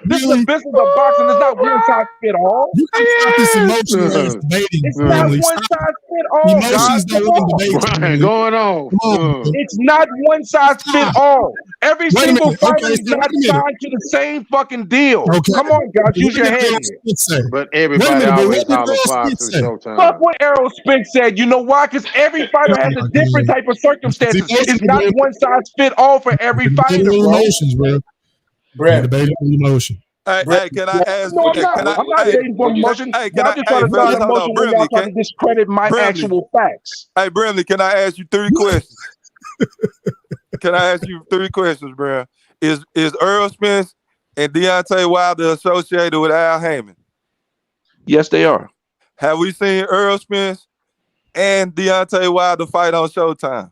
This is the business of boxing. It's not one size fit all. You can stop this emotional debating. It's not one size fit all. Emotions don't win debates. Going on. It's not one size fit all. Every Wait a single minute. fighter Okay, is so not wait a minute. signed to the same fucking deal. Okay. Come on, guys, use your head. But everybody always holler Fox and Fuck Showtime. what Errol Spence said. You know why? Because every fighter has a different type of circumstances. It's not one size fit all for every fighter, bro. Emotions, bro. Debating emotion. Hey, can I ask? No, I'm not dating for emotion. Hey, Y'all just trying to start emotion when y'all trying to discredit my actual facts. Hey, Bradley, can I ask you 3 questions? Can I ask you 3 questions, bro? Is Errol Spence and Deontay Wilder associated with Al Heyman? Yes, they are. Have we seen Errol Spence and Deontay Wilder fight on Showtime?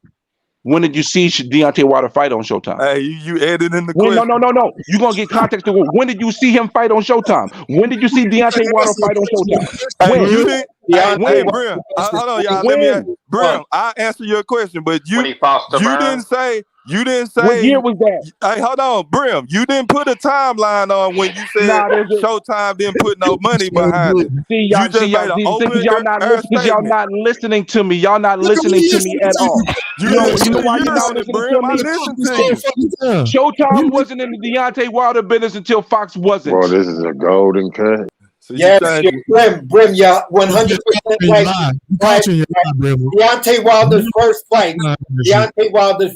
When did you see Deontay Wilder fight on Showtime? Hey, you added in the When, question. no. You're gonna get context to when did you see him fight on Showtime? When did you see Deontay Wilder fight on Showtime? Hey, When? you didn't. Hey, Brim. Hold on, y'all. Let me. Brim, I answer your question, but when he fought you didn't say. You didn't say. What year was that? Hey, hold on, Brim. You didn't put a timeline on when you said Showtime didn't put no money behind it. You just made an open air statement. Y'all not listening to me. Y'all not listening to me at all. You know why you're not listening to me? I listened to you. Showtime wasn't in the Deontay Wilder business until Fox wasn't. Bro, this is a golden cut. So yes, Brim, yeah, 100% right. Deontay Wilder's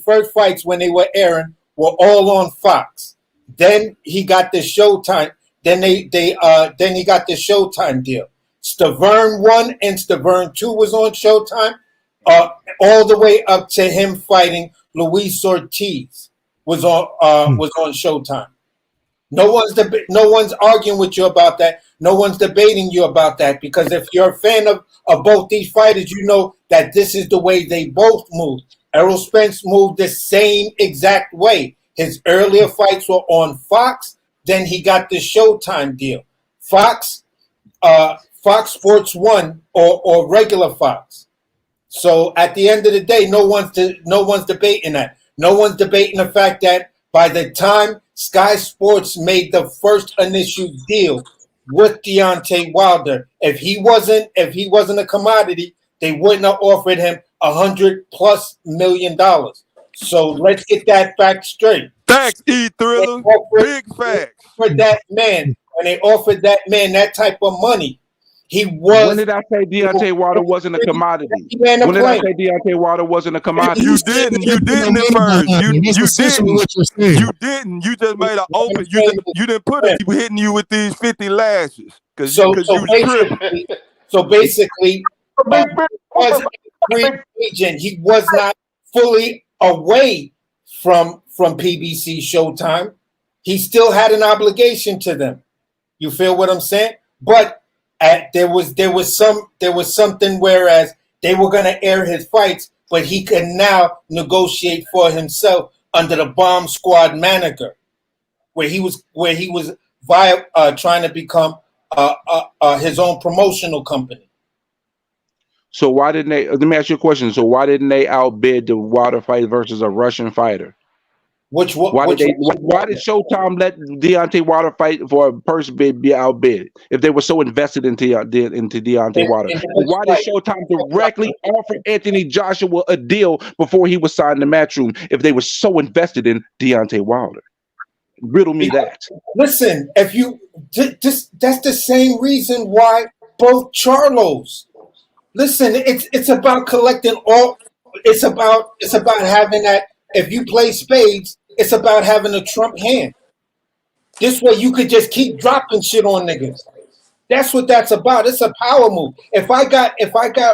first fights when they were airing were all on Fox. Then he got the Showtime. Then he got the Showtime deal. Stavern 1 and Stavern 2 was on Showtime. All the way up to him fighting Luis Ortiz was on Showtime. No one's arguing with you about that. No one's debating you about that, because if you're a fan of both these fighters, you know that this is the way they both moved. Errol Spence moved the same exact way. His earlier fights were on Fox, then he got the Showtime deal. Fox Sports 1 or regular Fox. So at the end of the day, no one's debating that. No one's debating the fact that by the time Sky Sports made the first initial deal with Deontay Wilder, if he wasn't a commodity, they wouldn't have offered him $100+ million. So let's get that fact straight. Facts, E-Thriller. Big facts. For that man, when they offered that man that type of money, he was. When did I say Deontay Wilder wasn't a commodity? When did I say Deontay Wilder wasn't a commodity? You didn't at first. You didn't. You just made an open. You didn't put it. He was hitting you with these 50 lashes. So basically, was a free agent. He was not fully away from PBC Showtime. He still had an obligation to them. You feel what I'm saying? But there was something whereas they were going to air his fights, but he can now negotiate for himself under the Bomb Squad manager, where he was trying to become his own promotional company. So why didn't they? Let me ask you a question. So why didn't they outbid the Wilder fight versus a Russian fighter? Why did Showtime let Deontay Wilder fight for a purse bid be outbid if they were so invested into Deontay Wilder? Why did Showtime directly offer Anthony Joshua a deal before he was signed to Matchroom if they were so invested in Deontay Wilder? Riddle me that. Listen, if you that's the same reason why both Charlos. Listen, it's about collecting all. It's about having that. If you play spades, it's about having a trump hand. This way you could just keep dropping shit on niggas. That's what that's about. It's a power move. If I got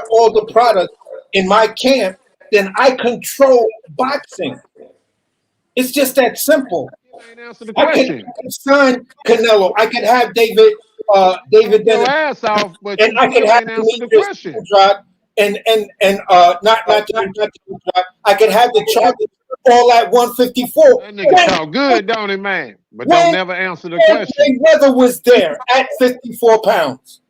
all the product in my camp, then I control boxing. It's just that simple. I could sign Canelo. I could have David your ass off, but and I could have the question. And not I could have the charges all at 154. That nigga sound good, don't it, man? But don't never answer the question. Mayweather was there at 54 pounds.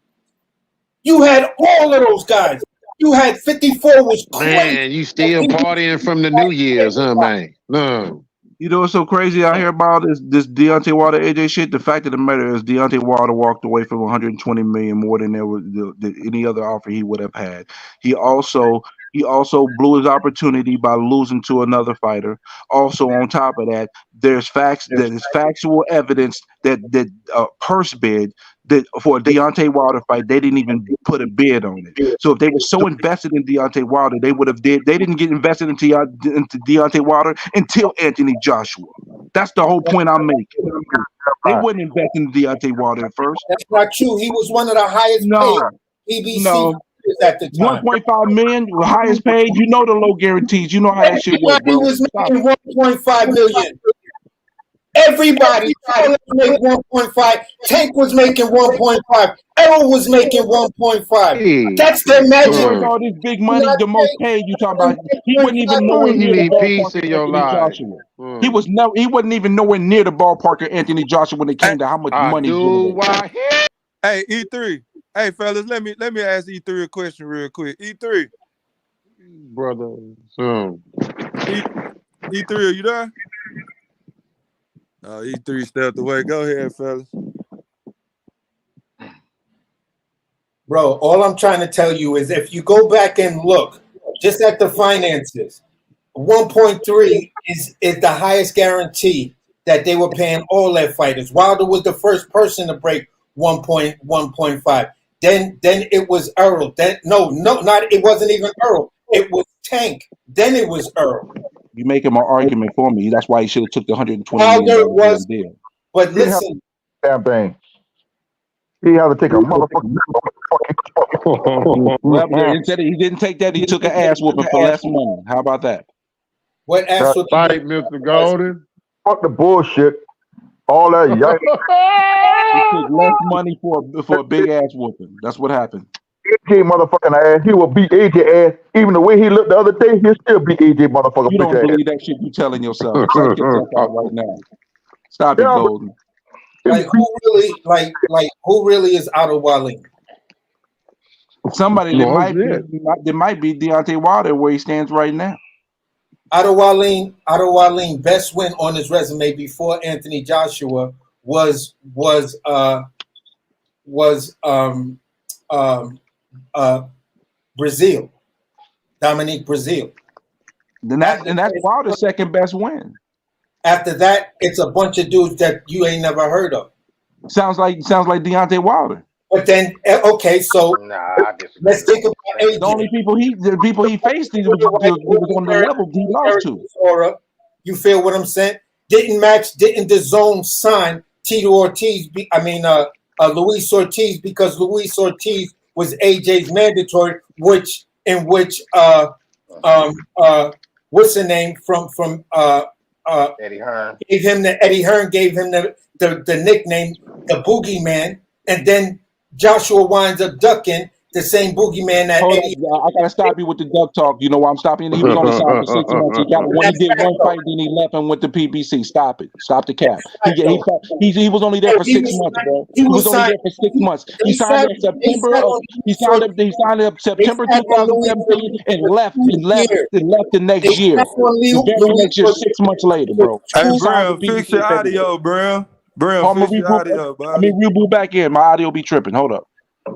You had all of those guys. You had 54 was crazy. Man, you still partying from the New Year's, huh, man? No. You know what's so crazy out here about this Deontay Wilder AJ shit? The fact of the matter is Deontay Wilder walked away from $120 million more than there was any other offer he would have had. He also blew his opportunity by losing to another fighter. Also, on top of that, there's factual evidence that purse bid that for a Deontay Wilder fight, they didn't even put a bid on it. So if they were so invested in Deontay Wilder, they didn't get invested into Deontay Wilder until Anthony Joshua. That's the whole point I'm making. They wouldn't invest in Deontay Wilder at first. That's not true. He was one of the highest paid PBC at the time. 1.5 million, the highest paid. You know the low guarantees. You know how that shit works. He was making 1.5 million. Everybody, all make 1.5. Tank was making 1.5. Errol was making 1.5. That's their magic. So where's all this big money, the most paid you talking about? He wasn't even nowhere near the ballpark of Anthony Joshua. He wasn't even nowhere near the ballpark of Anthony Joshua when it came to how much money he generated. Hey, E3. Hey, fellas, let me ask E3 a question real quick. E3. Brother. E3, are you there? Oh, E3 stepped away. Go ahead, fellas. Bro, all I'm trying to tell you is if you go back and look just at the finances, 1.3 is the highest guarantee that they were paying all their fighters. Wilder was the first person to break 1.5. Then it was Errol. It wasn't even Errol. It was Tank. Then it was Errol. You making my argument for me. That's why he should have took the $120 Wilder was, deal. but listen, damn thing. He had to take a motherfucking. Well, instead he didn't take that. He took an ass whooping for less money. How about that? What ass whooping? Fight, Mr. Golden. Fuck the bullshit. All that yank. He took less money for a big ass whooping. That's what happened. AJ motherfucking ass. He will beat AJ ass. Even the way he looked the other day, he'll still beat AJ motherfucking You don't bitch believe that shit you telling yourself. Check yourself out right now. Stop it, Golden. Like who really is out of Wale? Somebody that might be Deontay Wilder where he stands right now. Otto Wallin best win on his resume before Anthony Joshua was Brazil, Dominique Brazil. And that's Wilder's second best win. After that, it's a bunch of dudes that you ain't never heard of. Sounds like Deontay Wilder. But then, okay, so let's think about AJ. The people he faced was on the level he lost to. You feel what I'm saying? Didn't the zone sign Tito Ortiz? Luis Ortiz, because Luis Ortiz was AJ's mandatory, what's the name from Eddie Hearn Eddie Hearn gave him the nickname the Boogeyman, and then Joshua winds up ducking the same boogeyman that Eddie. I gotta stop you with the duck talk. You know why I'm stopping you? He was on the side for 6 months. He did one fight, then he left and went to PBC. Stop it. Stop the cap. He was only there for 6 months, bro. He was only there for 6 months. He signed up September 2017 and left the next year. The next year, 6 months later, bro. Hey, Brim, fix your audio, Brim. Brim, fix your audio, bro. Let me reboot back in. My audio be tripping. Hold up.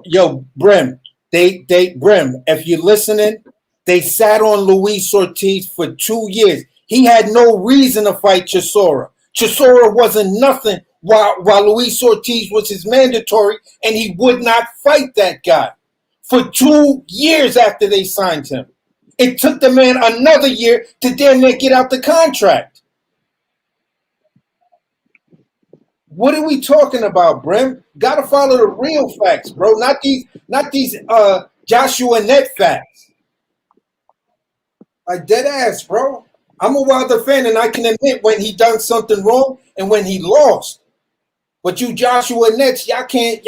Yo, Brim, Brim, if you're listening, they sat on Luis Ortiz for 2 years. He had no reason to fight Chisora. Chisora wasn't nothing while Luis Ortiz was his mandatory, and he would not fight that guy for 2 years after they signed him. It took the man another year to damn near get out the contract. What are we talking about, Brim? Gotta follow the real facts, bro. Not these Joshua Net facts. Like dead ass, bro. I'm a Wilder fan, and I can admit when he done something wrong and when he lost. But you Joshua Nets, y'all can't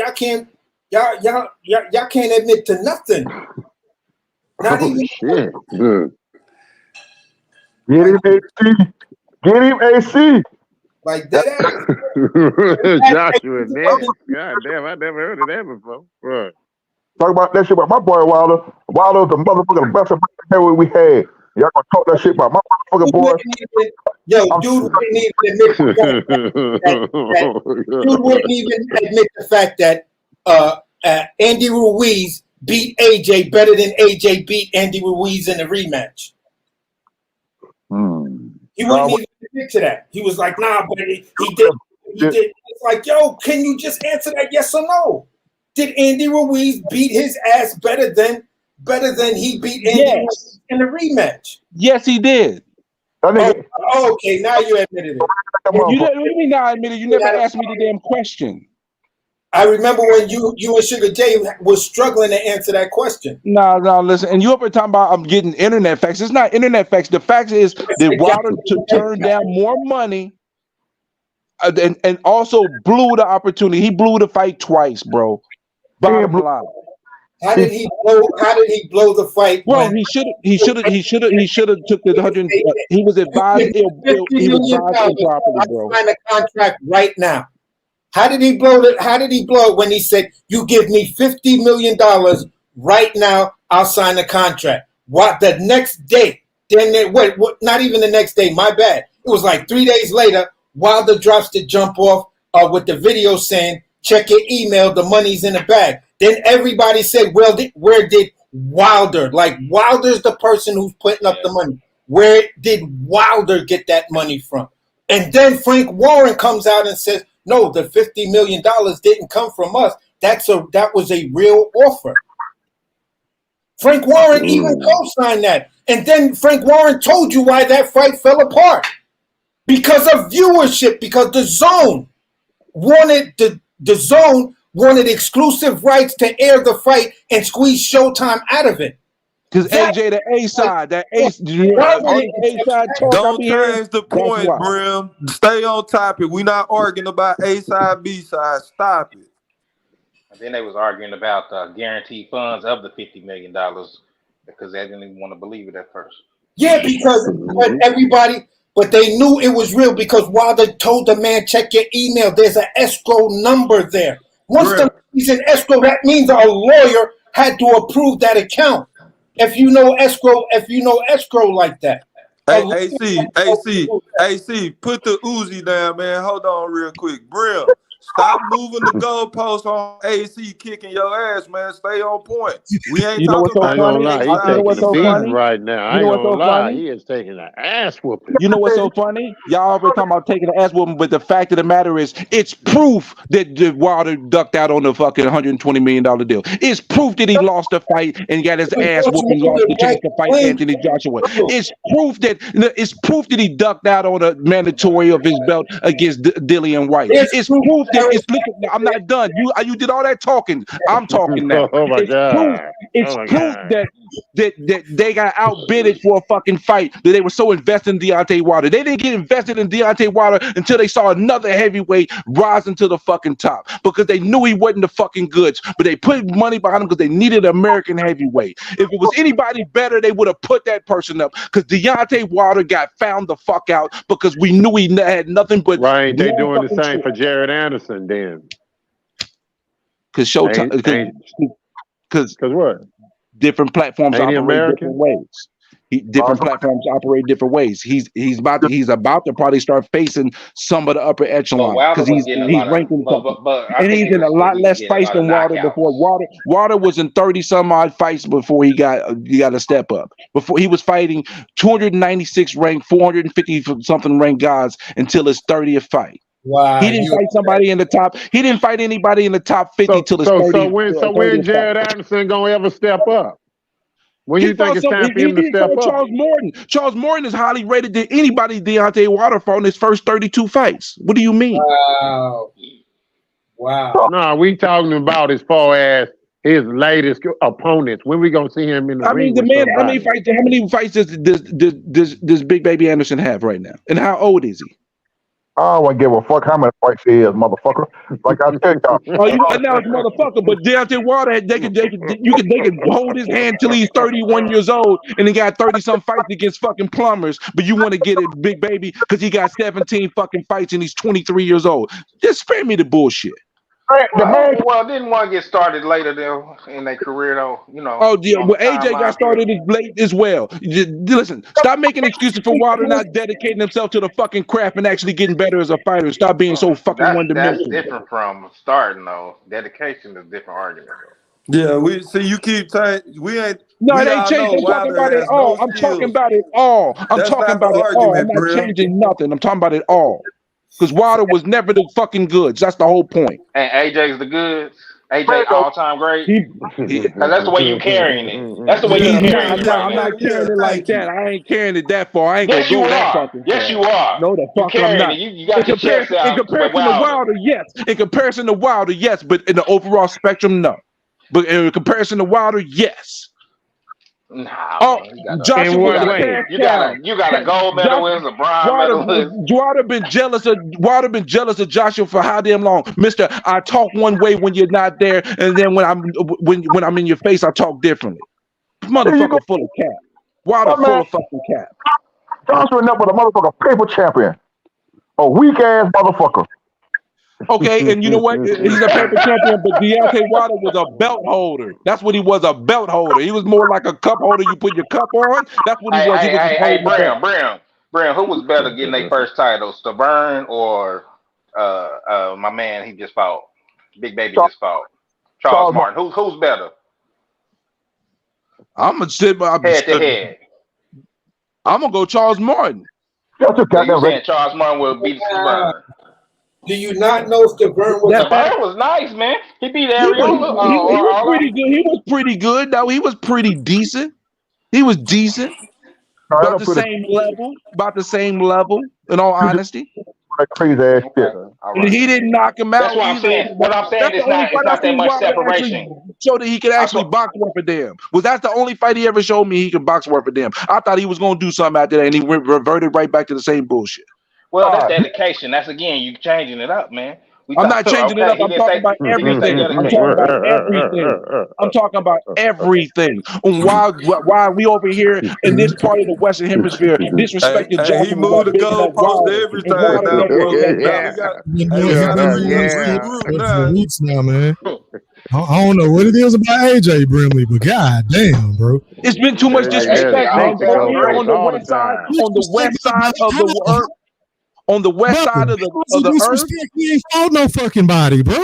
admit to nothing. Not even shit. Get him AC. Get him AC. Like that. Joshua, man. God damn, I never heard of that before. Right. Talk about that shit about my boy Wilder. Wilder's the motherfucking best heavyweight we had. Y'all gonna talk that shit about my motherfucking boy. Dude wouldn't even admit the fact that Andy Ruiz beat AJ better than AJ beat Andy Ruiz in the rematch. He wouldn't even admit to that. He was like, nah, but he did. It's like, yo, can you just answer that yes or no? Did Andy Ruiz beat his ass better than he beat Andy Ruiz in the rematch? Yes, he did. Okay, now you admitted it. What do you mean now I admitted? You never asked me the damn question. I remember when you and Sugar J was struggling to answer that question. No, listen. And you ever talking about I'm getting internet facts? It's not internet facts. The fact is that Wilder to turn down more money and also blew the opportunity. He blew the fight twice, bro. Bottom line. How did he blow the fight? Bro, he should have took the 100. He was advised. He was advised improperly, bro. Sign a contract right now. How did he blow it? How did he blow it when he said, "You give me $50 million right now, I'll sign the contract"? What the next day? Then what? Not even the next day. My bad. It was like 3 days later. Wilder drops the jump off with the video saying, "Check your email. The money's in the bag." Then everybody said, "Well, where did Wilder? Like Wilder's the person who's putting up the money. Where did Wilder get that money from?" And then Frank Warren comes out and says, "No, the $50 million didn't come from us. That was a real offer." Frank Warren even co-signed that. And then Frank Warren told you why that fight fell apart. Because of viewership, because the Zone wanted exclusive rights to air the fight and squeeze Showtime out of it. Because AJ, the A side, that A side talk. Don't change the point, Brim. Stay on topic. We not arguing about A side, B side. Stop it. And then they was arguing about guaranteed funds of the $50 million because they didn't even want to believe it at first. Yeah, because but they knew it was real because Wilder told the man, "Check your email. There's an escrow number there." Once the money's in escrow, that means a lawyer had to approve that account. If you know escrow like that. Hey, AC, put the Uzi down, man. Hold on real quick. Brim, stop moving the goalposts on AC kicking your ass, man. Stay on point. We ain't talking about He's taking beating right now. I ain't gonna lie. He is taking an ass whooping. You know what's so funny? Y'all always talking about taking an ass whooping, but the fact of the matter is, it's proof that Wilder ducked out on the fucking $120 million deal. It's proof that he lost the fight and got his ass whooped and lost the chance to fight Anthony Joshua. It's proof that he ducked out on a mandatory of his belt against Dillian White. It's proof that I'm not done. You did all that talking. I'm talking now. Oh my God. It's proof that they got outbidded for a fucking fight, that they were so invested in Deontay Wilder. They didn't get invested in Deontay Wilder until they saw another heavyweight rising to the fucking top because they knew he wasn't the fucking goods, but they put money behind him because they needed an American heavyweight. If it was anybody better, they would have put that person up because Deontay Wilder got found the fuck out because we knew he had nothing but. Why ain't they doing the same for Jared Anderson then? Because Showtime. Because what? Different platforms operate different ways. Different platforms operate different ways. He's about to probably start facing some of the upper echelon because he's ranking, and he's in a lot less fights than Wilder before. Wilder was in 30 some odd fights before he got a step up. Before he was fighting 296 ranked, 450 something ranked guys until his 30th fight. Wow. He didn't fight somebody in the top. He didn't fight anybody in the top 50 till his 30th. So when Jared Anderson gonna ever step up? When you think it's time for him to step up? Charles Morton. Charles Morton is highly rated than anybody Deontay Wilder fought in his first 32 fights. What do you mean? Wow. No, we talking about as far as his latest opponents. When we gonna see him in the ring? The man. How many fights does Big Baby Anderson have right now? And how old is he? I don't give a fuck how many fights he is, motherfucker. Like I tell y'all. Oh, you now it's motherfucker, but Deontay Wilder, they can hold his hand till he's 31 years old, and he got 30 some fights against fucking plumbers. But you want to get it, Big Baby, because he got 17 fucking fights and he's 23 years old. Just spare me the bullshit. Well, didn't one get started later though in their career though? You know. Oh, yeah. Well, AJ got started as late as well. Listen, stop making excuses for Wilder not dedicating himself to the fucking craft and actually getting better as a fighter. Stop being so fucking one-dimensional. That's different from starting though. Dedication is a different argument. Yeah, we see you keep saying we ain't. No, it ain't changing. I'm talking about it all. I'm talking about it all. I'm talking about it all. I'm not changing nothing. I'm talking about it all. Because Wilder was never the fucking goods. That's the whole point. And AJ's the goods. AJ all-time great. That's the way you carrying it. That's the way you carrying it. I'm not carrying it like that. I ain't carrying it that far. I ain't gonna go that fucking far. Yes, you are. No, the fuck I'm not. You got your chest out. In comparison to Wilder, yes. In comparison to Wilder, yes. But in the overall spectrum, no. But in comparison to Wilder, yes. Nah, Oh, man, you got a In Joshua you what got would a way? cash you got out. a you got a gold medalist, a bronze medalist. Wa'd have been jealous of Joshua for how damn long, Mister. I talk one way when you're not there, and then when I'm in your face, I talk differently. There you go. Motherfucker full of cap. Wilder My man, full of fucking cap. Joshua Never the motherfucker paper champion. A weak ass motherfucker. Okay, and you know what? He's a paper champion, but Deontay Wilder was a belt holder. That's what he was, a belt holder. He was more like a cup holder. You put your cup on. That's what he Hey, was. He hey, was just hey, hey, holding the belt. Bram, who was better getting their first title, Stavern or my man he just fought, Big Baby just fought, Charles Martin. Who's better? I'm gonna sit. Head to head. I'm gonna go Charles Martin. So you saying Charles Martin will beat Stavern? Do you not know Stavern was Stavern was nice, man. He beat He Ariola. was pretty good. He was pretty good. Though he was pretty decent. He was decent. About the same level. About the same level. In all honesty. That crazy ass shit. And he didn't knock him That's out what I'm either. saying. What I'm saying That's the is only not fight I that seen much Wilder actually separation. show that he could actually box worth a damn. Was that the only fight he ever showed me he could box worth a damn? I thought he was gonna do something after that, and he reverted right back to the same bullshit. Well, that's dedication. That's again, you changing it up, man. I'm not changing it up. He I'm didn't talking say about he didn't say everything. I'm dedication. talking about everything. I'm talking about everything. And why we over here in this part of the Western Hemisphere disrespecting Hey, he Joshua moved by the picking up goalpost Wilder to and everything Wilder now, never bro. picking up Now Joshua. we got No, we he's got to been doing this regroup shit for now. weeks now, man. I don't know what it is about AJ Brimley, but god damn, bro. It's been too much disrespect, man. Over here on the west side, on the west side of the earth, on the west side of the earth. He ain't fought no fucking body, bro.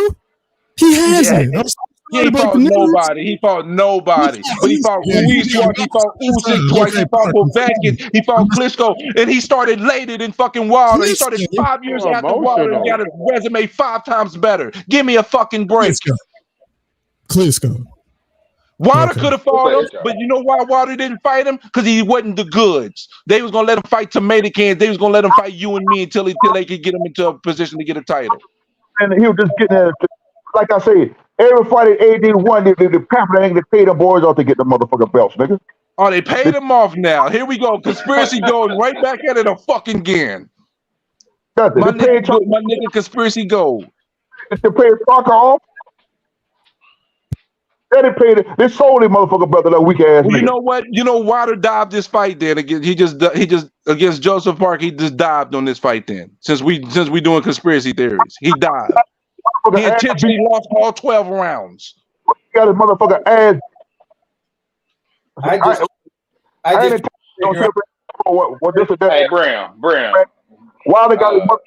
He hasn't. I'm He sorry ain't about fought the news. nobody. He fought nobody. But he fought Ruiz twice. He fought Usyk twice. He fought Povetkin. He fought Klitschko. And he started later than fucking Wilder. He started 5 years after Wilder and got his resume 5 times better. Give me a fucking break. Klitschko. Wilder could have fought him, but you know why Wilder didn't fight him? Because he wasn't the goods. They was gonna let him fight tomato cans. They was gonna let him fight you and me until they could get him into a position to get a title. And he was just getting at it. Like I said, every fight at AD won, the pamphlet ain't gonna pay them boys off to get the motherfucking belts, nigga. Oh, they paid him off now. Here we go. Conspiracy going right back at it a fucking again. My nigga Conspiracy Gold. They paid Parker off. They paid it. They sold him, motherfucker, brother, that weak ass Well, nigga. you know what? You know Wilder dived this fight then again. He just against Joseph Park. He just dived on this fight then. Since we doing conspiracy theories, he dived. He intentionally lost all 12 rounds. He got his motherfucking ass. I didn't what this or that. Hey, Bram. Wilder got his motherfucking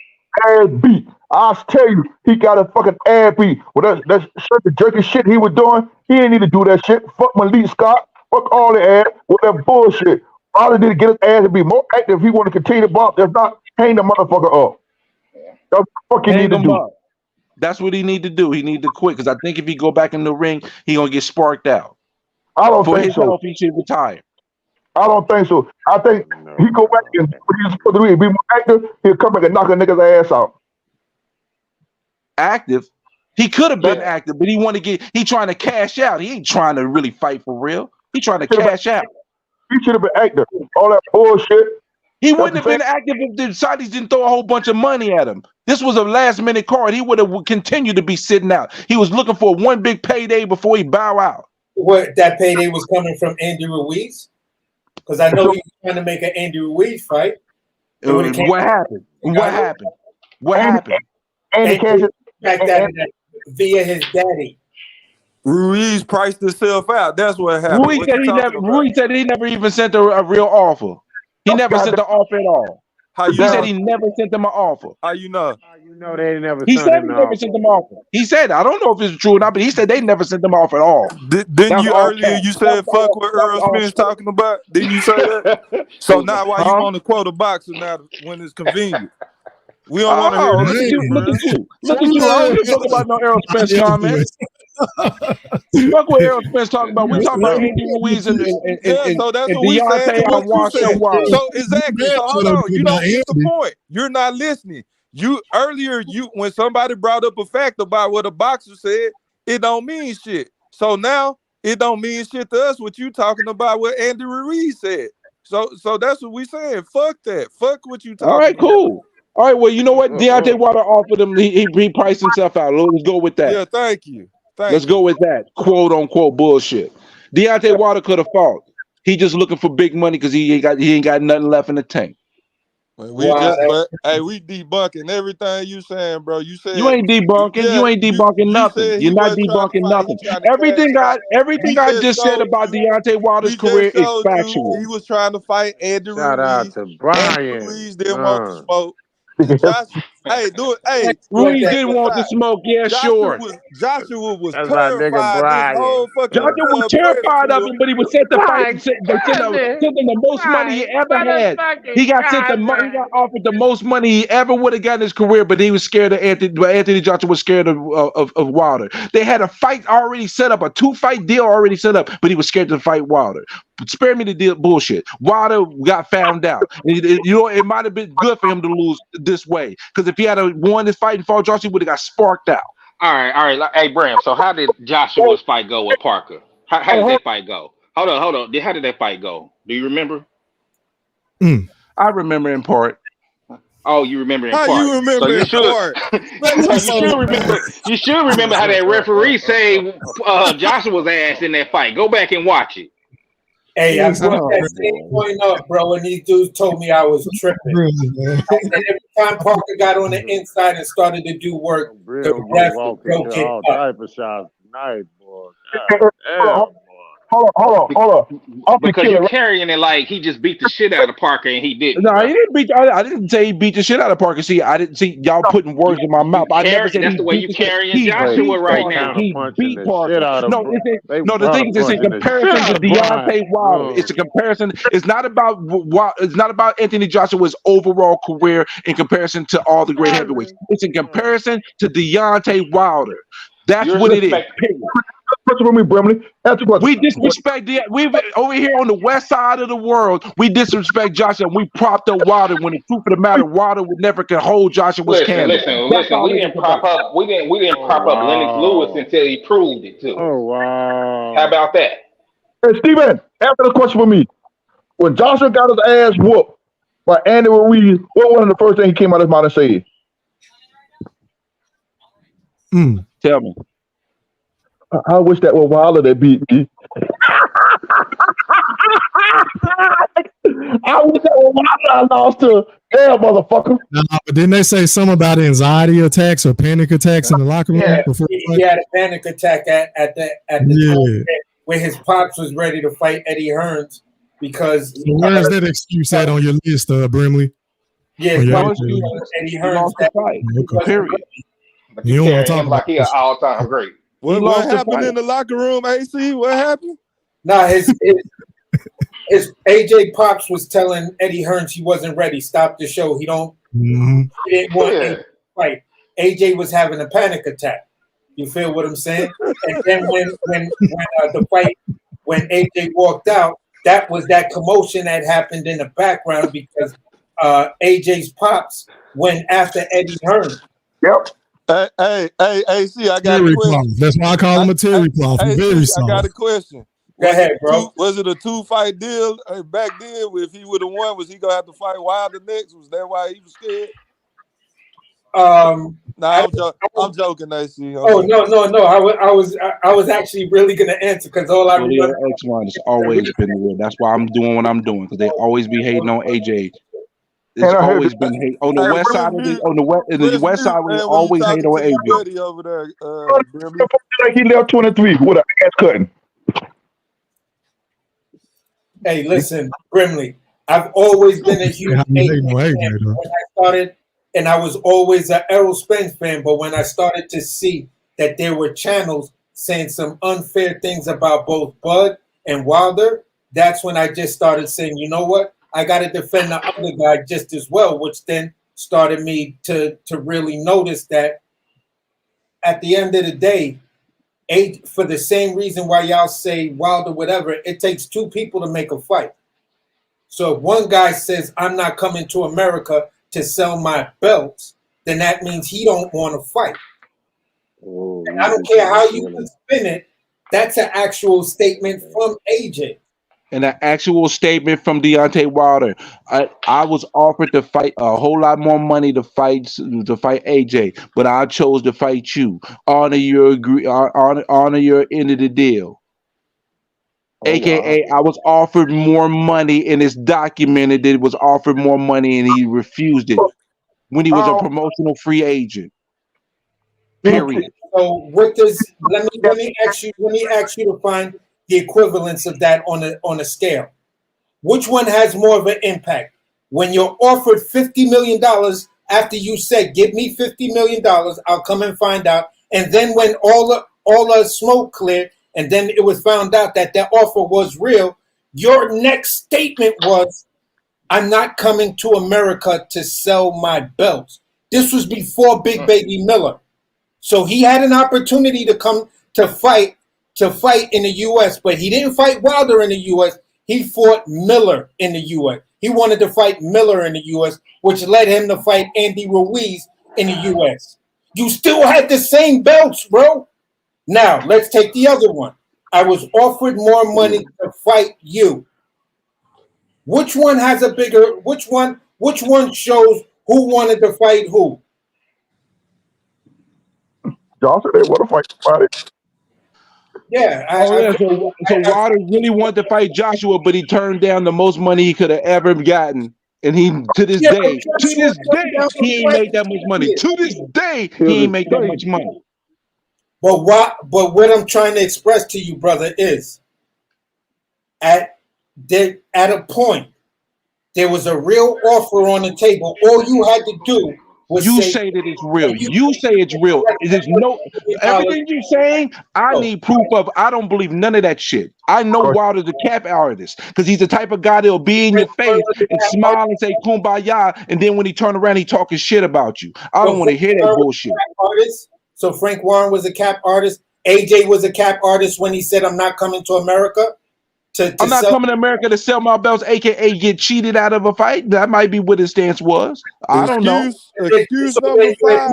ass beat. I'll tell you, he got his fucking ass beat. Well, that the jerky shit he was doing, he didn't need to do that shit. Fuck Malik Scott. Fuck all the ass with that bullshit. Wilder need to get his ass to be more active if he want to continue to box. If not, hang the motherfucker up. That's what he need to do. Up. That's what he need to do. He need to quit because I think if he go back in the ring, he gonna get sparked out. I don't For think his so. health, he should retire. I don't think so. I think he go back and do what he's supposed to do. Be more active. He'll come back and knock a nigga's ass out. Active. He could have been active, but he trying to cash out. He ain't trying to really fight for real. He trying to cash out. He should have been active. All that bullshit. He wouldn't have been active if the Saudis didn't throw a whole bunch of money at him. This was a last minute card. He would have continued to be sitting out. He was looking for one big payday before he bow out. What, that payday was coming from Andy Ruiz? Because I know he was trying to make an Andy Ruiz fight. What happened? What happened? What happened? Andy back that via his daddy. Ruiz priced himself out. That's what happened. Ruiz said he never even sent a real offer. He never sent the offer at all. He said he never sent them an offer. How you know? You know they never. He said he never sent them an offer. He said, I don't know if it's true or not, but he said they never sent them an offer at all. Didn't you earlier? You said fuck what Errol Spence talking about. Didn't you say that? So now why you want to quote a boxer now when it's convenient? We don't want to hear that. Look at you. Look at you. I don't give a fuck about no Errol Spence comments. Fuck what Errol Spence talking about. We talking about Andy Ruiz and so that's what we said. So exactly. So hold on. You don't get the point. You're not listening. You earlier, when somebody brought up a fact about what a boxer said, it don't mean shit. So now it don't mean shit to us what you talking about what Andy Ruiz said. So that's what we saying. Fuck that. Fuck what you All talking right, about. cool. All right, well, you know what? Deontay Wilder offered him. He priced himself out. Let's go with that. Yeah, thank you. Let's go with that. Quote unquote bullshit. Deontay Wilder could have fought. He just looking for big money because he ain't got nothing left in the tank. But we debunking everything you saying, bro. You said You ain't debunking. You ain't debunking nothing. said he You're not wasn't trying to debunking fight. He nothing. trying to Everything cash I just said about Deontay Wilder's we career just is showed you factual. he was trying to fight Andy Shout out Ruiz. to Andy Brian. Ruiz didn't want the smoke. And Joshua, do it. Hey, Ruiz didn't want the smoke. Yeah, sure. Joshua was That's my nigga terrified this Brian. whole fucking Joshua was press terrified of tour. him, but he was set to fight. Brian, They sent him the most money he ever had. He got offered the most money he ever would have gotten in his career, but he was scared of Anthony. But Anthony Joshua was scared of Wilder. They had a fight already set up, a 2-fight deal already set up, but he was scared to fight Wilder. Spare me the deal bullshit. Wilder got found out. It might have been good for him to lose this way, because if he had won this fight and fought Joshua, he would have got sparked out. All right. Hey, Bram. So how did Joshua's fight go with Parker? How did that fight go? Hold on. How did that fight go? Do you remember? I remember in part. Oh, you remember in How part. you remember So you in should. part? You should remember how that referee saved Joshua's ass in that fight. Go back and watch it. Hey, I brought that same point up, bro, and these dudes told me I was tripping. I said every time Parker got on the inside and started to do work, the ref would broke it all up. type of shots tonight, boy. God damn. Hold on. Because you're carrying it like he just beat the shit out of Parker and he didn't. No, bro. he didn't beat. I didn't say he beat the shit out of Parker. See, I didn't see y'all putting words in my mouth. I never said That's the way you carrying Joshua right now. He beat Parker. The thing is, it's in counterpunching the comparison shit to out of Brian. Deontay Wilder. It's a comparison. It's not about Anthony Joshua's overall career in comparison to all the great heavyweights. It's in comparison to Deontay Wilder. That's what it is. Period. Question for me, Brimley. We disrespect we over here on the west side of the world. We disrespect Joshua, and we propped up Wilder. When the truth of the matter, Wilder would never can hold Joshua's candle. Listen. We didn't prop up. We didn't prop up Lennox Lewis until he proved it too. Oh wow! How about that? Hey, Steven, answer the question for me. When Joshua got his ass whooped by Andy Ruiz, what was the first thing he came out of his mouth and said? Tell me. I wish that was Wilder that beat me. I wish that was Wilder I lost to. Damn, motherfucker. But didn't they say something about anxiety attacks or panic attacks in the locker room? Yeah, before he had a panic attack at the time where his pops was ready to fight Eddie Hearns because. So where's that excuse at on your list, Brimley? Yeah, Eddie Hearns. Period. You don't want to talk about like he an all-time great. What happened in the locker room, AC? What happened? Nah, his AJ Pops was telling Eddie Hearns he wasn't ready. Stop the show. He didn't want AJ to fight. AJ was having a panic attack. You feel what I'm saying? And then when the fight, when AJ walked out, that was that commotion that happened in the background because AJ's Pops went after Eddie Hearns. Yep. Hey, AC, I got a question. That's why I call him a Terry Cloth. I got a question. Go ahead, bro. Was it a 2-fight deal back then? If he would have won, was he gonna have to fight Wilder next? Was that why he was scared? I'm joking, AC. No. I was actually really gonna answer because all I remember. X1 has always been the way. That's why I'm doing what I'm doing because they always be hating on AJ. It's always been hate on the west side of the west side. We always hate on AJ. Over there, like he left 23 with an ass cutting. Hey, listen, Brimley. I've always been a huge AJ fan when I started, and I was always an Errol Spence fan. But when I started to see that there were channels saying some unfair things about both Bud and Wilder, that's when I just started saying, you know what? I got to defend the other guy just as well, which then started me to really notice that at the end of the day, for the same reason why y'all say Wilder, whatever, it takes two people to make a fight. So if one guy says, I'm not coming to America to sell my belts, then that means he don't want to fight. And I don't care how you can spin it. That's an actual statement from AJ. And an actual statement from Deontay Wilder. I was offered to fight a whole lot more money to fight AJ, but I chose to fight you. Honor your end of the deal. AKA, I was offered more money, and it's documented that it was offered more money, and he refused it when he was a promotional free agent. Period. So what does let me ask you to find the equivalence of that on a scale. Which one has more of an impact? When you're offered $50 million after you said, give me $50 million, I'll come and find out. And then when all the smoke cleared, and then it was found out that offer was real, your next statement was, I'm not coming to America to sell my belts. This was before Big Baby Miller. So he had an opportunity to come to fight in the U.S., but he didn't fight Wilder in the U.S. He fought Miller in the U.S. He wanted to fight Miller in the U.S., which led him to fight Andy Ruiz in the U.S. You still had the same belts, bro. Now, let's take the other one. I was offered more money to fight you. Which one has a bigger, which one shows who wanted to fight who? Johnson, they want to fight somebody. Yeah. So Wilder really wanted to fight Joshua, but he turned down the most money he could have ever gotten. And he, to this day, he ain't made that much money. To this day, he ain't made that much money. But what I'm trying to express to you, brother, is at a point, there was a real offer on the table. All you had to do was say that it's real. You say it's real. There's no everything you're saying. I need proof of. I don't believe none of that shit. I know Wilder's a cap artist because he's the type of guy that'll be in your face and smile and say kumbaya, and then when he turn around, he talking shit about you. I don't want to hear that bullshit. So Frank Warren was a cap artist. AJ was a cap artist when he said, "I'm not coming to America." I'm not coming to America to sell my belts, aka get cheated out of a fight. That might be what his stance was. I don't know. Excuse number 5.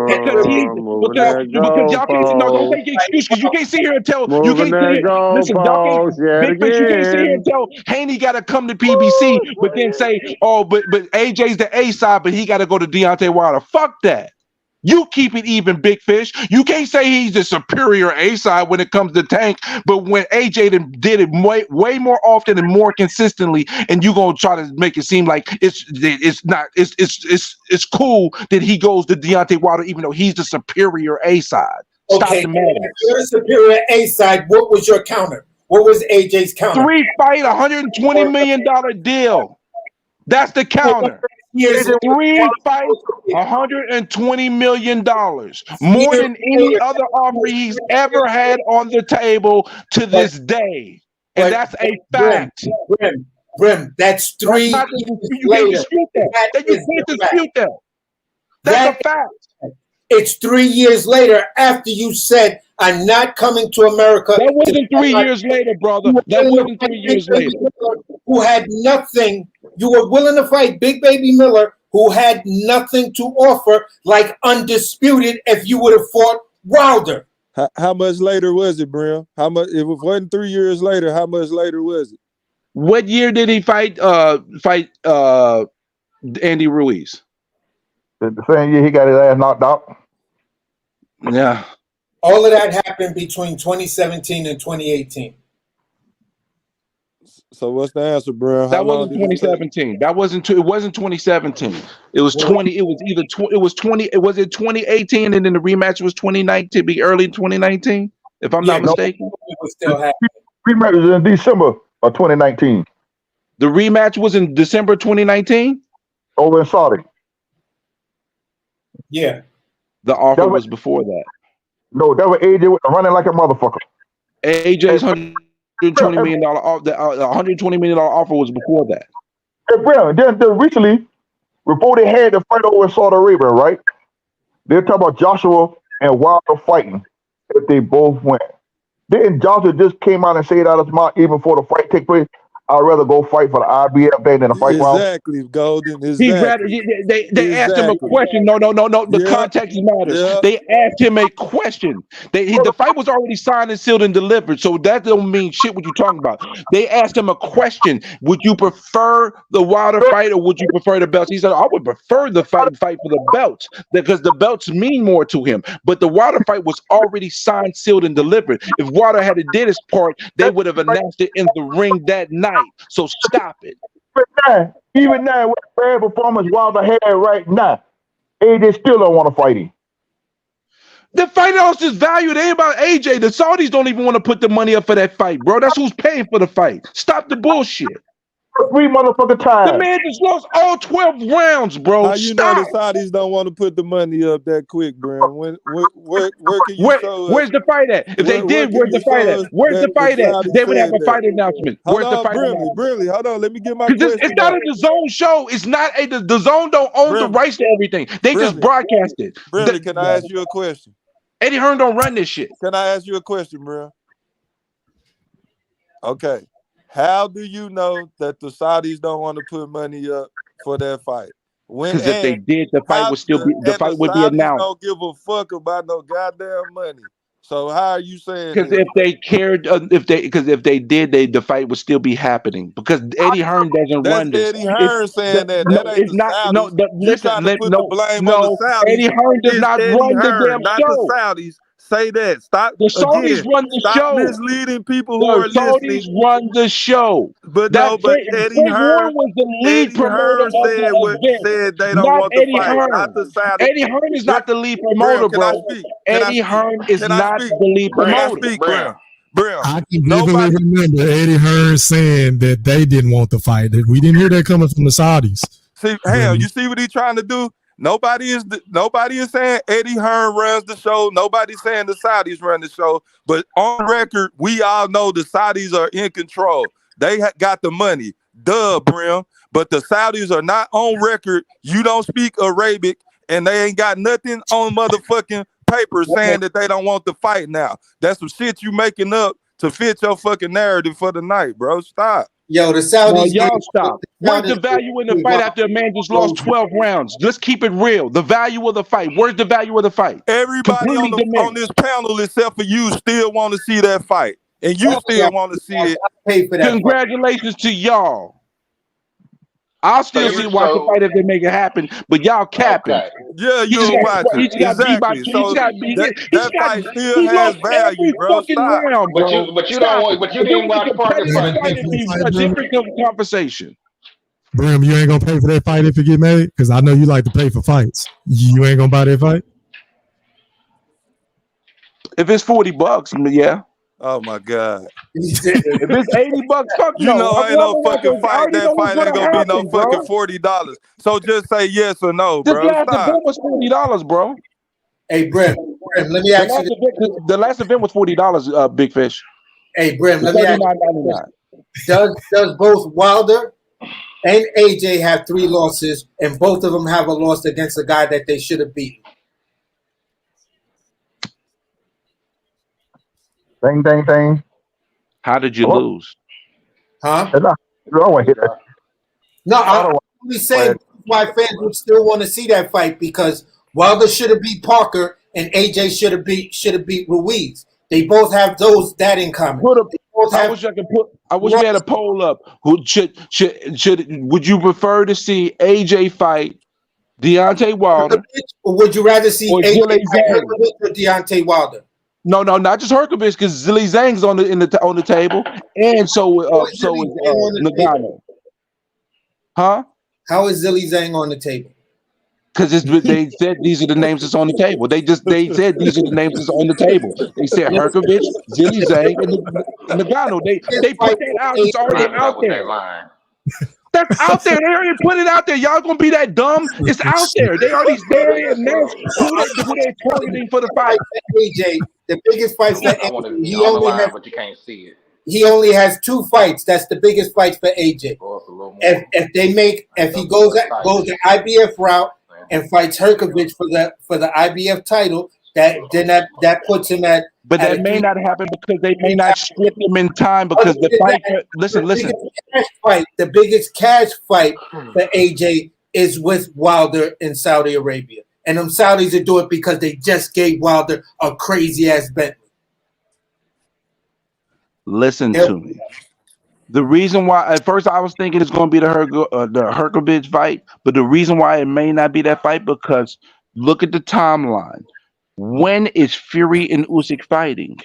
Because y'all can't don't take the excuse because you can't sit here and tell you can't sit here. Listen, y'all can't Big Fish, you can't sit here and tell Haney got to come to PBC, but then say, oh, but AJ's the A side, but he got to go to Deontay Wilder. Fuck that. You keep it even, Big Fish. You can't say he's the superior A side when it comes to Tank, but when AJ did it way more often and more consistently, and you gonna try to make it seem like it's cool that he goes to Deontay Wilder even though he's the superior A side. Stop the madness. You're the superior A side. What was your counter? What was AJ's counter? 3-fight, $120 million deal. That's the counter. 3 fights, $120 million, more than any other offer he's ever had on the table to this day, and that's a fact. Brim, that's 3 years you can't dispute that. You can't dispute that. That's a fact. It's 3 years later after you said, I'm not coming to America. That wasn't 3 years later, brother. That wasn't 3 years later. Who had nothing. You were willing to fight Big Baby Miller, who had nothing to offer, like undisputed if you would have fought Wilder. How much later was it, Brim? How much? If it wasn't 3 years later, how much later was it? What year did he fight Andy Ruiz? The same year he got his ass knocked out. Yeah. All of that happened between 2017 and 2018. So what's the answer, bro? That wasn't 2017. That wasn't. It wasn't 2017. It was 20. It was either. It was 20. It was it 2018, and then the rematch was 2019. To be early 2019, if I'm not mistaken. It was still happening. Rematch was in December of 2019. The rematch was in December 2019. Over in Saudi. Yeah. The offer was before that. No, that was AJ running like a motherfucker. AJ's $120 million off. The $120 million offer was before that. Hey, Brown, then recently, before they had the fight over in Saudi Arabia, right? They're talking about Joshua and Wilder fighting if they both went. Then Joshua just came out and said out of his mouth even before the fight take place, I'd rather go fight for the IBF day than a fight Wilder. Exactly, Golden. He'd rather Exactly. they asked him a question. No. The Yep. context matters. Yep. They asked him a question. The fight was already signed and sealed and delivered, so that don't mean shit. What you talking about? They asked him a question. Would you prefer the Wilder fight or would you prefer the belts? He said, I would prefer the fight for the belts because the belts mean more to him. But the Wilder fight was already signed, sealed, and delivered. If Wilder had did his part, they would have announced it in the ring that night. So stop it. Even now, with the bad performance Wilder had right now, AJ still don't want to fight him. The fight lost its value. It ain't about AJ. The Saudis don't even want to put the money up for that fight, bro. That's who's paying for the fight. Stop the bullshit. 3 motherfucking times. The man just lost all 12 rounds, bro. How you know the Saudis don't want to put the money up that quick, bro? Where can you show us? Where's the fight at? If they did, where's the fight at? Where's the fight at? They would have a fight announcement. Where's the fight announcement? Brimley, hold on. Let me get my question. It's not a DAZN show. It's not the zone don't own the rights to everything. They just broadcast it. Brimley, can I ask you a question? Eddie Hearn don't run this shit. Can I ask you a question, bro? Okay. How do you know that the Saudis don't want to put money up for that fight? Because if they did, the fight would still be the fight would be announced. Don't give a fuck about no goddamn money. So how are you saying? Because if they cared, if they did, the fight would still be happening. Because Eddie Hearn doesn't run this. Eddie Hearn saying that. No, that ain't it's not. Saudis. No, listen. On the Saudis. Eddie Hearn does not run the damn not show. The Saudis. Say that. Stop. The Saudis run the show. Stop misleading people who are Saudis listening. run the show. But Eddie Hearn was the lead promoter of the event. Said they don't want Eddie the fight. Hearn. Not the Saudis. Eddie Hearn is not the lead promoter, bro. Eddie Hearn is not the lead promoter. Bro, I can vividly remember Eddie Hearn saying that they didn't want the fight. That we didn't hear that coming from the Saudis. See, you see what he's trying to do? Nobody is saying Eddie Hearn runs the show. Nobody's saying the Saudis run the show. But on record, we all know the Saudis are in control. They got the money. Duh, Brim. But the Saudis are not on record. You don't speak Arabic, and they ain't got nothing on motherfucking paper saying that they don't want the fight now. That's some shit you making up to fit your fucking narrative for the night, bro. Stop. Yo, the Saudis. No, y'all stop. Where's the value in the fight after a man just lost 12 rounds? Let's keep it real. The value of the fight. Where's the value of the fight? Everybody on this panel except for you still want to see that fight. And you still want to see it. Congratulations to y'all. I'll still watch the fight if they make it happen, but y'all capping. Okay. Yeah, you'll watch it. Exactly. So that fight still has value, bro. Stop. Round, bro. But you don't want. But you didn't watch part of the fight. A different conversation. Brim, you ain't gonna pay for that fight if you get made? Because I know you like to pay for fights. You ain't gonna buy that fight? If it's $40, yeah. Oh my God. If it's $80, fuck you know ain't no fucking fight. That fight ain't gonna be no fucking $40. So just say yes or no, bro. This last event was $40, bro. Hey, Brim, let me ask you. The last event was $40, Big Fish. Hey, Brim, let me ask you. Does both Wilder and AJ have 3 losses, and both of them have a loss against a guy that they should have beaten? Ding, ding, ding. How did you lose? Huh? I don't want to hear that. No, I'm only saying why fans would still want to see that fight, because Wilder should have beat Parker and AJ should have beat Ruiz. They both have that in common. I wish we had a poll up. Would you prefer to see AJ fight Deontay Wilder, or would you rather see AJ fight or Deontay Wilder? No, not just Herkovich, because Zilly Zhang's on the table, and so is Nagano. Huh? How is Zilly Zhang on the table? Because they said these are the names that's on the table. They said these are the names that's on the table. They said Herkovich, Zilly Zhang, and Nagano. They put that out. It's already out there. That's out there. They already put it out there. Y'all gonna be that dumb? It's out there. They already announced who they targeting for the fight. AJ, the biggest fight for AJ. He only has, but you can't see it. He only has 2 fights. That's the biggest fight for AJ. If he goes the IBF route and fights Herkovich for the IBF title, that puts him at. But that may not happen because they may not strip him in time because the fight. Listen. The biggest cash fight for AJ is with Wilder in Saudi Arabia, and them Saudis will do it because they just gave Wilder a crazy ass Bentley. Listen to me. The reason why, at first, I was thinking it's going to be the Herkovich fight, but the reason why it may not be that fight because look at the timeline. When is Fury and Usyk fighting?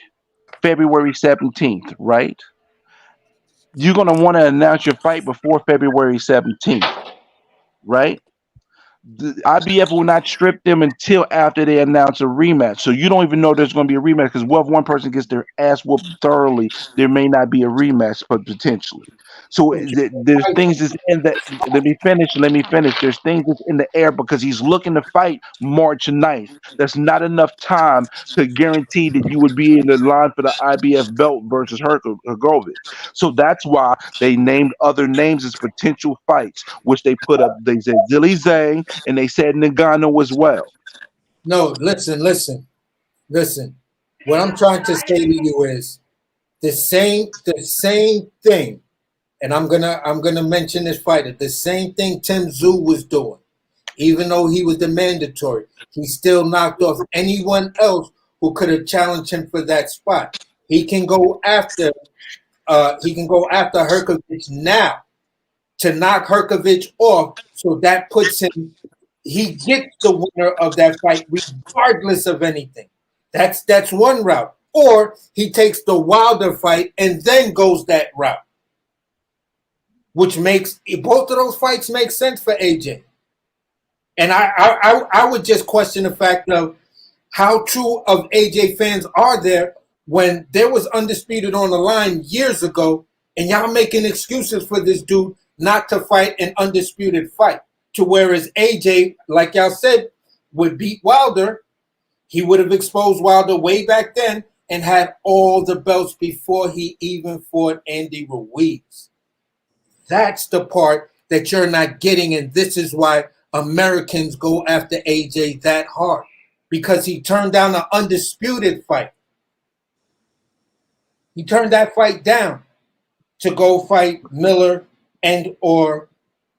February 17th, right? You're going to want to announce your fight before February 17th, right? The IBF will not strip them until after they announce a rematch. So you don't even know there's going to be a rematch because what if one person gets their ass whooped thoroughly, there may not be a rematch, but potentially. So there's things that's in the. Let me finish. There's things that's in the air because he's looking to fight March 9th. That's not enough time to guarantee that you would be in the line for the IBF belt versus Hergovich. So that's why they named other names as potential fights, which they put up. They said Zilly Zhang and they said Nagano as well. No, listen. What I'm trying to say to you is the same thing. And I'm gonna mention this fighter. The same thing Tim Tszyu was doing, even though he was the mandatory, he still knocked off anyone else who could have challenged him for that spot. He can go after Herkovich now to knock Herkovich off, so that puts him. He gets the winner of that fight regardless of anything. That's one route. Or he takes the Wilder fight and then goes that route. Which makes both of those fights make sense for AJ. And I would just question the fact of how true of AJ fans are there when there was Undisputed on the line years ago, and y'all making excuses for this dude not to fight an undisputed fight. To whereas AJ, like y'all said, would beat Wilder, he would have exposed Wilder way back then and had all the belts before he even fought Andy Ruiz. That's the part that you're not getting, and this is why Americans go after AJ that hard, because he turned down an undisputed fight. He turned that fight down to go fight Miller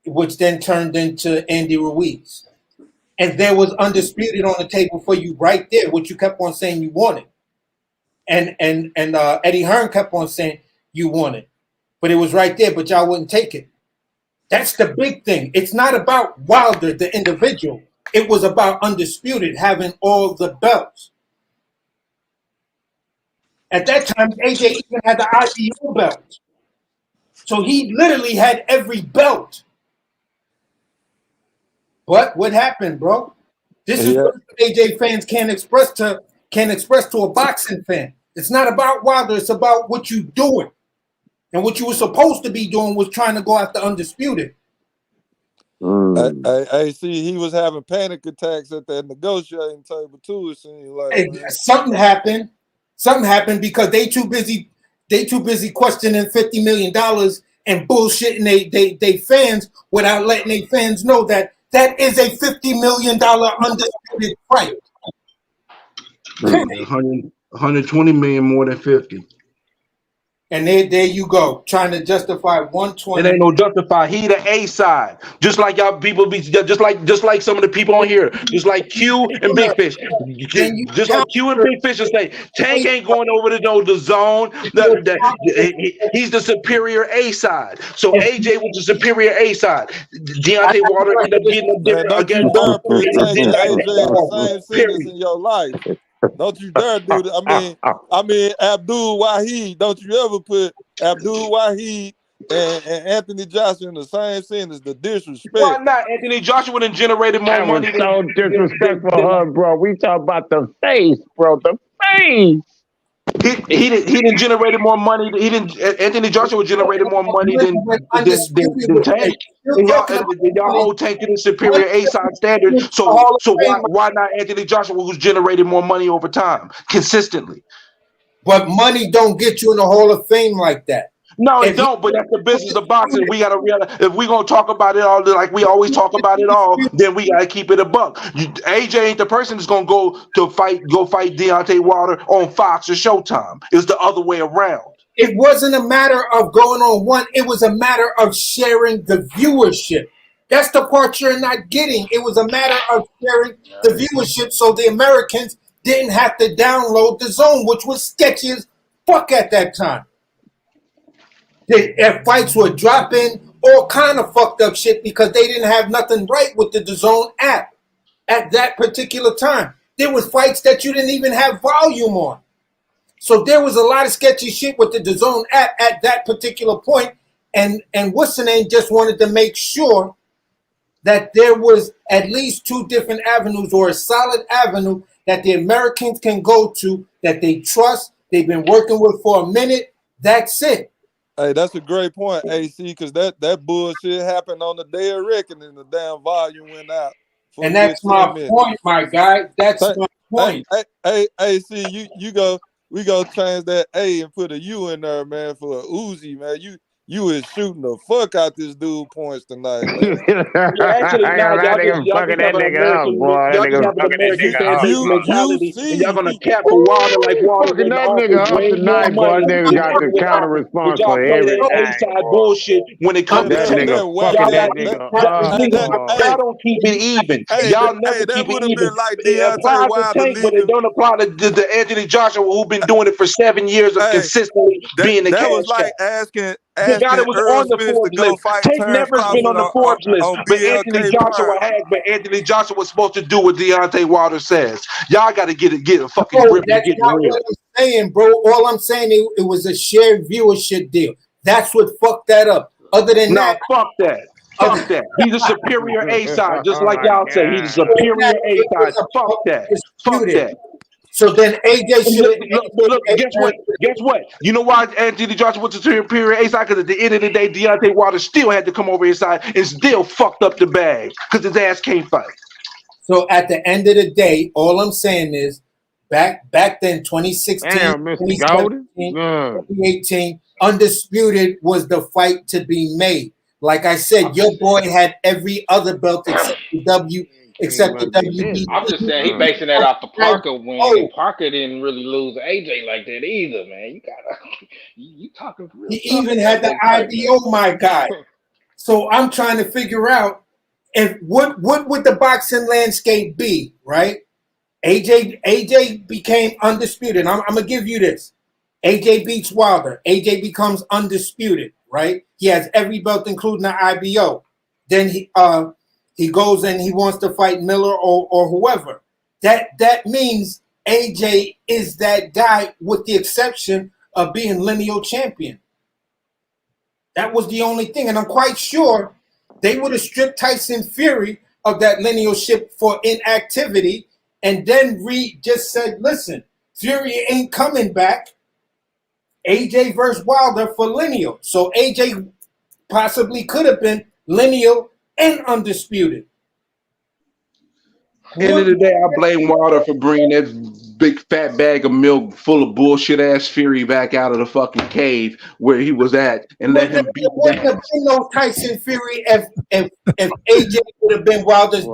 which then turned into Andy Ruiz. And there was undisputed on the table for you right there, which you kept on saying you wanted. And Eddie Hearn kept on saying you wanted. But it was right there, but y'all wouldn't take it. That's the big thing. It's not about Wilder, the individual. It was about Undisputed having all the belts. At that time, AJ even had the IBO belt. So he literally had every belt. But what happened, bro? This is what AJ fans can't express to a boxing fan. It's not about Wilder. It's about what you're doing. And what you were supposed to be doing was trying to go after Undisputed. I see he was having panic attacks at that negotiating table too. It seems like something happened. Something happened because they too busy questioning $50 million and bullshitting they fans without letting their fans know that is a $50 million undisputed fight. 120 million more than 50. And there you go, trying to justify 120. It ain't no justify. He the A side, just like y'all people be, just like some of the people on here, just like Q and Big Fish, just like Q and Big Fish will say Tank ain't going over to know the zone. He's the superior A side. So AJ was the superior A side. Deontay Wilder ended up getting a different again. Don't you dare put Tank and AJ in the same sentence in your life. Don't you dare do that. I mean, Abdul Wahid. Don't you ever put Abdul Wahid and Anthony Joshua in the same sentence? The disrespect. Why not? Anthony Joshua would have generated more money. So disrespectful, huh, bro? We talk about the face, bro. The face. He didn't generate more money. Anthony Joshua generated more money than Tank. And y'all hold Tank to the superior A side standard. So why not Anthony Joshua, who's generated more money over time consistently? But money don't get you in the Hall of Fame like that. No, it don't. But that's the business of boxing. We gotta realize if we gonna talk about it all like we always talk about it all, then we gotta keep it a buck. AJ ain't the person that's gonna go fight Deontay Wilder on Fox or Showtime. It's the other way around. It wasn't a matter of going on one. It was a matter of sharing the viewership. That's the part you're not getting. It was a matter of sharing the viewership so the Americans didn't have to download the zone, which was sketchy as fuck at that time. Fights were dropping all kind of fucked up shit because they didn't have nothing right with the DAZN app at that particular time. There was fights that you didn't even have volume on. So there was a lot of sketchy shit with the DAZN app at that particular point. And what's the name just wanted to make sure that there was at least two different avenues or a solid avenue that the Americans can go to that they trust, they've been working with for a minute. That's it. Hey, that's a great point, AC, because that bullshit happened on the day of reckoning. The damn volume went out. And that's my point, my guy. That's my point. Hey, AC, we go change that A and put a U in there, man, for a Uzi, man. You is shooting the fuck out this dude points tonight, man. Yeah, actually, now y'all just have an American fan-based mentality, and y'all gonna cap for Wilder like Wilder Fucking that nigga up tonight, boy. Nigga got the counter response for everything. A-side bullshit when it comes to that nigga fucking that nigga. Y'all don't keep it even. Y'all never keep it even. Like it applies to Tank, but it don't apply to Anthony Joshua, who been doing it for 7 years of consistently being the that cash was like cow. asking The guy that was Errol on the Spence Forbes to go list. fight Tank Terence never's been on the Forbes list, but Anthony Joshua has. But Anthony Joshua was supposed to do what Deontay Wilder says. Y'all got to get a fucking grip and get not real. what I'm saying, bro. All I'm saying it was a shared viewership deal. That's what fucked that up. Other than that, fuck that. Fuck that. He's a superior A-side, just like y'all say. He's a superior A-side. Fuck that. Fuck that. So then AJ should look, guess what? You know why Anthony Joshua was a superior A-side? Because at the end of the day, Deontay Wilder still had to come over his side and still fucked up the bag because his ass can't fight. So at the end of the day, all I'm saying is back then, 2016, 2017, 2018, Undisputed was the fight to be made. Like I said, your boy had every other belt except the WBC. I'm just saying he basing that off the Parker win. And Parker didn't really lose AJ like that either, man. You gotta you talking real. He even had the IBO, my guy. So I'm trying to figure out if what would the boxing landscape be, right? AJ became undisputed. I'm gonna give you this. AJ beats Wilder. AJ becomes undisputed, right? He has every belt, including the IBO. Then he goes and he wants to fight Miller or whoever. That means AJ is that guy, with the exception of being lineal champion. That was the only thing, and I'm quite sure they would have stripped Tyson Fury of that linealship for inactivity, and then Reed just said, "Listen, Fury ain't coming back. AJ versus Wilder for lineal." So AJ possibly could have been lineal and undisputed. End of the day, I blame Wilder for bringing that big fat bag of milk full of bullshit ass Fury back out of the fucking cave where he was at and let him beat wouldn't have been no Tyson Fury if AJ would have been Wilder's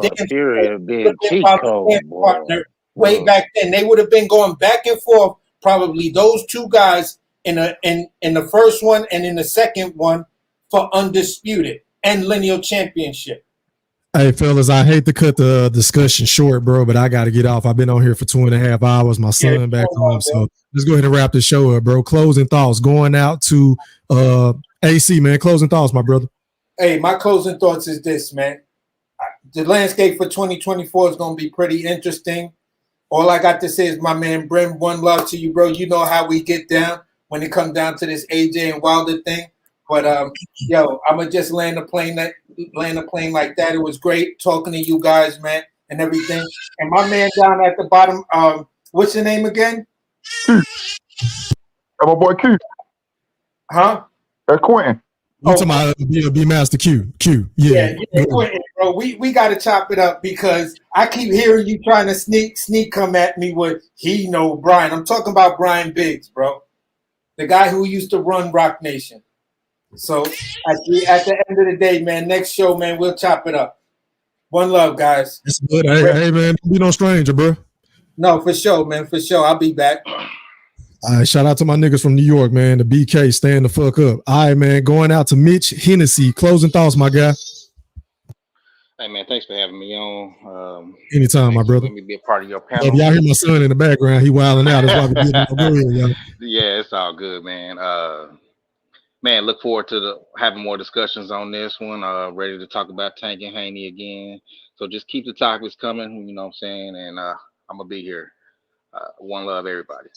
partner way back then. They would have been going back and forth, probably those two guys in the first one and in the second one for undisputed and lineal championship. Hey, fellas, I hate to cut the discussion short, bro, but I got to get off. I've been on here for 2.5 hours. My son back home, so let's go ahead and wrap the show up, bro. Closing thoughts going out to AC, man. Closing thoughts, my brother. Hey, my closing thoughts is this, man. The landscape for 2024 is going to be pretty interesting. All I got to say is, my man Brim, one love to you, bro. You know how we get down when it comes down to this AJ and Wilder thing. But yo, I'ma just land a plane like that. It was great talking to you guys, man, and everything. And my man down at the bottom, what's your name again? My boy Q. Huh? That's Quentin. You talking about B Master Q? Yeah, Quentin, bro. We got to chop it up because I keep hearing you trying to sneak come at me with he know Brian. I'm talking about Brian Biggs, bro, the guy who used to run Rock Nation. So at the end of the day, man, next show, man, we'll chop it up. One love, guys. It's good. Hey, man, don't be no stranger, bro. No, for sure, man, for sure. I'll be back. All right, shout out to my niggas from New York, man. The BK, stand the fuck up. All right, man, going out to Mitch Hennessy. Closing thoughts, my guy. Hey man, thanks for having me on. Anytime, my brother. Let me be a part of your If panel. y'all hear my son in the background, he wilding out. That's why we getting no good, y'all. Yeah, it's all good, man. Man, look forward to having more discussions on this one. Ready to talk about Tank and Haney again. So just keep the topics coming, you know what I'm saying? And I'm gonna be here. One love, everybody.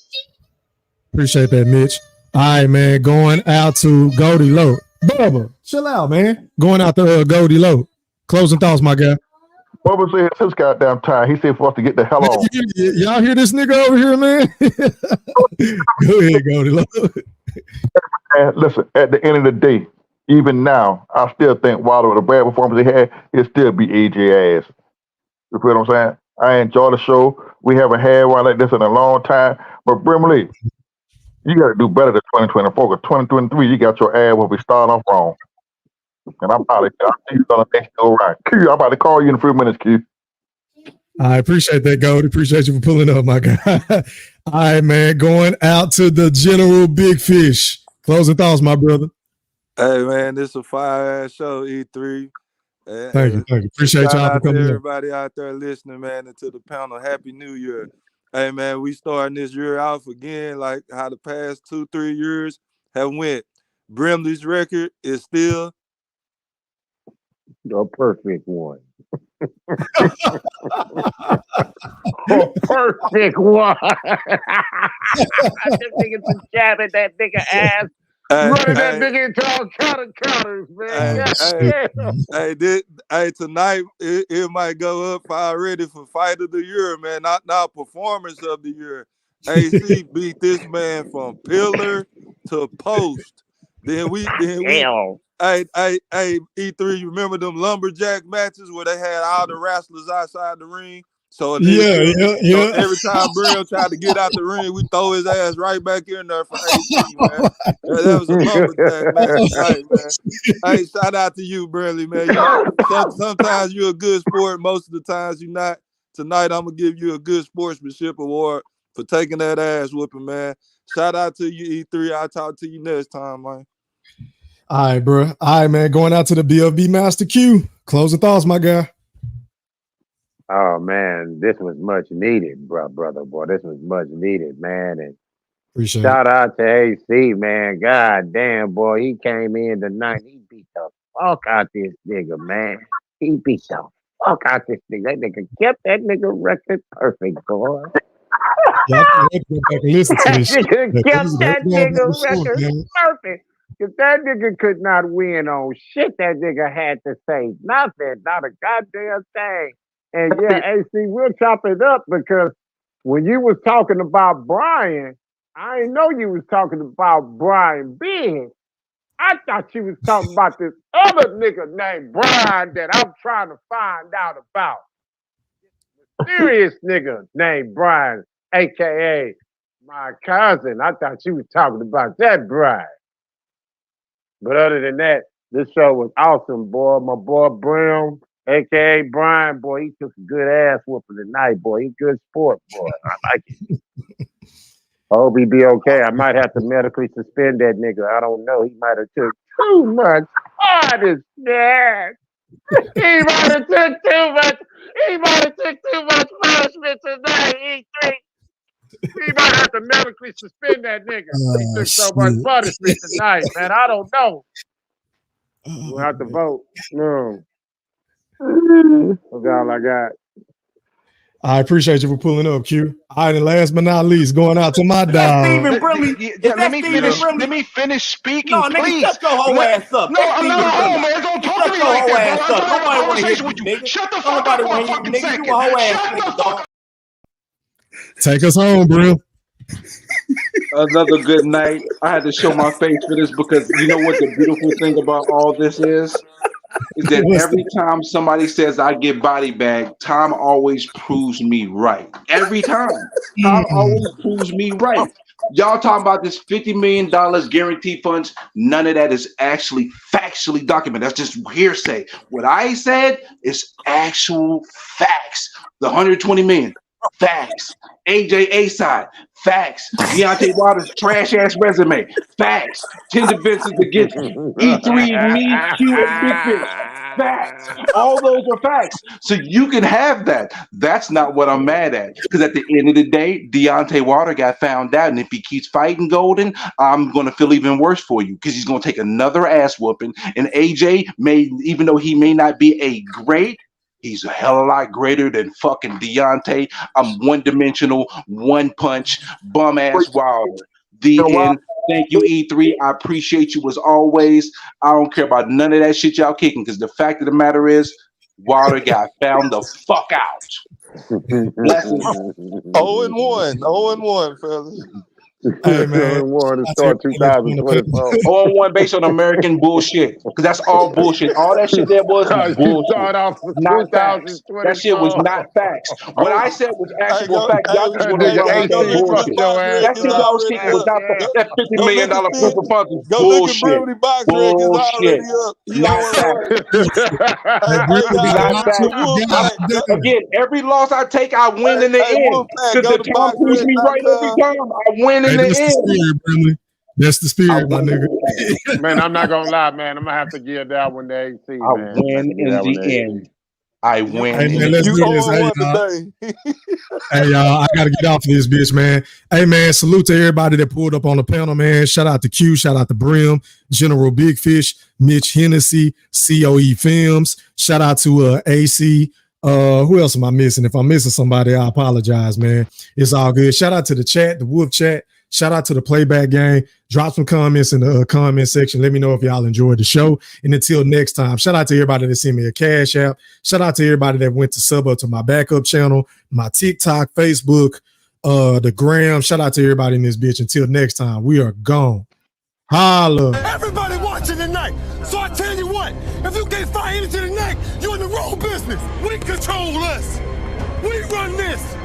Appreciate that, Mitch. All right, man. Going out to Goldie Low. Bubba, chill out, man. Going out to Goldie Low. Closing thoughts, my guy. Bubba said it's his goddamn time. He said for us to get the hell on. Y'all hear this nigga over here, man? Go ahead, Goldie Low. And listen, at the end of the day, even now, I still think Wilder with a bad performance he had, it'll still be AJ ass. You feel what I'm saying? I enjoy the show. We haven't had one like this in a long time. But Brimley, you got to do better than 2024. Because 2023, you got your ass when we start off wrong. And I'll see you on the next go right. Q, I'm about to call you in a few minutes, Q. I appreciate that, Goldie. Appreciate you for pulling up, my guy. All right, man. Going out to the General Big Fish. Closing thoughts, my brother. Hey, man, this is a fire-ass show, E3. Thank you. Appreciate y'all for coming in. Everybody out there listening, man, and to the panel. Happy New Year. Hey, man, we starting this year off again like how the past 2-3 years have went. Brimley's record is still the perfect one. A perfect one. This nigga's jabbing that nigga ass. Running that nigga into all counters, man. Tonight it might go up already for Fight of the Year, man. Not Performance of the Year. AC beat this man from pillar to post. Then we Hey, E3, you remember them lumberjack matches where they had all the wrestlers outside the ring? So every time Brim tried to get out the ring, we throw his ass right back in there for AC, man. That was a lumberjack match tonight, man. Hey, shout out to you, Brimley, man. Sometimes you're a good sport, most of the times you're not. Tonight, I'm going to give you a good sportsmanship award for taking that ass whooping, man. Shout out to you, E3. I'll talk to you next time, man. All right, bro. All right, man. Going out to the BFB Master Q. Closing thoughts, my guy. Oh man, this was much needed, brother boy. This was much needed, man. And appreciate shout out to AC, man. God damn, boy, he came in tonight. He beat the fuck out this nigga, man. He beat the fuck out this nigga. That nigga kept that nigga record perfect, boy. That nigga kept that nigga record perfect. Because that nigga could not win on shit that nigga had to say. Nothing, not a goddamn thing. And yeah, AC, we'll chop it up because when you was talking about Brian, I didn't know you was talking about Brian Big. I thought you was talking about this other nigga named Brian that I'm trying to find out about. Serious nigga named Brian, a.k.a. my cousin. I thought you was talking about that Brian. But other than that, this show was awesome, boy. My boy Brim, a.k.a. Brian, boy, he took a good ass whooping tonight, boy. He good sport, boy. I like it. I hope he be okay. I might have to medically suspend that nigga. I don't know. He might have took too much hardest snacks. He might have took too much. He might have took too much punishment tonight, E3. We might have to medically suspend that nigga. He took so much punishment tonight, man. I don't know. We'll have to vote. No. That's all I got. I appreciate you for pulling up, Q. All right, and last but not least, going out to my dog. Let me finish speaking, no, please. Nigga, shut your whole ass up. No, I'm not a hoe, man. Don't talk to me like that, bro. I'm trying to have a conversation with you. Shut the fuck up for a fucking second. Shut the fuck up. Take us home, bro. Another good night. I had to show my face for this because you know what the beautiful thing about all this is that every time somebody says I get body bag, Tom always proves me right. Every time. Tom always proves me right. Y'all talking about this $50 million guarantee funds. None of that is actually factually documented. That's just hearsay. What I said is actual facts. The 120 million, facts. AJ side, facts. Deontay Wilder's trash ass resume, facts. 10 defenses against E3, me, Q, and Big Fish. Facts. All those are facts. So you can have that. That's not what I'm mad at. Because at the end of the day, Deontay Wilder got found out. And if he keeps fighting Golden, I'm going to feel even worse for you because he's going to take another ass whooping. And AJ may, even though he may not be a great, he's a hell of a lot greater than fucking Deontay. I'm one-dimensional, one-punch, bum-ass Wilder. The end. Thank you, E3. I appreciate you as always. I don't care about none of that shit y'all kicking because the fact of the matter is Wilder got found the fuck out. Blessings. 0-1. 0-1, fellas. Hey, man. 0-1 to start 2024. 0-1 based on American bullshit. Because that's all bullshit. All that shit there was bullshit. Start off Not facts. That shit was not facts. What I said was actual facts. Y'all just want to run with that bullshit. That shit y'all was kicking was not that $50 million proof of funds was bullshit. Bullshit. Not facts. Not facts. Again, every loss I take, I win in the end. Because if Tom proves me right every time, I win in the end. That's the spirit, my nigga. Man, I'm not gonna lie, man. I'm gonna have to give that one to AC, man. I win in the end. I win. Hey, man, let's do this. Hey, y'all, I gotta get off of this bitch, man. Hey, man, salute to everybody that pulled up on the panel, man. Shout out to Q, shout out to Brim, General Big Fish, Mitch Hennessy, COE Films. Shout out to AC. Who else am I missing? If I'm missing somebody, I apologize, man. It's all good. Shout out to the chat, the Wolf chat. Shout out to the Playback Gang. Drop some comments in the comment section. Let me know if y'all enjoyed the show. And until next time, shout out to everybody that sent me a Cash App. Shout out to everybody that went to sub up to my backup channel, my TikTok, Facebook, the Gram. Shout out to everybody in this bitch. Until next time, we are gone. Holla. Everybody watching tonight. So I tell you what, if you can't find anything tonight, you're in the wrong business. We control us. We run this.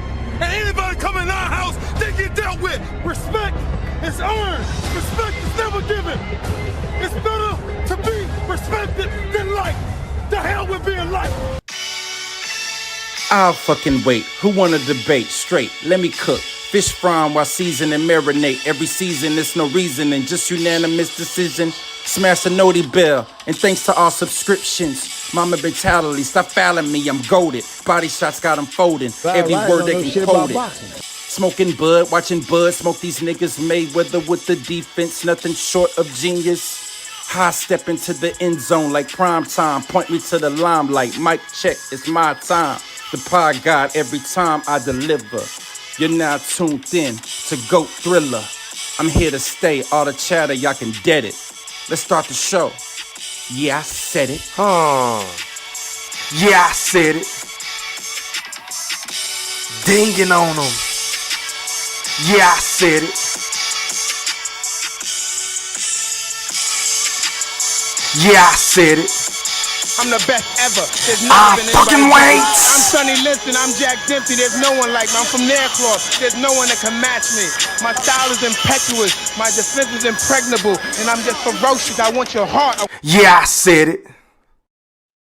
And anybody coming in our house, they get dealt with. Respect is earned. Respect is never given. It's better to be respected than liked. The hell with being liked. I'll fucking wait. Who wanna debate? Straight, let me cook. Fish frying while season and marinate. Every season, it's no reasoning, just unanimous decision. Smash the noti bell, and thanks to all subscriptions. Mama mentality, stop fouling me, I'm goated. Body shots got them folding. Every word they can quote it. Smoking bud, watching bud, smoke these niggas Mayweather with the defense, nothing short of genius. High step into the end zone like prime time. Point me to the limelight, mic check, it's my time. The pod god every time I deliver. You're now tuned in to GOAT Thriller. I'm here to stay, all the chatter, y'all can dead it. Let's start the show. Yeah, I said it. Yeah, I said it. Dinging on them. Yeah, I said it. Yeah, I said it. I'm the best ever. There's never been fucking anybody. wait. I'm Sonny Liston. I'm Jack Dempsey. There's no one like me. I'm from Nairclaw. There's no one that can match me. My style is impetuous. My defense is impregnable. And I'm just ferocious. I want your heart. Yeah, I said it.